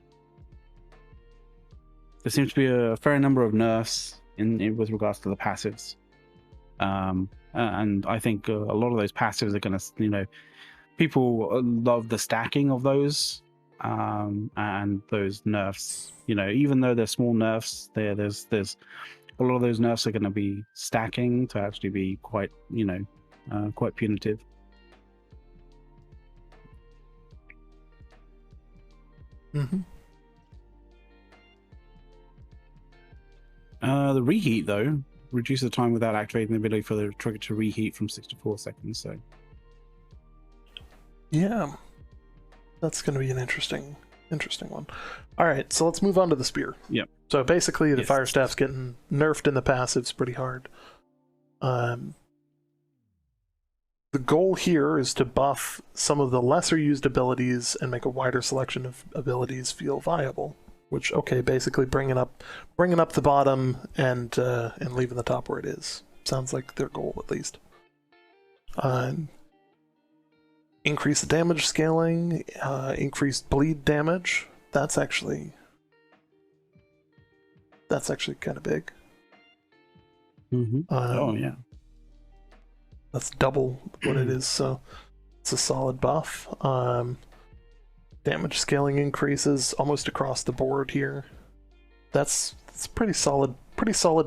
There seems to be a fair number of nerfs in with regards to the passives. And I think a lot of those passives are going to, people love the stacking of those and those nerfs. Even though they're small nerfs, there's a lot of those nerfs are going to be stacking to actually be quite, quite punitive. The reheat, though, reduces the time without activating the ability for the trigger to reheat from 6 to 4 seconds. So, yeah, that's going to be an interesting one. All right, so let's move on to the spear. Yep. So basically, the fire staff's getting nerfed in the passives pretty hard. The goal here is to buff some of the lesser used abilities and make a wider selection of abilities feel viable. Which, okay, basically bringing up the bottom and leaving the top where it is. Sounds like their goal, at least. Increase the damage scaling, increased bleed damage. That's actually kind of big. Oh yeah, that's double what it is. So it's a solid buff. Damage scaling increases almost across the board here. That's pretty solid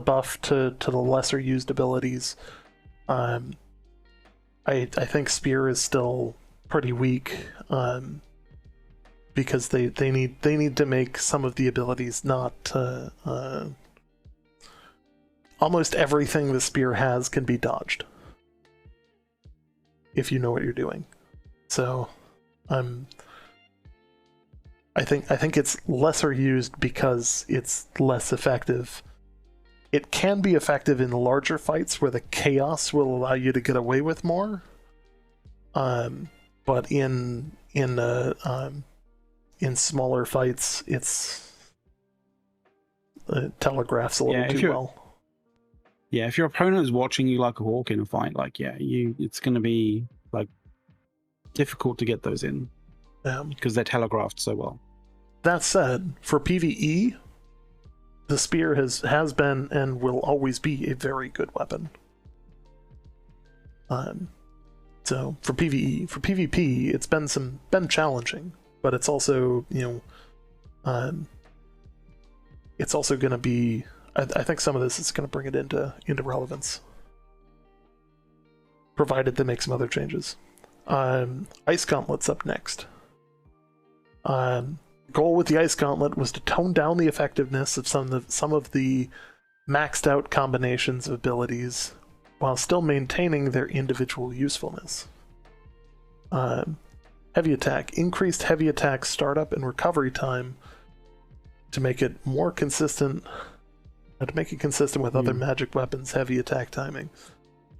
buff to the lesser used abilities. I think Spear is still pretty weak because they need to make some of the abilities not almost everything the Spear has can be dodged if you know what you're doing. So I think it's lesser used because it's less effective. It can be effective in larger fights where the chaos will allow you to get away with more. But in smaller fights, it's telegraphs a little too well. Yeah, if your opponent is watching you like a hawk in a fight, it's going to be difficult to get those in. Because they're telegraphed so well. That said, for PvE, the spear has been and will always be a very good weapon. So for PvE, for PvP, it's been challenging, but it's also it's also going to be. I think some of this is going to bring it into relevance, provided they make some other changes. Ice Gauntlet's up next. Goal with the Ice Gauntlet was to tone down the effectiveness of some of the maxed out combinations of abilities while still maintaining their individual usefulness. Heavy attack. Increased heavy attack startup and recovery time to make it more consistent, to make it consistent with other magic weapons' heavy attack timing.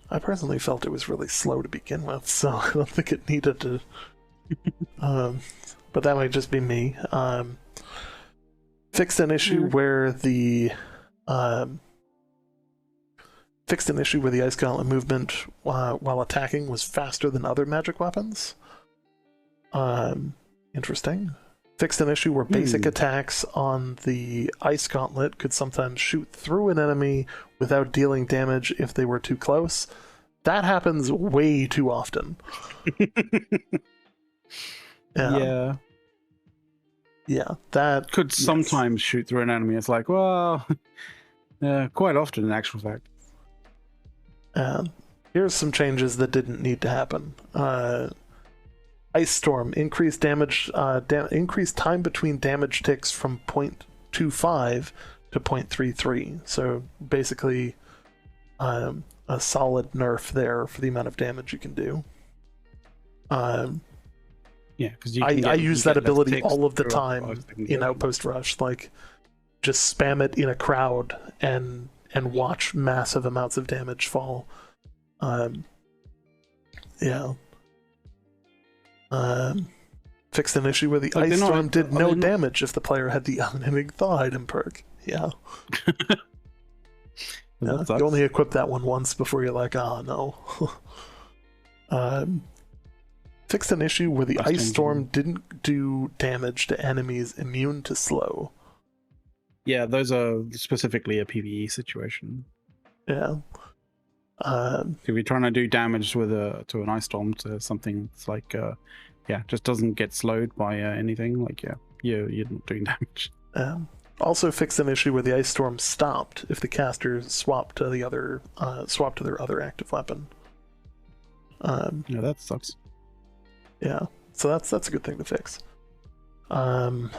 I personally felt it was really slow to begin with, so I don't think it needed to... but that might just be me. Fixed an issue where the Ice Gauntlet movement while attacking was faster than other magic weapons. Interesting. Fixed an issue where basic attacks on the Ice Gauntlet could sometimes shoot through an enemy without dealing damage if they were too close. That happens way too often. Yeah, that could sometimes shoot through an enemy. It's like, well, Quite often, in actual fact. Here's some changes that didn't need to happen. Ice Storm, increased damage, increased time between damage ticks from 0.25 to 0.33. So basically, a solid nerf there for the amount of damage you can do. Yeah, because I use that ability all of the time in Outpost Rush. Like, just spam it in a crowd and watch massive amounts of damage fall. Yeah. Fixed an issue where the Ice Storm did no damage if the player had the Unending Thaw item perk. Yeah. You only equip that one once before you're like, oh no. Fixed an issue where the Ice Storm didn't do damage to enemies immune to slow. Yeah, those are specifically a PvE situation. Yeah. If you're trying to do damage with to an Ice Storm to something, it's like, just doesn't get slowed by anything. Like, you're not doing damage. Also fixed an issue where the Ice Storm stopped if the caster swapped to their other active weapon. Yeah, that sucks. Yeah, so that's a good thing to fix. Let's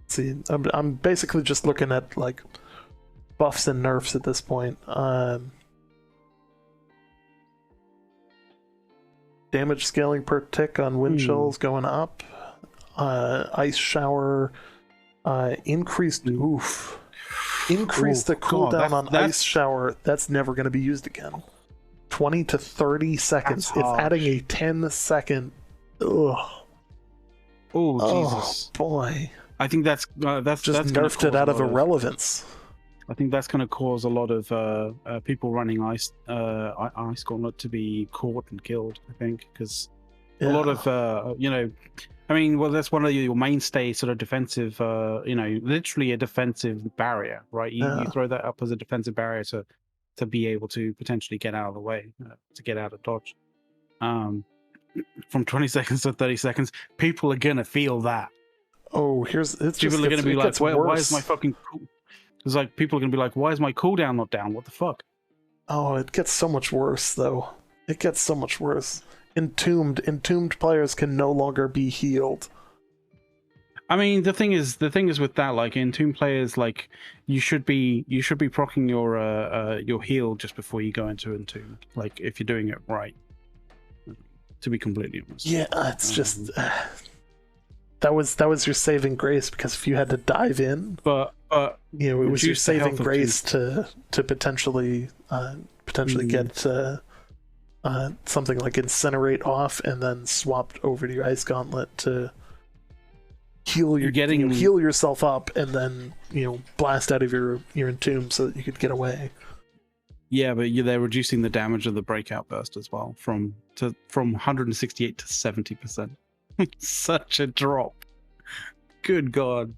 see, I'm basically just looking at like buffs and nerfs at this point. Damage scaling per tick on wind chills going up. Ice shower increased. Increased the cooldown on ice shower. That's never going to be used again. 20 to 30 seconds. It's adding a 10-second. Ugh. Oh Jesus! Boy, I think that's just nerfed it out of irrelevance. I think that's going to cause a lot of people running Ice Gauntlet to be caught and killed. I think because a lot of I mean, well, that's one of your mainstay sort of defensive, literally a defensive barrier, right? You throw that up as a defensive barrier to be able to potentially get out of the way, to get out of dodge. From 20 seconds to 30 seconds, people are gonna feel that. Oh, people are gonna be like, why is my fucking? It's like people are gonna be like, why is my cooldown not down? What the fuck? Oh, it gets so much worse though. It gets so much worse. Entombed players can no longer be healed. I mean, the thing is with that, like Entombed players, like you should be proccing your heal just before you go into Entombed. Like if you're doing it right. To be completely honest. Yeah, it's just that was your saving grace, because if you had to dive in, but it was your saving grace to potentially get something like Incinerate off and then swapped over to your Ice Gauntlet to heal heal yourself up and then blast out of your Entomb so that you could get away. Yeah, but they're reducing the damage of the breakout burst as well from 168 to 70%. Such a drop. Good God.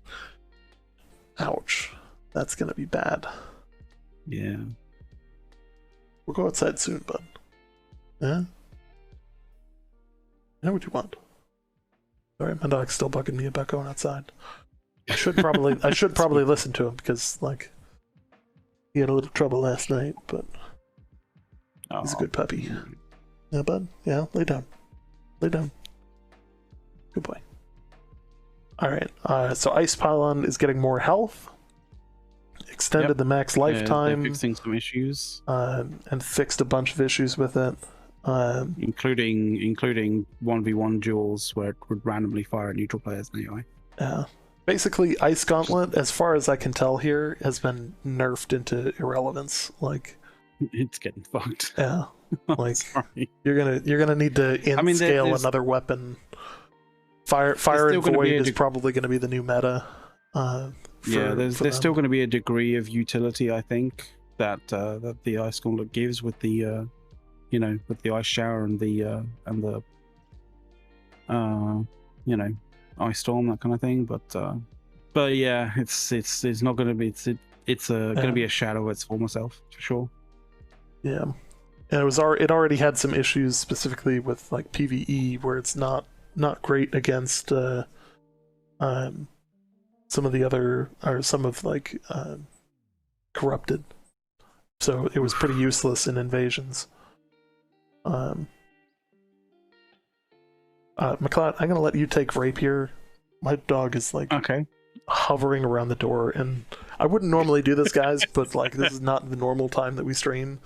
Ouch. That's gonna be bad. Yeah. We'll go outside soon, bud. Yeah? Know what you want. Sorry, my dog's still bugging me about going outside. I should probably listen to him, because like he had a little trouble last night, but he's a good puppy. Yeah, bud? Yeah, lay down. Lay down. Good boy. Alright, so Ice Pylon is getting more health. Extended the max lifetime. Fixing some issues. And fixed a bunch of issues with it. Including 1v1 duels where it would randomly fire at neutral players anyway. Yeah. Basically, Ice Gauntlet, as far as I can tell here, has been nerfed into irrelevance. Like, it's getting fucked. Yeah, like you're gonna need to scale another weapon. Fire and Void is probably going to be the new meta. There's still going to be a degree of utility, I think, that the Ice Gauntlet gives with the with the Ice Shower and the Ice Storm, that kind of thing, but yeah, it's not going to be going to be a shadow of its former self for sure. Yeah, and it already had some issues specifically with like PvE where it's not great against some of the other, or some of like corrupted, so it was pretty useless in invasions. McLeod, I'm gonna let you take rapier. My dog is like Okay. hovering around the door, and I wouldn't normally do this, guys, but like this is not the normal time that we stream,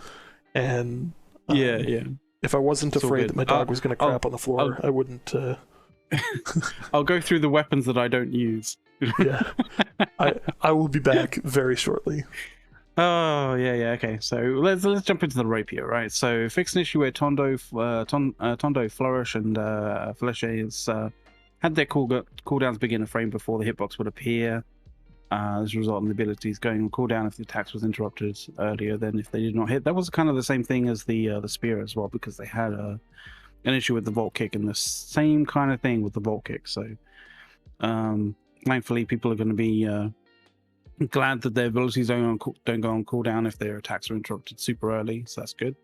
and Yeah. if I wasn't It's all afraid good. that my dog was gonna crap on the floor, I wouldn't. I'll go through the weapons that I don't use. Yeah, I will be back very shortly. Oh yeah. Okay, so let's jump into the rapier, right? So fix an issue where Tondo, Flourish, and Fleche had their cooldowns begin a frame before the hitbox would appear. As a result, the abilities going on cooldown if the attacks was interrupted earlier than if they did not hit. That was kind of the same thing as the spear as well, because they had an issue with the vault kick, and the same kind of thing with the vault kick. So thankfully, people are going to be glad that their abilities don't go on cooldown if their attacks are interrupted super early, so that's good.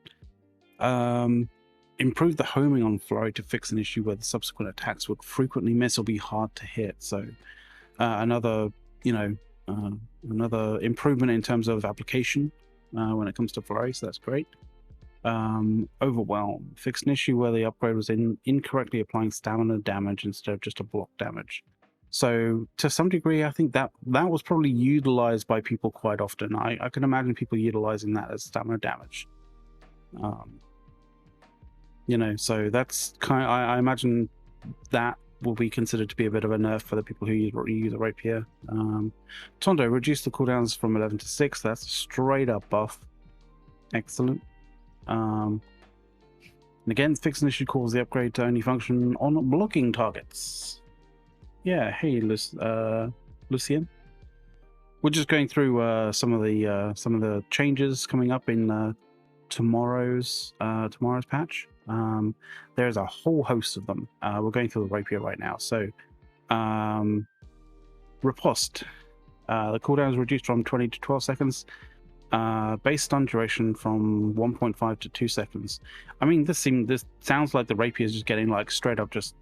Improve the homing on Flurry to fix an issue where the subsequent attacks would frequently miss or be hard to hit. So another improvement in terms of application when it comes to Flurry, so that's great. Overwhelm. Fix an issue where the upgrade was incorrectly applying stamina damage instead of just a block damage. So to some degree, I think that was probably utilized by people quite often. I can imagine people utilizing that as stamina damage. So that's kind of, I imagine that will be considered to be a bit of a nerf for the people who use a rapier. Tondo, reduce the cooldowns from 11 to 6. That's a straight up buff. Excellent. And again, fix an issue cause the upgrade to only function on blocking targets. Yeah, hey, Lucien. We're just going through some of the changes coming up in tomorrow's patch. There's a whole host of them. We're going through the rapier right now. So, riposte. The cooldown is reduced from 20 to 12 seconds. Base stun duration from 1.5 to 2 seconds. I mean, this sounds like the rapier is just getting like straight up just,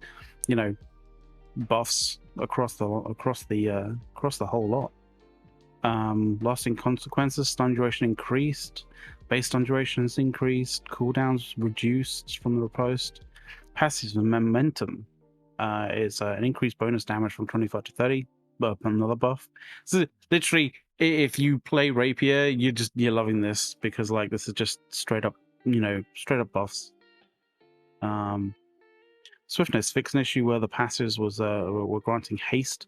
buffs across the whole lot. Lasting consequences, stun duration increased, base stun duration is increased, cooldowns reduced from the riposte. Passive momentum is an increased bonus damage from 25 to 30, but another buff. So literally, if you play rapier, you're loving this, because like this is just straight up buffs. Swiftness. Fix an issue where the passives were granting haste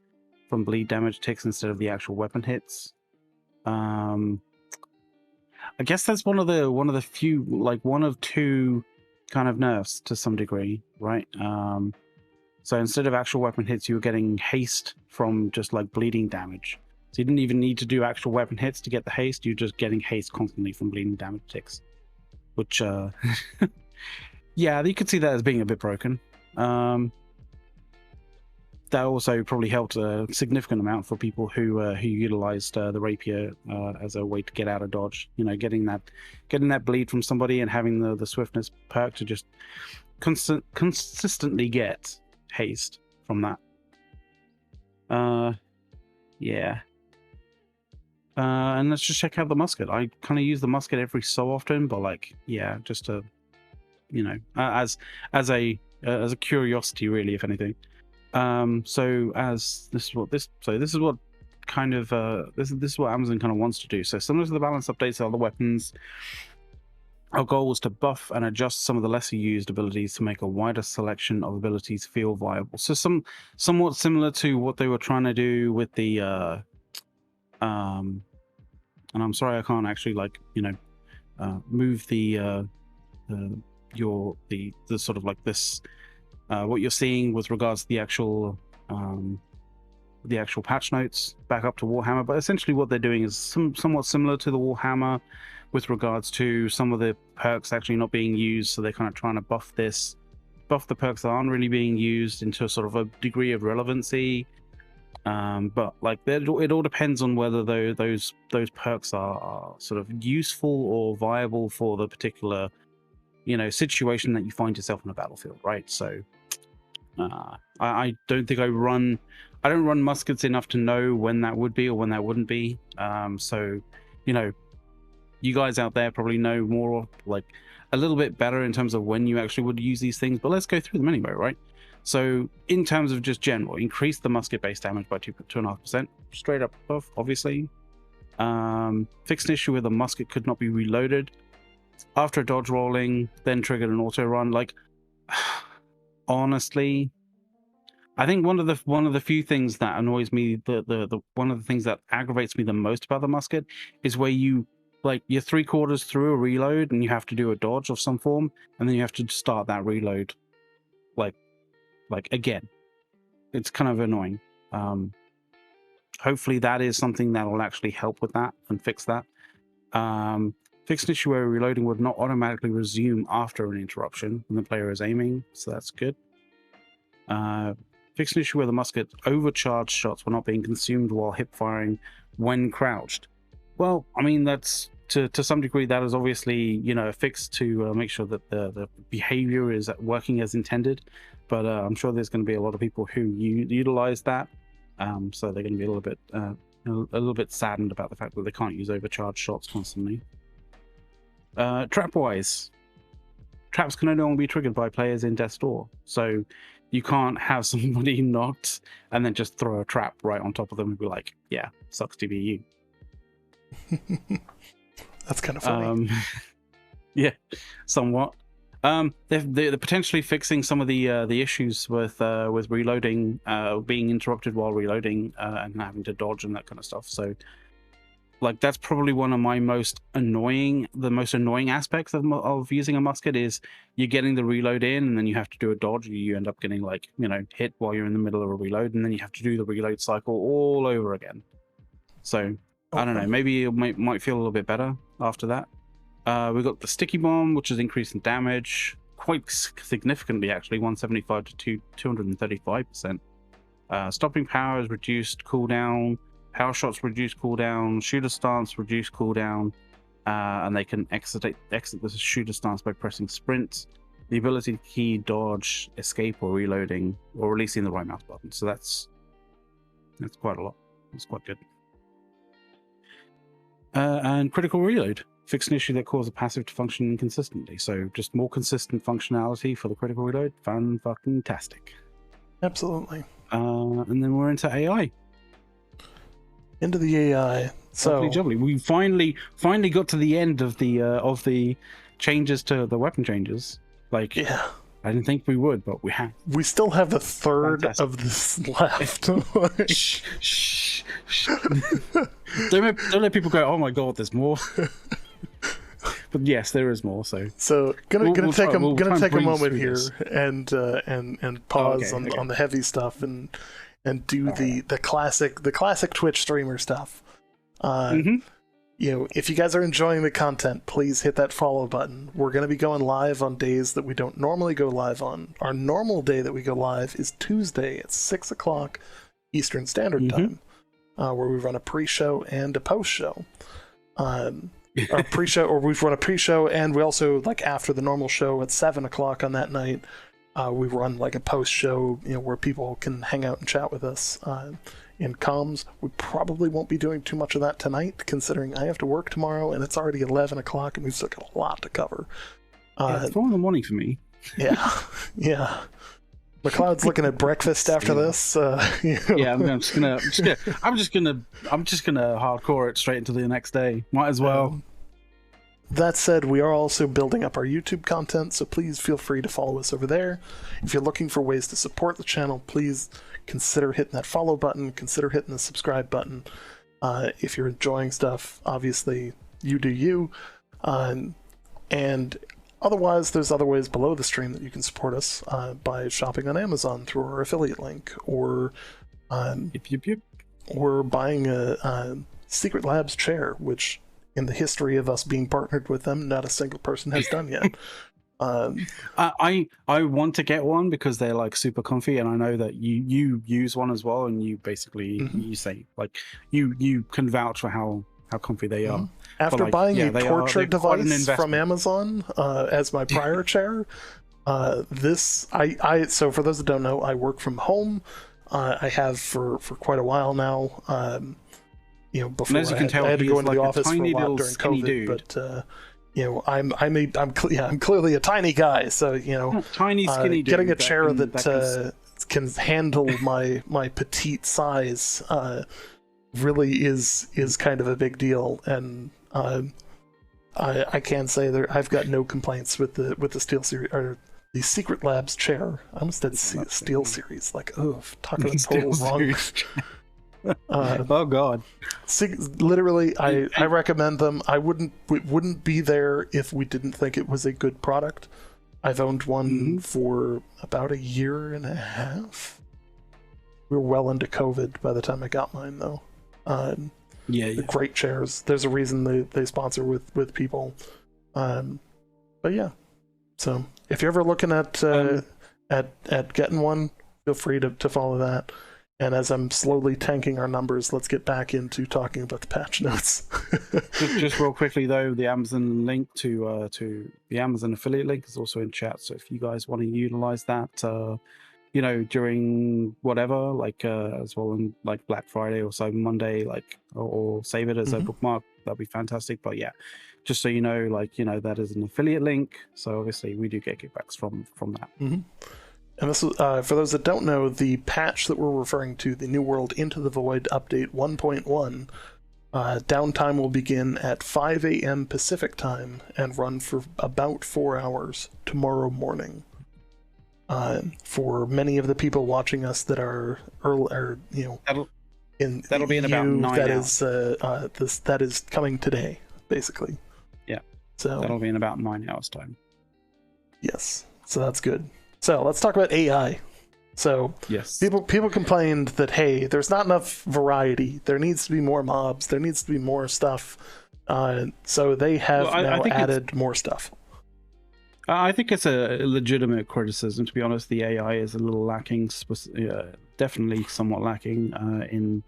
from bleed damage ticks instead of the actual weapon hits. I guess that's one of the few, like one of two kind of nerfs to some degree, right? So instead of actual weapon hits, you were getting haste from just like bleeding damage. So you didn't even need to do actual weapon hits to get the haste. You're just getting haste constantly from bleeding damage ticks, which yeah, you could see that as being a bit broken. That also probably helped a significant amount for people who utilized the rapier as a way to get out of dodge. Getting that bleed from somebody and having the swiftness perk to just consistently get haste from that. Yeah. And let's just check out the musket. I kind of use the musket every so often, but like, yeah, just to, as a curiosity, really, if anything. So this is what Amazon kind of wants to do. So similar to the balance updates of other weapons, our goal was to buff and adjust some of the lesser used abilities to make a wider selection of abilities feel viable. So somewhat similar to what they were trying to do with the and I'm sorry I can't actually move the sort of like this what you're seeing with regards to the actual patch notes back up to Warhammer, but essentially what they're doing is somewhat similar to the Warhammer with regards to some of the perks actually not being used. So they're kind of trying to buff the perks that aren't really being used into sort of a degree of relevancy. But like it all depends on whether those perks are sort of useful or viable for the particular situation that you find yourself on a battlefield, right? So I don't think I don't run muskets enough to know when that would be or when that wouldn't be. So you guys out there probably know more, like a little bit better in terms of when you actually would use these things, but let's go through them anyway, right? So in terms of just general, increase the musket base damage by 2.5%, straight up above, obviously. Fix an issue where the musket could not be reloaded after dodge rolling, then triggered an auto run. Like, honestly, I think one of the few things that annoys me, the one of the things that aggravates me the most about the musket is where you're 3/4 through a reload and you have to do a dodge of some form, and then you have to start that reload like again. It's kind of annoying. Hopefully that is something that will actually help with that and fix that. Fix an issue where reloading would not automatically resume after an interruption when the player is aiming, so that's good. Fix an issue where the musket overcharged shots were not being consumed while hip firing when crouched. Well, I mean, that's to some degree that is obviously a fix to make sure that the behavior is working as intended. But I'm sure there's going to be a lot of people who utilize that, so they're going to be a little bit saddened about the fact that they can't use overcharged shots constantly. Trap wise, traps can only be triggered by players in death's door, so you can't have somebody knocked and then just throw a trap right on top of them and be like, yeah, sucks to be you. That's kind of funny. Yeah, somewhat. They're potentially fixing some of the issues with reloading, being interrupted while reloading, and having to dodge and that kind of stuff. So, like, that's probably one of my most annoying aspects of using a musket is you're getting the reload in and then you have to do a dodge. You end up getting hit while you're in the middle of a reload, and then you have to do the reload cycle all over again. So I don't know, maybe it might feel a little bit better after that. We've got the sticky bomb, which is increasing damage quite significantly, actually, 175 to 235%. Stopping power is reduced cooldown. Power shots reduce cooldown. Shooter stance reduce cooldown, and they can exit the shooter stance by pressing sprint. The ability to key, dodge, escape, or reloading, or releasing the right mouse button. So that's quite a lot. It's quite good. And critical reload. Fix an issue that caused a passive to function inconsistently. So just more consistent functionality for the critical reload. Fan-fucking-tastic. Absolutely. And then we're into AI. Into the AI. So lovely. We finally got to the end of the changes to the weapon changes. Like, yeah, I didn't think we would, but we have. We still have a third of this left. Shh. Don't let people go, oh my god, there's more. But yes, there is more. So gonna take a moment here and pause on the heavy stuff and do the classic Twitch streamer stuff. If you guys are enjoying the content, please hit that follow button. We're going to be going live on days that we don't normally go live on. Our normal day that we go live is Tuesday at 6 o'clock Eastern Standard Time, where we run a pre-show and a post-show. Our pre-show, or we run a pre-show, and we also, like, after the normal show at 7 o'clock on that night, we run like a post-show, where people can hang out and chat with us. In comms, we probably won't be doing too much of that tonight, considering I have to work tomorrow, and it's already 11 o'clock, and we've still got a lot to cover. It's 4 a.m. for me. Yeah. McLeod's looking at breakfast after this. Yeah, I'm just gonna hardcore it straight into the next day. Might as well. That said, we are also building up our YouTube content, so please feel free to follow us over there. If you're looking for ways to support the channel, please consider hitting that follow button, consider hitting the subscribe button. If you're enjoying stuff, obviously, you do you. And otherwise, there's other ways below the stream that you can support us by shopping on Amazon through our affiliate link, or or buying a Secret Labs chair, which in the history of us being partnered with them, not a single person has done yet. I want to get one because they're like super comfy, and I know that you use one as well, and you basically you say like you can vouch for how comfy they are. After buying a torture device from Amazon as my prior chair, so for those that don't know, I work from home. I have for quite a while now. before as you can tell, I had to he go is into like the a office for a tiny lot little during skinny COVID. dude. But I'm clearly a tiny guy, so Tiny skinny dude. getting a chair that can handle my petite size really is kind of a big deal, and I can say that I've got no complaints with the Steel series or the Secret Labs chair. I almost said Steel series, like talking total wrong. Oh god! Literally, I recommend them. We wouldn't be there if we didn't think it was a good product. I've owned one for about a year and a half. We were well into COVID by the time I got mine, though. Great chairs. There's a reason they sponsor with people. But yeah, so if you're ever looking at getting one, feel free to follow that. And as I'm slowly tanking our numbers, let's get back into talking about the patch notes. just real quickly though, the Amazon link to the Amazon affiliate link is also in chat. So if you guys want to utilize that, during whatever, as well in like Black Friday or Cyber Monday, or save it as a bookmark, that'd be fantastic. But yeah, just so you know, that is an affiliate link. So obviously we do get kickbacks from that. Mm-hmm. And this is, for those that don't know, the patch that we're referring to, the New World Into the Void update 1.1, downtime will begin at 5 a.m. Pacific time and run for about 4 hours tomorrow morning. For many of the people watching us that are early, that'll be in about 9 hours. That is coming today, basically. Yeah. So that'll be in about 9 hours time. Yes. So that's good. So let's talk about AI. So yes, people complained that, hey, there's not enough variety. There needs to be more mobs. There needs to be more stuff. So they have now added more stuff. I think it's a legitimate criticism, to be honest. The AI is a little lacking, definitely somewhat lacking in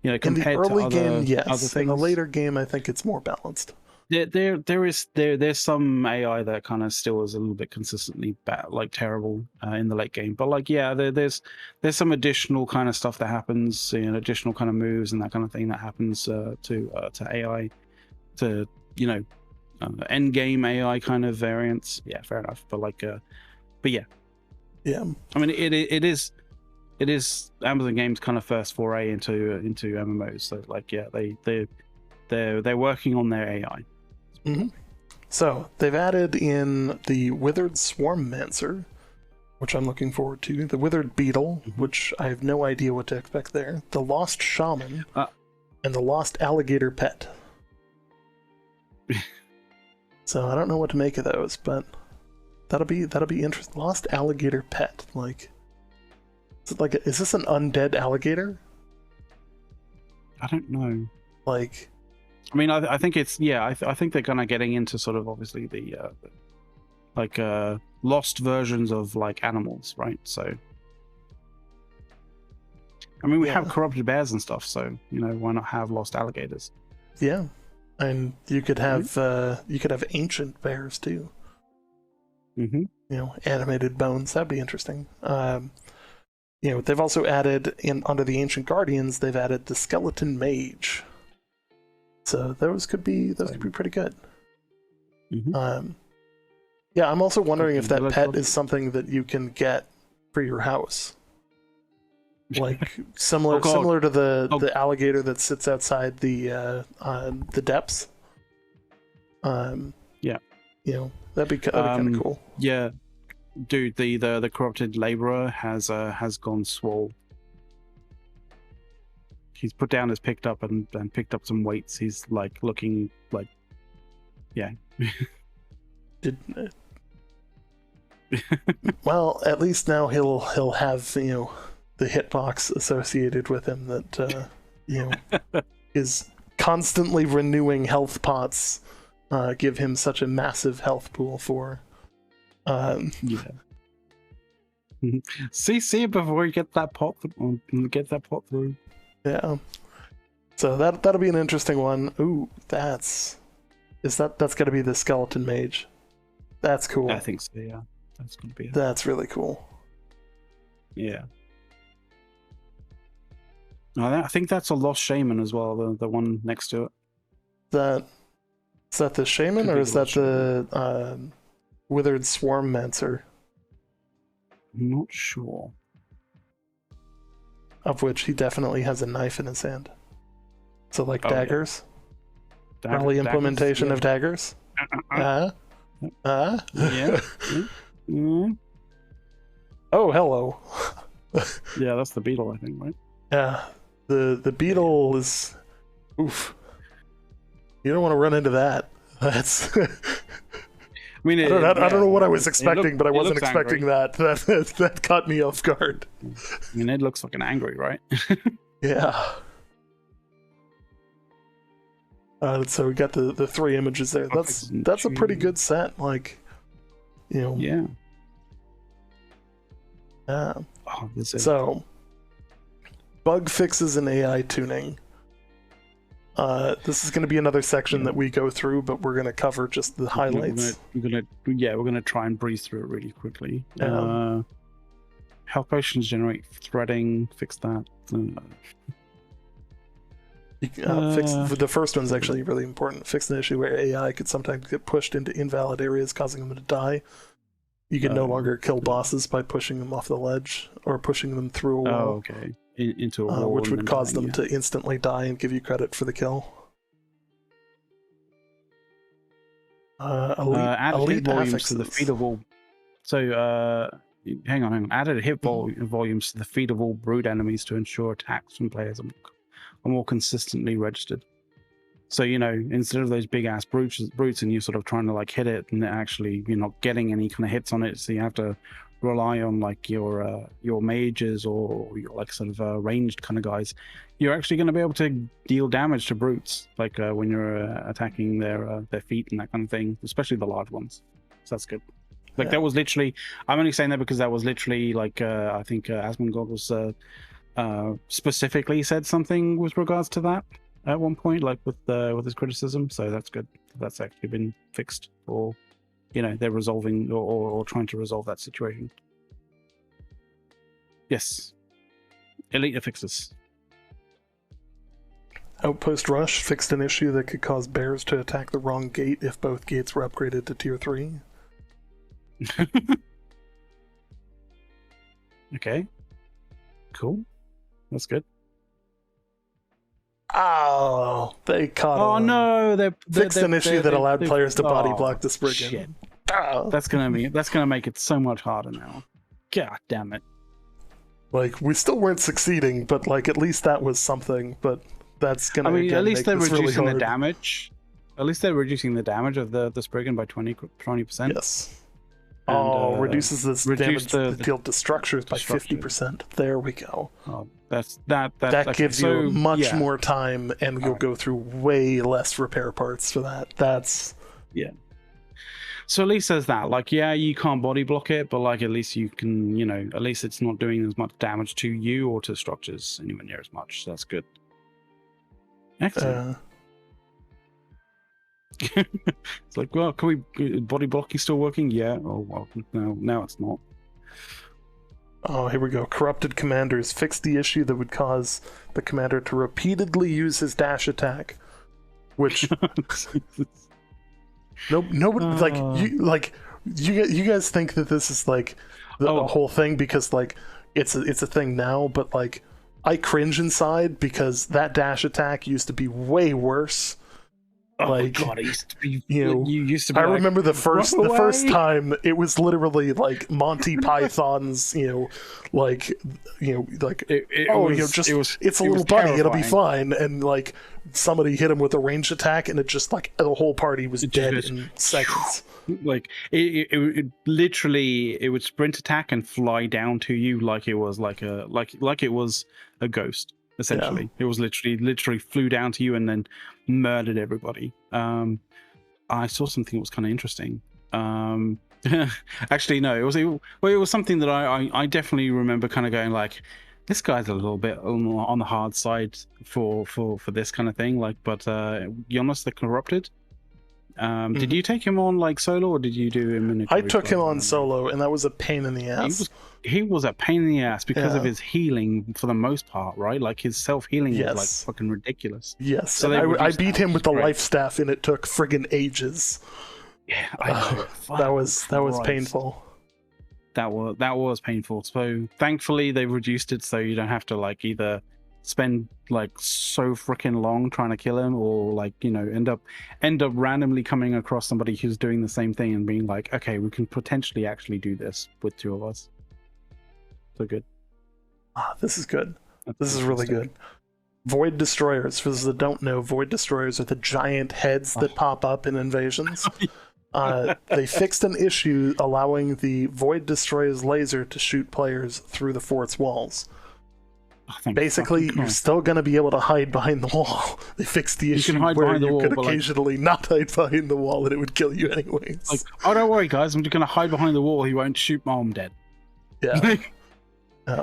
compared in the early to game, yes. other things. In the later game, I think it's more balanced. There's some AI that kind of still is a little bit consistently bad, terrible in the late game. But there's some additional kind of stuff that happens, additional kind of moves and that kind of thing that happens to AI, to end game AI kind of variants. Yeah, fair enough. But yeah. I mean, it is Amazon Games' kind of first foray into MMOs. So they're working on their AI. Mm-hmm. So they've added in the Withered Swarmmancer, which I'm looking forward to, the Withered Beetle, which I have no idea what to expect there, the Lost Shaman, and the Lost Alligator Pet. So I don't know what to make of those, but that'll be interesting. Lost Alligator Pet, is this an undead alligator? I don't know. I mean, I think it's I think they're kind of getting into sort of obviously the lost versions of animals, right? So, I mean, we have corrupted bears and stuff, so why not have lost alligators? Yeah, and you could have ancient bears too. Animated bones, that'd be interesting. They've also added under the Ancient Guardians, they've added the Skeleton Mage. So those could be pretty good. I'm also wondering if that pet is something that you can get for your house, similar to the alligator that sits outside the depths. That'd be kind of cool. Yeah, dude, the corrupted laborer has gone swole. He's put down his picked up and picked up some weights. He's looking yeah. Well, at least now he'll have the hitbox associated with him that is constantly renewing health pots. Give him such a massive health pool for. See it before you get that pot through. Yeah, so that'll be an interesting one. Ooh, that's gonna be the Skeleton Mage. That's cool. I think so. Yeah, that's gonna be. That's really cool. Yeah. I think that's a Lost Shaman as well, the one next to it. Is that the Shaman, Could or be is the that the Withered Swarm Mancer? I'm not sure. Of which he definitely has a knife in his hand. So like daggers? Yeah. Early implementation of daggers? Yeah. Oh, hello. Yeah, that's the beetle, I think, right? Yeah. The beetle is... Oof. You don't want to run into that. That's... I mean, I don't know what I was expecting, but I wasn't expecting that. That caught me off guard. I mean, it looks fucking angry, right? Yeah. So we got the 3 images there. That's a pretty good set. Like, you know. Yeah. So, bug fixes and AI tuning. This is going to be another section that we go through, but we're going to cover just the highlights. We're gonna try and breeze through it really quickly. Health potions generate threading. Fix that. Fix the first one's actually really important. Fix an issue where AI could sometimes get pushed into invalid areas, causing them to die. You can no longer kill bosses by pushing them off the ledge or pushing them through a wall. Oh, okay. Into a wall, which would cause them to instantly die and give you credit for the kill. Added hit volumes affixes. to the feed of all. So, hang on. Added hit volumes to the feed of all brood enemies to ensure attacks from players are more consistently registered. So, you know, instead of those big ass brutes and you're sort of trying to like hit it and actually you're not getting any kind of hits on it, so you have to rely on like your mages or your like sort of ranged kind of guys. You're actually going to be able to deal damage to brutes, like when you're attacking their feet and that kind of thing, especially the large ones. So that's good. Like that was literally, I'm only saying that because that was literally like I think Asmongold was specifically said something with regards to that at one point, like with his criticism. So that's good. That's actually been fixed, or you know, they're resolving or trying to resolve that situation. Yes, elite fixes. Outpost Rush fixed an issue that could cause bears to attack the wrong gate if both gates were upgraded to tier 3. Okay, cool. That's good. Oh, they caught Oh on. No, they fixed an issue that allowed players to body block the Spriggan. Shit. Oh. That's gonna make it so much harder now. God damn it. Like, we still weren't succeeding, but like at least that was something. But that's gonna. I mean, at least they're reducing really the damage. At least they're reducing the damage of the Spriggan by 20%. Yes. And, reduces this damage dealt to structures by 50%. There we go. Oh, that gives you much more time, and you'll go through way less repair parts for that. That's So at least there's that. Like, yeah, you can't body block it, but like at least you can, you know, at least it's not doing as much damage to you or to structures anywhere near as much. So that's good. Excellent. It's like, well, can we body blocking still working? Yeah. Oh well, no, it's not. Oh, here we go. Corrupted commanders fixed the issue that would cause the commander to repeatedly use his dash attack, which nobody you guys think that this is like the whole thing because like it's a thing now, but like I cringe inside because that dash attack used to be way worse. Oh like, God, I used to be. You used to be. I remember the first time it was literally like Monty Python's. It's a little bunny. It'll be fine. And like somebody hit him with a ranged attack, and it just like the whole party was dead in seconds. Like it literally, it would sprint attack and fly down to you like it was like it was a ghost. Essentially, it was literally flew down to you and then murdered everybody. I saw something that was kind of interesting. Actually, no, it was something that I definitely remember kind of going like, this guy's a little bit on the hard side for this kind of thing. Like, but Jonas the Corrupted, Did you take him on like solo, or did you do him in a I group? took him on solo, and that was a pain in the ass. He was a pain in the ass because of his healing for the most part, right? Like his self-healing was like fucking ridiculous. Yes, so I beat him with the life staff, and it took friggin' ages. Yeah, I know. That was painful. That was painful. So thankfully they reduced it so you don't have to like either spend like so freaking long trying to kill him, or like, you know, end up randomly coming across somebody who's doing the same thing and being like, okay, we can potentially actually do this with 2 of us. So good. This is good. This is really good. Void Destroyers, for those that don't know, Void Destroyers are the giant heads that pop up in invasions. They fixed an issue allowing the Void Destroyer's laser to shoot players through the fort's walls. Basically, you're still going to be able to hide behind the wall. They fixed the issue where you could occasionally not hide behind the wall and it would kill you anyways. Like, oh, don't worry, guys, I'm just going to hide behind the wall. He won't shoot my arm dead. Yeah.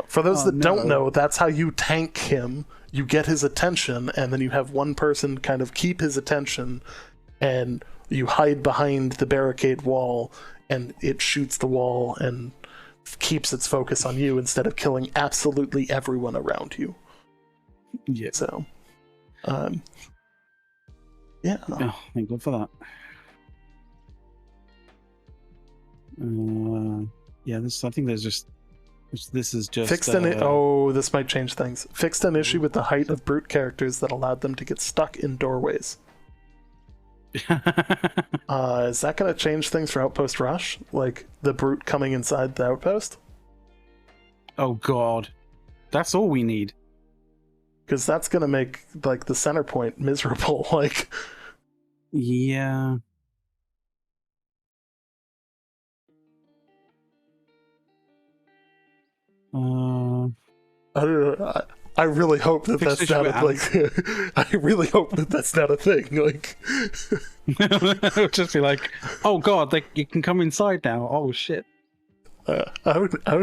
For those that don't know, that's how you tank him. You get his attention, and then you have one person kind of keep his attention, and you hide behind the barricade wall, and it shoots the wall and keeps its focus on you instead of killing absolutely everyone around you. Yeah. So, yeah. Oh, thank God for that. Yeah, I think there's just. This is just fixed this might change things. Fixed an issue with the height of brute characters that allowed them to get stuck in doorways. Is that going to change things for Outpost Rush? Like the brute coming inside the outpost? Oh God, that's all we need. Because that's going to make like the center point miserable. Like, yeah. I don't know. I really hope that that's not I really hope that that's not a thing. Like, it would just be like, oh God, you can come inside now. Oh shit. Oh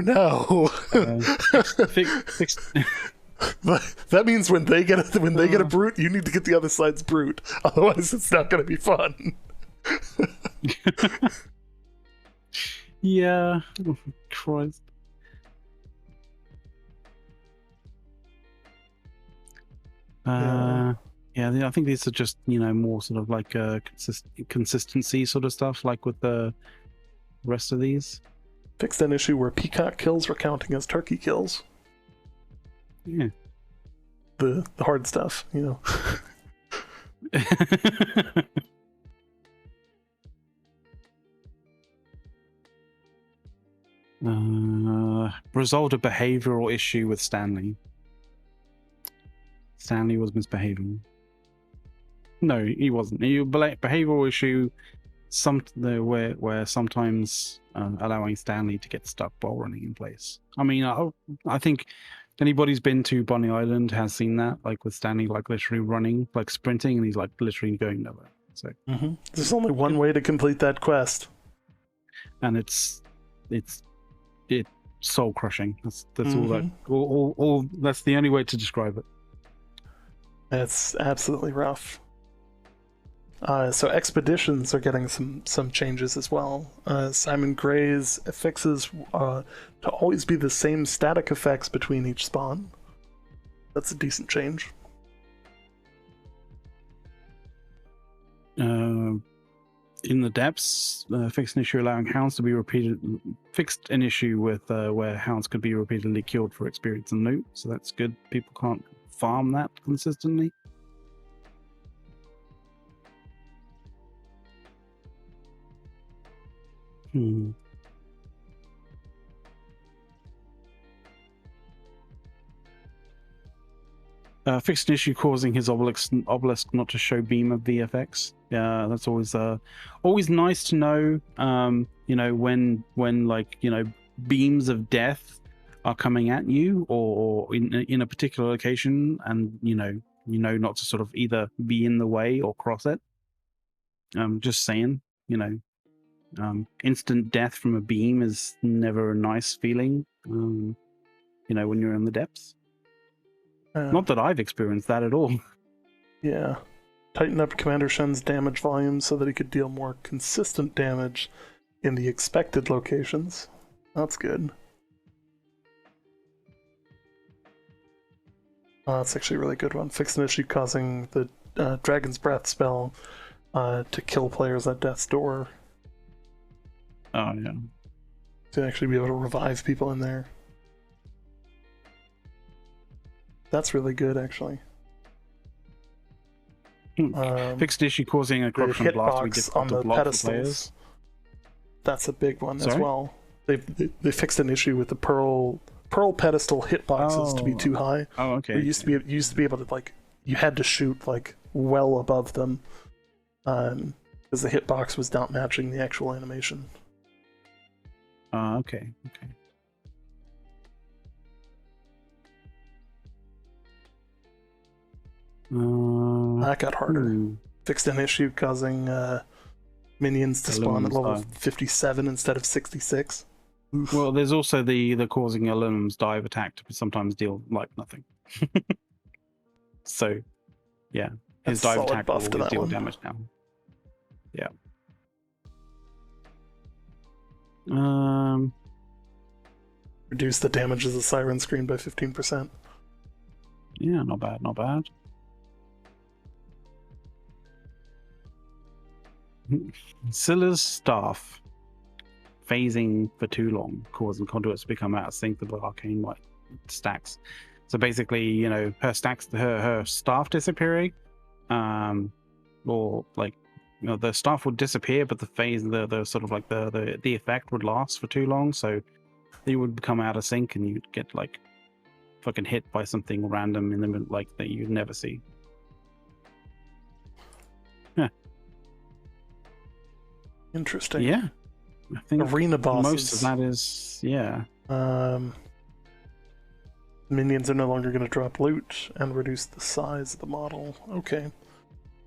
no. But that means when they get a brute, you need to get the other side's brute. Otherwise, it's not going to be fun. Yeah. Oh, Christ. Yeah, I think these are just, you know, more sort of like consistency sort of stuff, like with the rest of these. Fixed an issue where peacock kills were counting as turkey kills. Yeah. The hard stuff, you know. Resolved a behavioral issue with Stanley. Stanley was misbehaving. No, he wasn't. Behavioral issue, where sometimes allowing Stanley to get stuck while running in place. I mean, I think anybody's been to Bonny Island has seen that, like with Stanley, like literally running, like sprinting, and he's like literally going nowhere. So there's only one way to complete that quest, and it's soul crushing. That's all that's the only way to describe it. It's absolutely rough. So expeditions are getting some changes as well. Simon Gray's fixes to always be the same static effects between each spawn. That's a decent change. In the depths, fixed an issue allowing hounds to be repeated. Fixed an issue with where hounds could be repeatedly killed for experience and loot. So that's good. People can't farm that consistently. Fixed an issue causing his obelisk not to show beam of VFX. Yeah, that's always nice to know. You know, when like, you know, beams of death are coming at you or in a particular location, and you know not to sort of either be in the way or cross it. Just saying, you know, instant death from a beam is never a nice feeling. You know, when you're in the depths. Not that I've experienced that at all. Yeah. Tighten up Commander Shen's damage volume so that he could deal more consistent damage in the expected locations. That's good. That's actually a really good one. Fix an issue causing the Dragon's Breath spell to kill players at death's door. Oh, yeah. To actually be able to revive people in there. That's really good, actually. Fixed issue causing a corruption blast to be difficult to block for players. That's a big one as well. They fixed an issue with the pearl pedestal hitboxes to be too high. Oh, okay. You used to be able to, like, you had to shoot like well above them, because the hitbox was not matching the actual animation. Okay. That got harder. Fixed an issue causing minions to spawn at level 57 instead of 66. Well, there's also the causing Aeternum's dive attack to sometimes deal like nothing. So, yeah, his dive attack will deal damage now. Yeah. Reduce the damage of the siren screen by 15%. Yeah, not bad, not bad. Scylla's staff phasing for too long, causing conduits to become out of sync with the arcane white stacks. So basically, you know, her staff disappearing, or like, you know, the staff would disappear, but the phase, the sort of like the effect would last for too long, so you would become out of sync and you'd get like fucking hit by something random in the middle, like that you'd never see. Yeah. Interesting. Yeah. I think arena bosses. Most of that is, yeah. Minions are no longer going to drop loot and reduce the size of the model. Okay.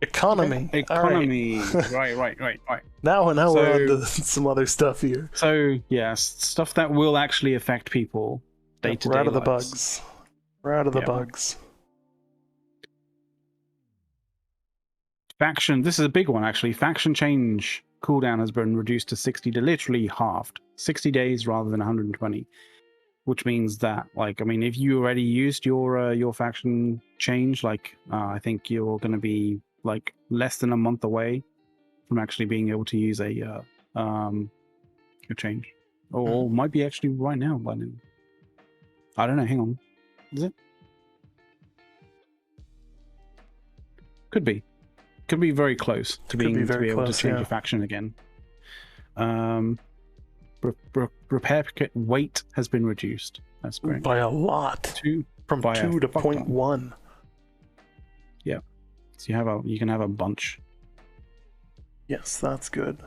Economy. Okay. Economy. Right. Now we're on to some other stuff here. So, yes, stuff that will actually affect people day-to-day We're out of the lives. bugs. We're out of the bugs. Faction. This is a big one, actually. Faction change cooldown has been reduced to 60 to literally halved. 60 days rather than 120. Which means that, like, I mean, if you already used your faction change, like, I think you're going to be like less than a month away from actually being able to use a change, or might be actually right now by now. I don't know. Hang on, is it? Could be very close to being able to change your faction again. Repair kit weight has been reduced. That's great. By a lot. From 2 to 0.1. Yeah. So you can have a bunch. Yes, that's good.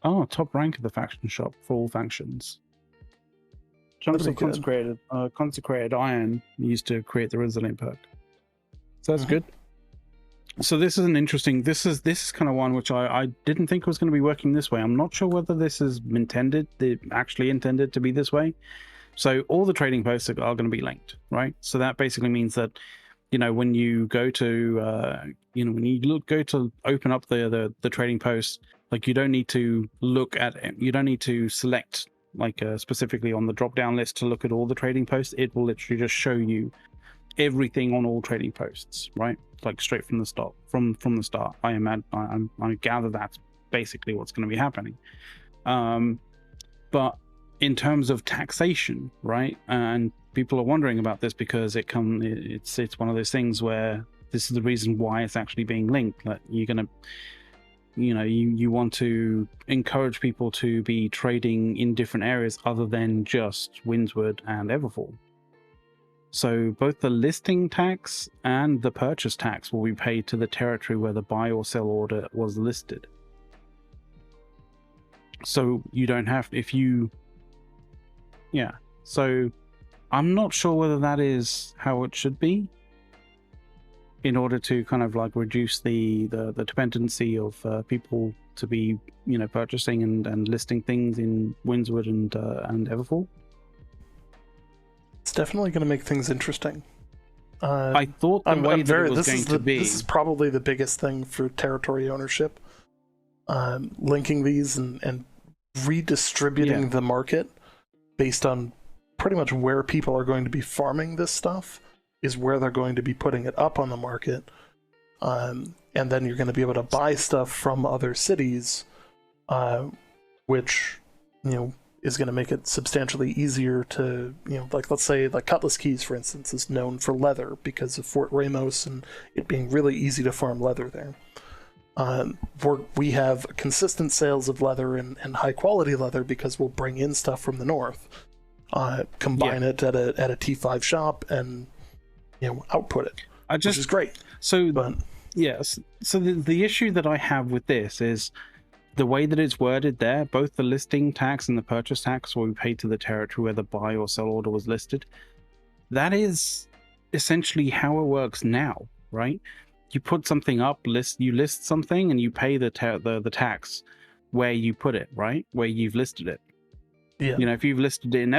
Oh, top rank of the faction shop for all factions. Chunks of consecrated iron used to create the resilient perk. So that's good. So this is an interesting. This is kind of one which I didn't think was going to be working this way. I'm not sure whether this is actually intended to be this way. So all the trading posts are going to be linked, right? So that basically means that, you know, when you go to go to open up the trading post, like you don't need to select like specifically on the drop down list to look at all the trading posts. It will literally just show you everything on all trading posts, right? Like straight from the start. From the start, I gather that's basically what's going to be happening. But in terms of taxation, right? And people are wondering about this because it's one of those things where this is the reason why it's actually being linked. That you're gonna, you know, you want to encourage people to be trading in different areas other than just Windswood and Everfall. So both the listing tax and the purchase tax will be paid to the territory where the buy or sell order was listed. So you don't have, so I'm not sure whether that is how it should be in order to kind of like reduce the dependency of people to be, purchasing and listing things in Windswood and Everfall. It's definitely going to make things interesting. I thought the way that it was going to be. This is probably the biggest thing for territory ownership. Linking these and redistributing the market based on pretty much where people are going to be farming this stuff is where they're going to be putting it up on the market. And then you're going to be able to buy stuff from other cities, which, is going to make it substantially easier to, like, let's say, like Cutlass Keys, for instance, is known for leather because of Fort Ramos and it being really easy to farm leather there. We have consistent sales of leather and high quality leather because we'll bring in stuff from the north, combine it at a T5 shop and, output it, which is great. So the issue that I have with this is the way that it's worded there. Both the listing tax and the purchase tax will be paid to the territory where the buy or sell order was listed. That is essentially how it works now, right? You put something up, you list something, and you pay the tax where you put it, right? Where you've listed it. Yeah. If you've listed it in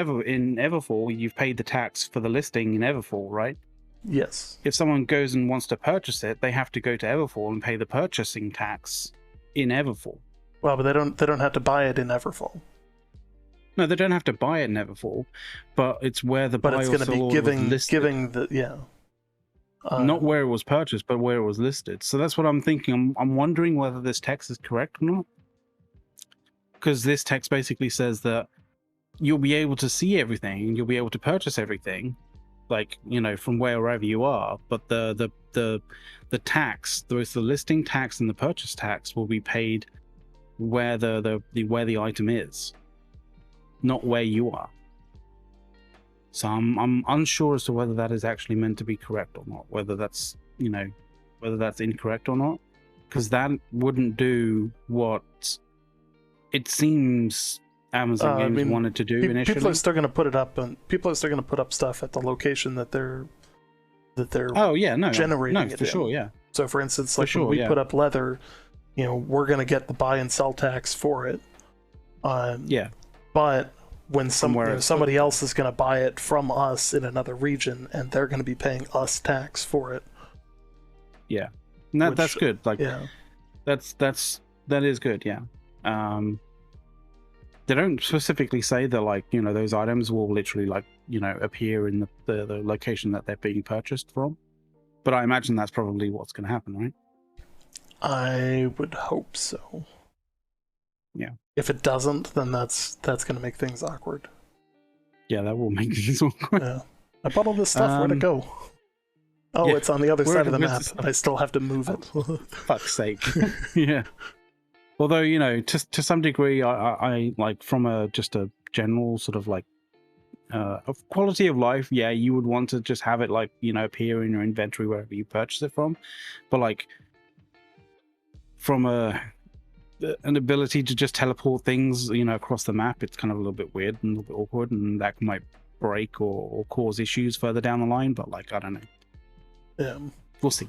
Everfall, you've paid the tax for the listing in Everfall, right? Yes. If someone goes and wants to purchase it, they have to go to Everfall and pay the purchasing tax in Everfall. Well, but they don't have to buy it in Everfall. No, they don't have to buy it in Everfall, but it's where the buy or sell order was listed. Not where it was purchased, but where it was listed. So that's what I'm thinking. I'm wondering whether this text is correct or not. Because this text basically says that you'll be able to see everything and you'll be able to purchase everything, like, from wherever you are. But the tax, both the listing tax and the purchase tax, will be paid where the item is, not where you are. So I'm unsure as to whether that is actually meant to be correct or not, whether that's incorrect or not, because that wouldn't do what it seems Amazon Games wanted to do initially. People are still going to put it up, and people are still going to put up stuff at the location that they're generating it for in. Sure, yeah. So, for instance, when we put up leather, we're going to get the buy and sell tax for it. But when somebody else is going to buy it from us in another region, and they're going to be paying us tax for it. Yeah, and that's good. Like, that is good. Yeah. They don't specifically say that, those items will literally, appear in the location that they're being purchased from, but I imagine that's probably what's going to happen, right? I would hope so. Yeah. If it doesn't, then that's going to make things awkward. Yeah, that will make things awkward. Yeah. I bought all this stuff. Where'd it go? Oh, it's on the other side of the map. I still have to move it. Fuck's sake. Yeah. Although, to some degree, I like, from just a general sort of of quality of life, yeah, you would want to just have it appear in your inventory wherever you purchase it from. But from an ability to just teleport things, across the map, it's kind of a little bit weird and a little bit awkward, and that might break or cause issues further down the line. But I don't know. Yeah, we'll see.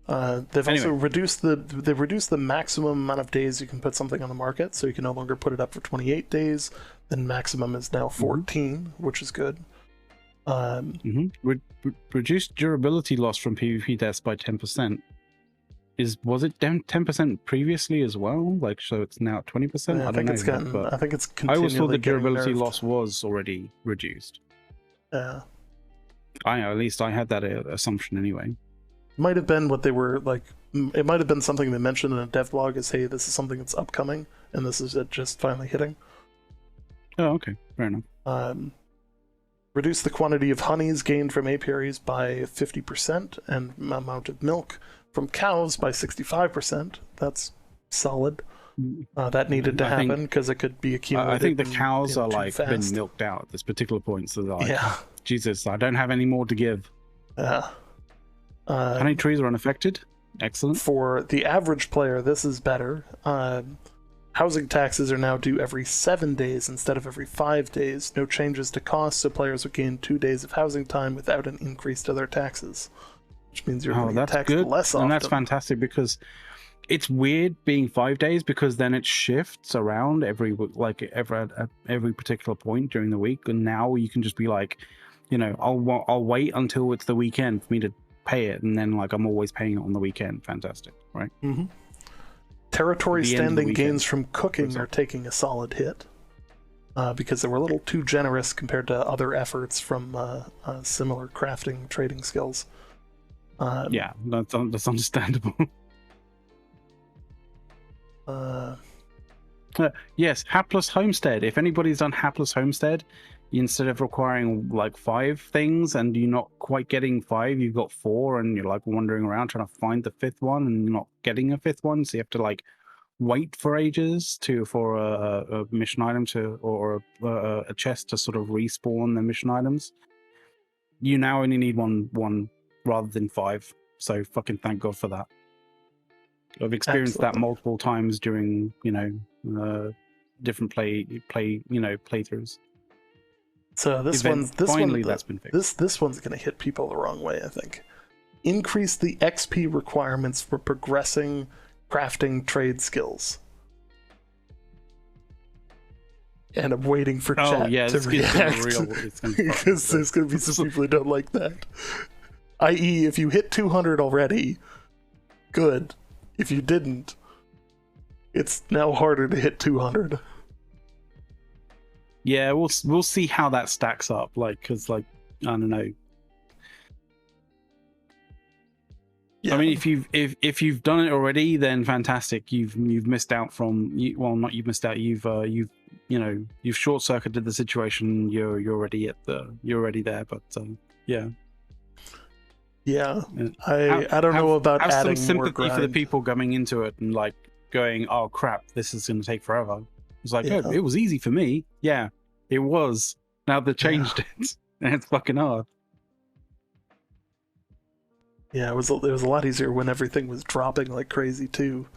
They've also reduced the maximum amount of days you can put something on the market, so you can no longer put it up for 28 days. The maximum is now 14, which is good. Reduced durability loss from PvP deaths by 10%. Was it down 10% previously as well? So it's now at 20%? Yeah, I think it's continually. I always thought the durability loss was already reduced. Yeah. At least I had that assumption anyway. Might have been what they were it might have been something they mentioned in a dev blog as, hey, this is something that's upcoming, and this is it just finally hitting. Oh, okay. Fair enough. Reduce the quantity of honeys gained from apiaries by 50% and amount of milk from cows by 65%. That's solid. That needed to happen because it could be accumulated. I think the cows are been fast. milked out at this particular point, so they're Jesus, I don't have any more to give. Yeah. Honey trees are unaffected. Excellent. For the average player, this is better. Housing taxes are now due every 7 days instead of every 5 days. No changes to cost, so players will gain 2 days of housing time without an increase to their taxes. Which means you're going to get taxed less often. And that's fantastic because, it's weird being 5 days because then it shifts around every particular point during the week, and now you can just be like, you know, I'll wait until it's the weekend for me to pay it, and then like I'm always paying it on the weekend. Fantastic, right? Mm-hmm. Territory The end of the standing weekend, gains from cooking are taking a solid hit because they were a little too generous compared to other efforts from similar crafting trading skills. Yeah, that's understandable. Yes, Hapless Homestead. If anybody's done Hapless Homestead, instead of requiring like 5 things and you're not quite getting 5, you've got 4, and you're like wandering around trying to find the 5th one and you're not getting a 5th one, so you have to like wait for ages for a mission item or a chest to sort of respawn the mission items. You now only need one rather than 5, so fucking thank God for that. I've experienced that multiple times during, you know, different playthroughs. So that's been fixed. This one's going to hit people the wrong way, I think. Increase the XP requirements for progressing crafting trade skills. And I'm waiting for chat to react because there's going to be some people who don't like that. I.e., if you hit 200 already, good. If you didn't, it's now harder to hit 200. Yeah, we'll see how that stacks up. Like, because like I don't know. Yeah. I mean, if you've done it already, then fantastic. You've missed out from not you've missed out. You've short circuited the situation. You're already there. But yeah. Yeah, I don't know about adding some more sympathy for the people coming into it and like going, oh crap, this is going to take forever. It's like, oh, it was easy for me. Yeah, it was. Now they changed it, and it's fucking hard. Yeah, it was a lot easier when everything was dropping like crazy too.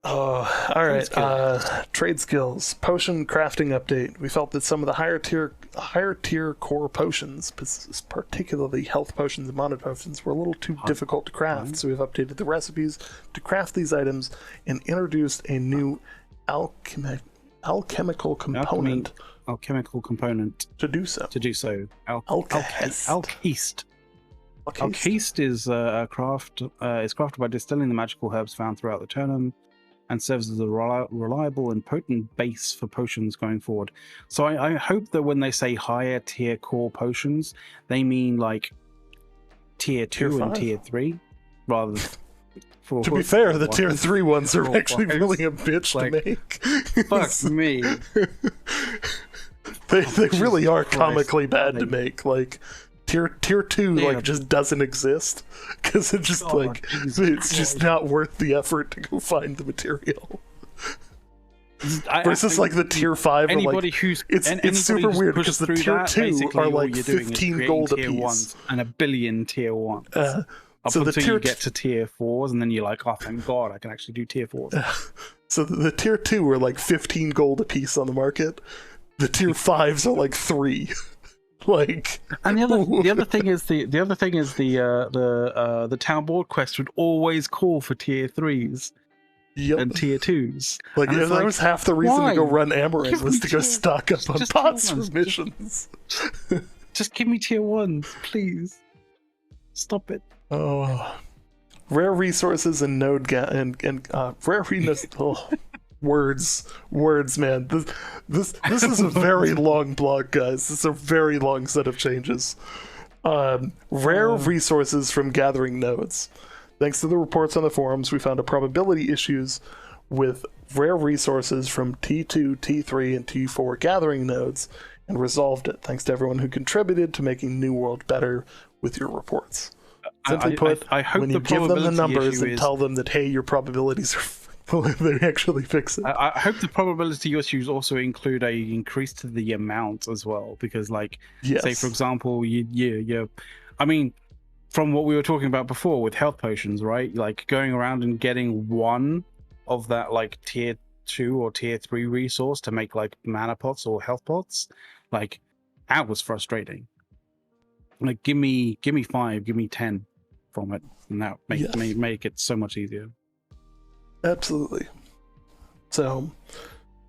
Oh, all right. Trade skills, potion crafting update. We felt that some of the higher tier core potions, particularly health potions and mana potions, were a little too difficult to craft. So we've updated the recipes to craft these items and introduced a new alchemical component. Alchemical component to do so. Alchiste. Alchiste is crafted by distilling the magical herbs found throughout the Aeternum, and serves as a reliable and potent base for potions going forward. So I hope that when they say higher tier core potions, they mean like tier 2 and tier 3, rather than... To be fair, the tier 3 ones are actually really a bitch to make. Fuck me. They really are comically bad to make. Like, tier 2 like just doesn't exist because it's just it's just not worth the effort to go find the material. Versus like the tier 5 are like it's super weird because the tier 2 are like 15 gold a piece and a billion tier 1s. So until you get to tier 4s, and then you're like, oh thank God I can actually do tier 4s. So the tier 2 are like 15 gold a piece on the market. The tier 5s are like 3. Like, and the other thing is the town board quest would always call for tier 3s and tier 2s. Like, that was half the reason to go run Amaranth was to go stock up on pots for missions. Just give me tier 1s, please. Stop it. Oh, rare resources and node rare words, man. This is a very long blog, guys. This is a very long set of changes. Rare resources from gathering nodes. Thanks to the reports on the forums, we found a probability issues with rare resources from T2, T3, and T4 gathering nodes, and resolved it. Thanks to everyone who contributed to making New World better with your reports. Simply put, I hope when you give them the numbers and tell them that, hey, your probabilities are they actually fix it. I hope the probability issues also include a increase to the amount as well, because like, say for example, I mean, from what we were talking about before with health potions, right? Like going around and getting one of that like tier 2 or tier 3 resource to make like mana pots or health pots, like that was frustrating. Like give me 5, give me 10 from it, and that Yes. make it so much easier. Absolutely. So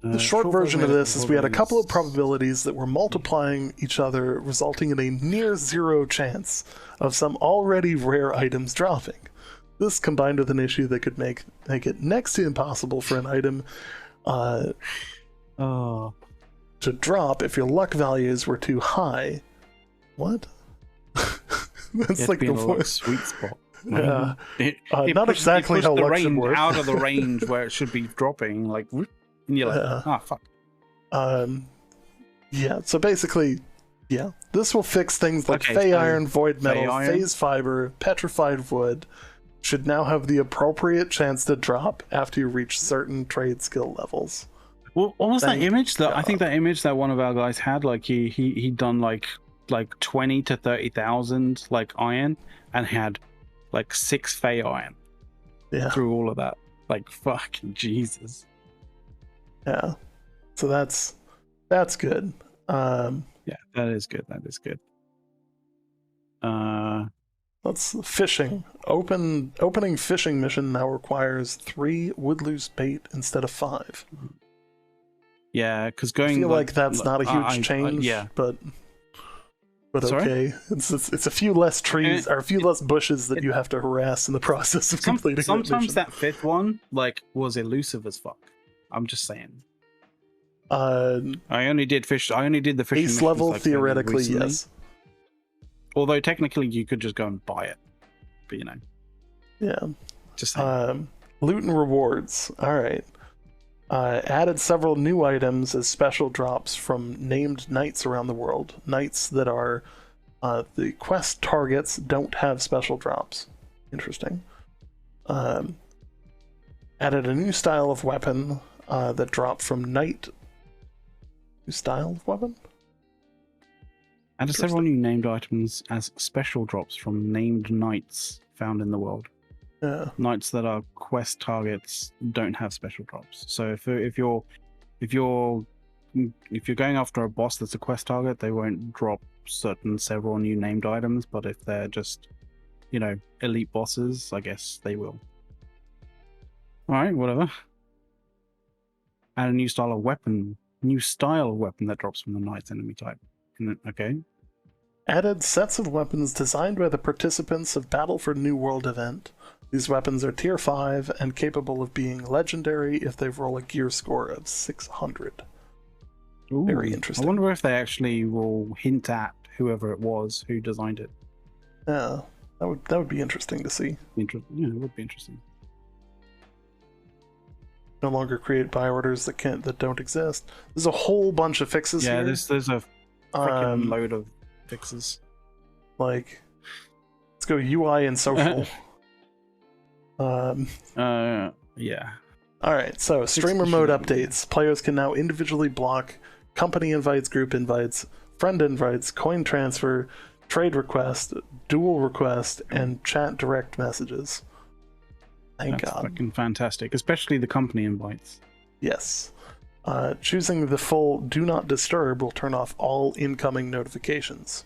the short version of this is we had a couple of probabilities that were multiplying each other, resulting in a near zero chance of some already rare items dropping. This combined with an issue that could make it next to impossible for an item to drop if your luck values were too high. What? That's like the sweet spot. Yeah. Not exactly how luck should work. Out of the range where it should be dropping, like, and you're like, fuck. Yeah, so basically, yeah, this will fix things like Fey Iron, Void Metal, Phase Fiber, Petrified Wood, should now have the appropriate chance to drop after you reach certain trade skill levels. Well, what was that image? I think that image that one of our guys had, like he'd done like 20 to 30,000 like iron, and had like 6 Fey Iron. Yeah. Through all of that, like fucking Jesus. Yeah. So that's good. Yeah, that is good. That is good. Let's fishing. Opening fishing mission now requires 3 woodloose bait instead of 5. Yeah, because going. I feel like that's not a huge change. Yeah, but okay. It's a few less trees or a few less bushes that you have to harass in the process of completing. Sometimes that 5th one was elusive as fuck. I'm just saying. I only did the fishing ace level theoretically, yes. Although technically you could just go and buy it, but yeah. Just saying. Loot and rewards. All right. Added several new items as special drops from named knights around the world. Knights that are the quest targets don't have special drops. Interesting. Added a new style of weapon that dropped from knight. New style of weapon? Added several new named items as special drops from named knights found in the world. Yeah. Knights that are quest targets don't have special drops. So if you're going after a boss that's a quest target, they won't drop several new named items. But if they're just, elite bosses, I guess they will. All right, whatever. Add a new style of weapon that drops from the knight's enemy type. Okay. Added sets of weapons designed by the participants of Battle for New World event. These weapons are tier 5 and capable of being legendary if they roll a gear score of 600. Ooh, very interesting. I wonder if they actually will hint at whoever it was who designed it. Yeah, that would be interesting to see. Yeah, it would be interesting. No longer create buy orders that don't exist. There's a whole bunch of fixes here. Yeah, there's a freaking load of fixes. Like, let's go UI and social. Yeah. Alright, so streamer mode updates. Players can now individually block company invites, group invites, friend invites, coin transfer, trade request, dual request, and chat direct messages. Thank God. Fucking fantastic, especially the company invites. Yes. Choosing the full do not disturb will turn off all incoming notifications.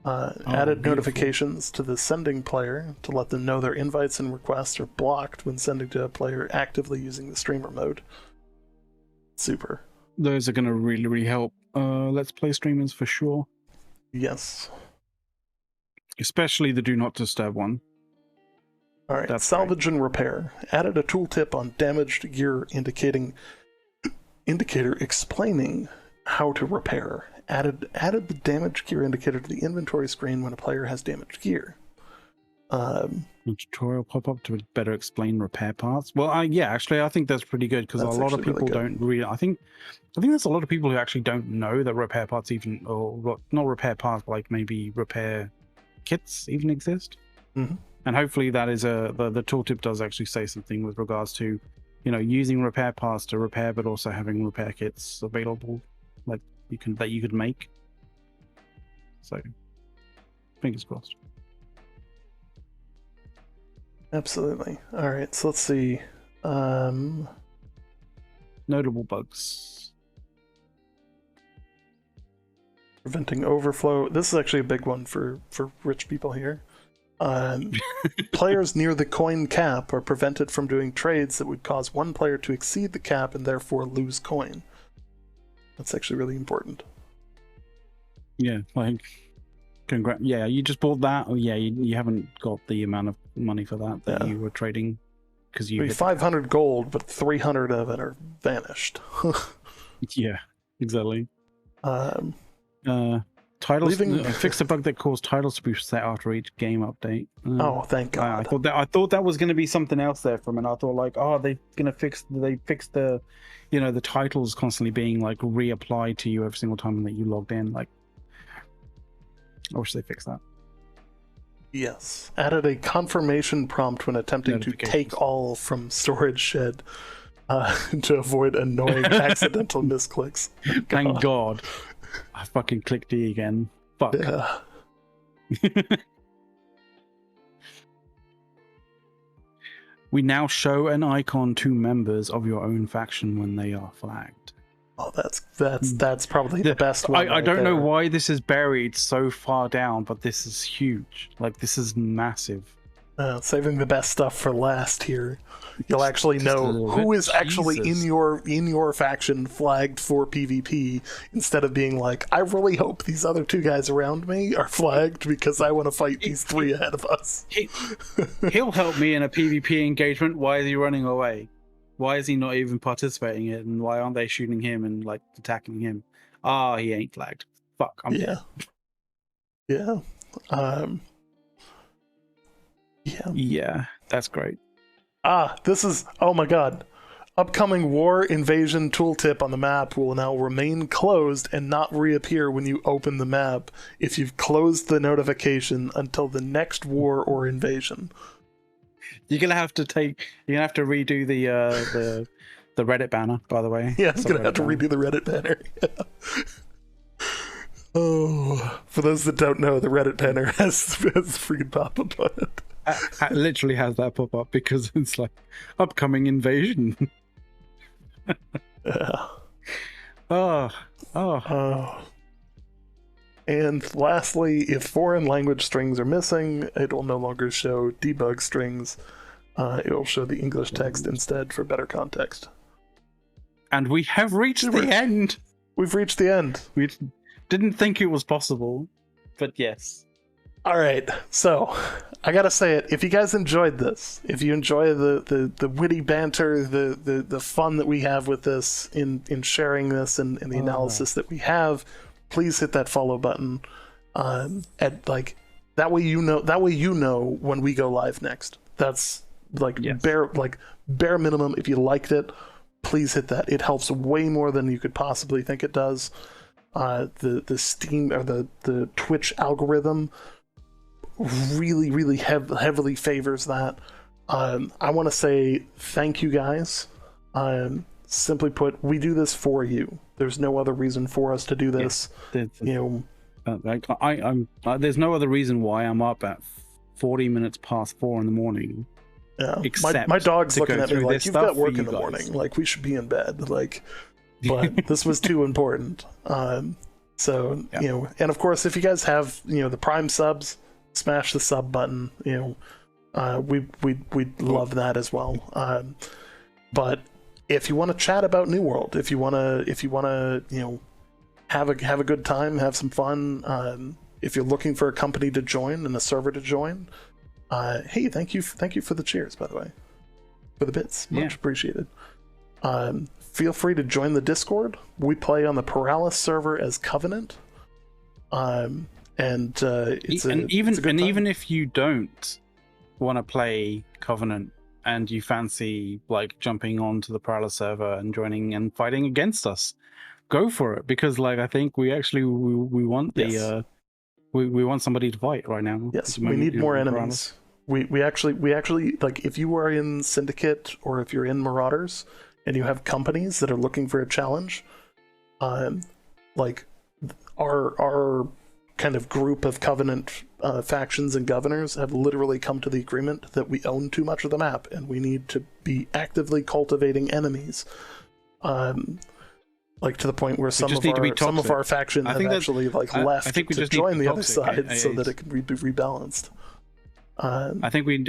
Added beautiful. notifications to the sending player to let them know their invites and requests are blocked when sending to a player actively using the streamer mode. Super. Those are going to really, really help Let's Play streamers for sure. Yes. Especially the do not disturb one. Alright, salvage and repair. Added a tooltip on damaged gear indicator explaining how to repair. Added the damaged gear indicator to the inventory screen when a player has damaged gear. A tutorial pop up to better explain repair parts. Well, yeah, actually, I think that's pretty good because a lot of people don't really. I think there's a lot of people who actually don't know that repair parts even, or not repair parts, but like maybe repair kits even exist. Mm-hmm. And hopefully that is the tooltip does actually say something with regards to, using repair parts to repair, but also having repair kits available, like that you could make. So, fingers crossed. Absolutely. All right, so let's see. Notable bugs. Preventing overflow. This is actually a big one for rich people here. Players near the coin cap are prevented from doing trades that would cause one player to exceed the cap and therefore lose coin. That's actually really important. Yeah, like, yeah, you just bought that. Oh, yeah, you haven't got the amount of money for that you were trading because you. 500 gold, but 300 of it are vanished. Yeah, exactly. Titles fix the bug that caused titles to be set after each game update. Thank God. I thought that was going to be something else there from it. I thought like, they're going to fix the, the titles constantly being like reapplied to you every single time that you logged in. Like, I wish they fixed that. Yes. Added a confirmation prompt when attempting to take all from storage shed to avoid annoying accidental misclicks. Thank God. I fucking clicked E again. Fuck. Yeah. We now show an icon to members of your own faction when they are flagged. Oh, that's probably the best one. I don't know why this is buried so far down, but this is huge. Like, this is massive. Saving the best stuff for last here. You'll actually know who is actually in your faction flagged for PvP, instead of being like, I really hope these other two guys around me are flagged because I want to fight these three ahead of us. He'll help me in a PvP engagement. Why is he running away? Why is he not even participating in it? And why aren't they shooting him and like attacking him? He ain't flagged. Fuck. I'm dead. Yeah. Yeah, that's great. This is, oh my God. Upcoming war invasion tooltip on the map will now remain closed and not reappear when you open the map if you've closed the notification until the next war or invasion. You're gonna have to redo the Reddit banner, by the way. Yeah, I'm gonna have to redo the Reddit banner. Oh, for those that don't know, the Reddit banner has freaking pop-up on it. It literally has that pop up because it's like upcoming invasion. Yeah. Oh. And lastly, if foreign language strings are missing, it will no longer show debug strings. It will show the English text instead for better context. And we have reached the end. We've reached the end. We didn't think it was possible, but yes. All right, so I gotta say it. If you guys enjoyed this, if you enjoy the witty banter, the fun that we have with this in sharing this and the analysis that we have, please hit that follow button. At like that way you know when we go live next. That's like bare minimum. If you liked it, please hit that. It helps way more than you could possibly think it does. The Steam or the Twitch algorithm really heavily favors that. I want to say thank you guys. Simply put, we do this for you. There's no other reason for us to do this. There's no other reason why I'm up at 40 minutes past 4 in the morning. Yeah, my dog's looking at me like, you've got work in the morning. Like, we should be in bed. Like, but this was too important. So and of course, if you guys have the Prime subs, smash the sub button. We'd love that as well. But if you want to chat about New World, if you want to have a good time, have some fun, if you're looking for a company to join and a server to join, hey, thank you for the cheers, by the way, for the bits, much appreciated. Feel free to join the Discord. We play on the Paralysis server as Covenant. Even if you don't want to play Covenant and you fancy like jumping onto the Paralysis server and joining and fighting against us, go for it, because like I think we want we want somebody to fight right now. Yes, we need more enemies. We actually like, if you are in Syndicate or if you're in Marauders and you have companies that are looking for a challenge, like our kind of group of Covenant factions and governors have literally come to the agreement that we own too much of the map and we need to be actively cultivating enemies. Like to the point where some of our faction have actually left to join the other side so that it can be rebalanced. I think we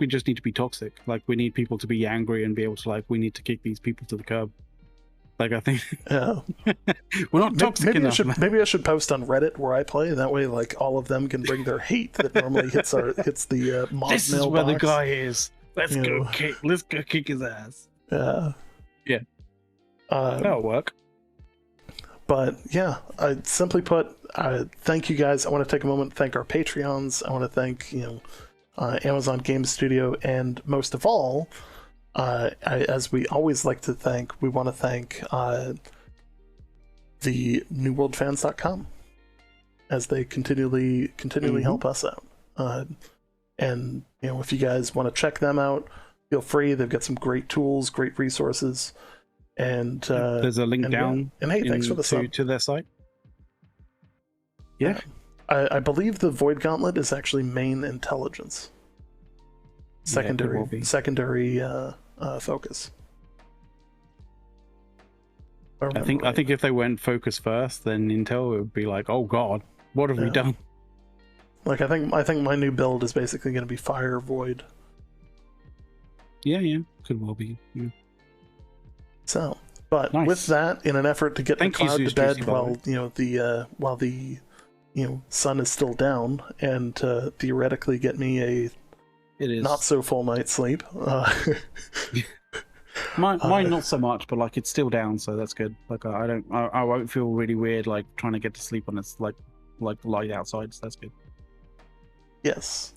just need to be toxic. Like, we need people to be angry and be able to, like, we need to kick these people to the curb. Like, I think Yeah. we're not toxic enough. Maybe I should post on Reddit where I play. That way, like, all of them can bring their hate that normally hits the mod This is where the guy is. Let's go kick his ass. Yeah. Yeah. That'll work. But yeah, simply put, thank you guys. I want to take a moment to thank our Patreons. I want to thank Amazon Game Studio, and most of all, as we always like to thank, we want to thank the newworldfans.com as they continually help us out. And if you guys want to check them out, feel free. They've got some great tools, great resources, and there's a link down. And hey, thanks for the sub to their site. Yeah, I believe the Void Gauntlet is actually main intelligence, secondary focus. I think if they went focus first, then Intel would be like, oh god, what have we done? Like, I think my new build is basically going to be Fire Void. Yeah, could well be. Yeah. So, but nice. With that, in an effort to get the cloud to bed while the sun is still down, and theoretically get me not so full night's sleep. Mine not so much, but like, it's still down, so that's good. Like, I won't feel really weird like trying to get to sleep when it's like light outside, so that's good. Yes.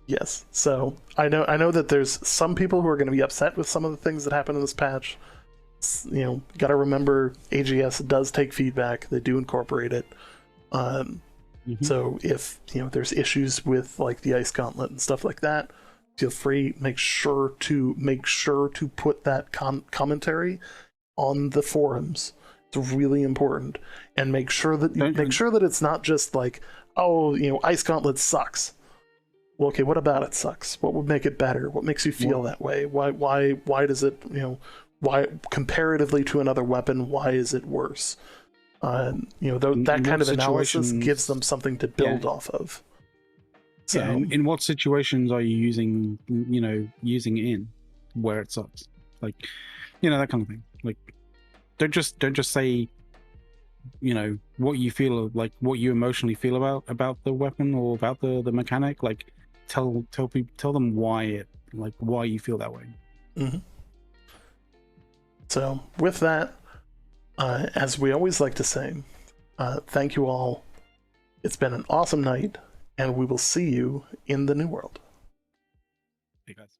Yes. So I know that there's some people who are going to be upset with some of the things that happen in this patch. Got to remember, AGS does take feedback. They do incorporate it. So if there's issues with like the Ice Gauntlet and stuff like that, feel free. Make sure to put that commentary on the forums. It's really important, and make sure that it's not just like, Ice Gauntlet sucks. Well, okay, what about it sucks? What would make it better? What makes you feel that way? Why does it, why comparatively to another weapon, why is it worse? That kind of analysis gives them something to build off of. So, yeah, in what situations are you using it in where it sucks? Like, that kind of thing. Like, don't just say, what you feel, like what you emotionally feel about the weapon or about the mechanic. Like, tell them why you feel that way. Mm-hmm. So with that, as we always like to say, thank you all. It's been an awesome night, and we will see you in the new world. Hey guys.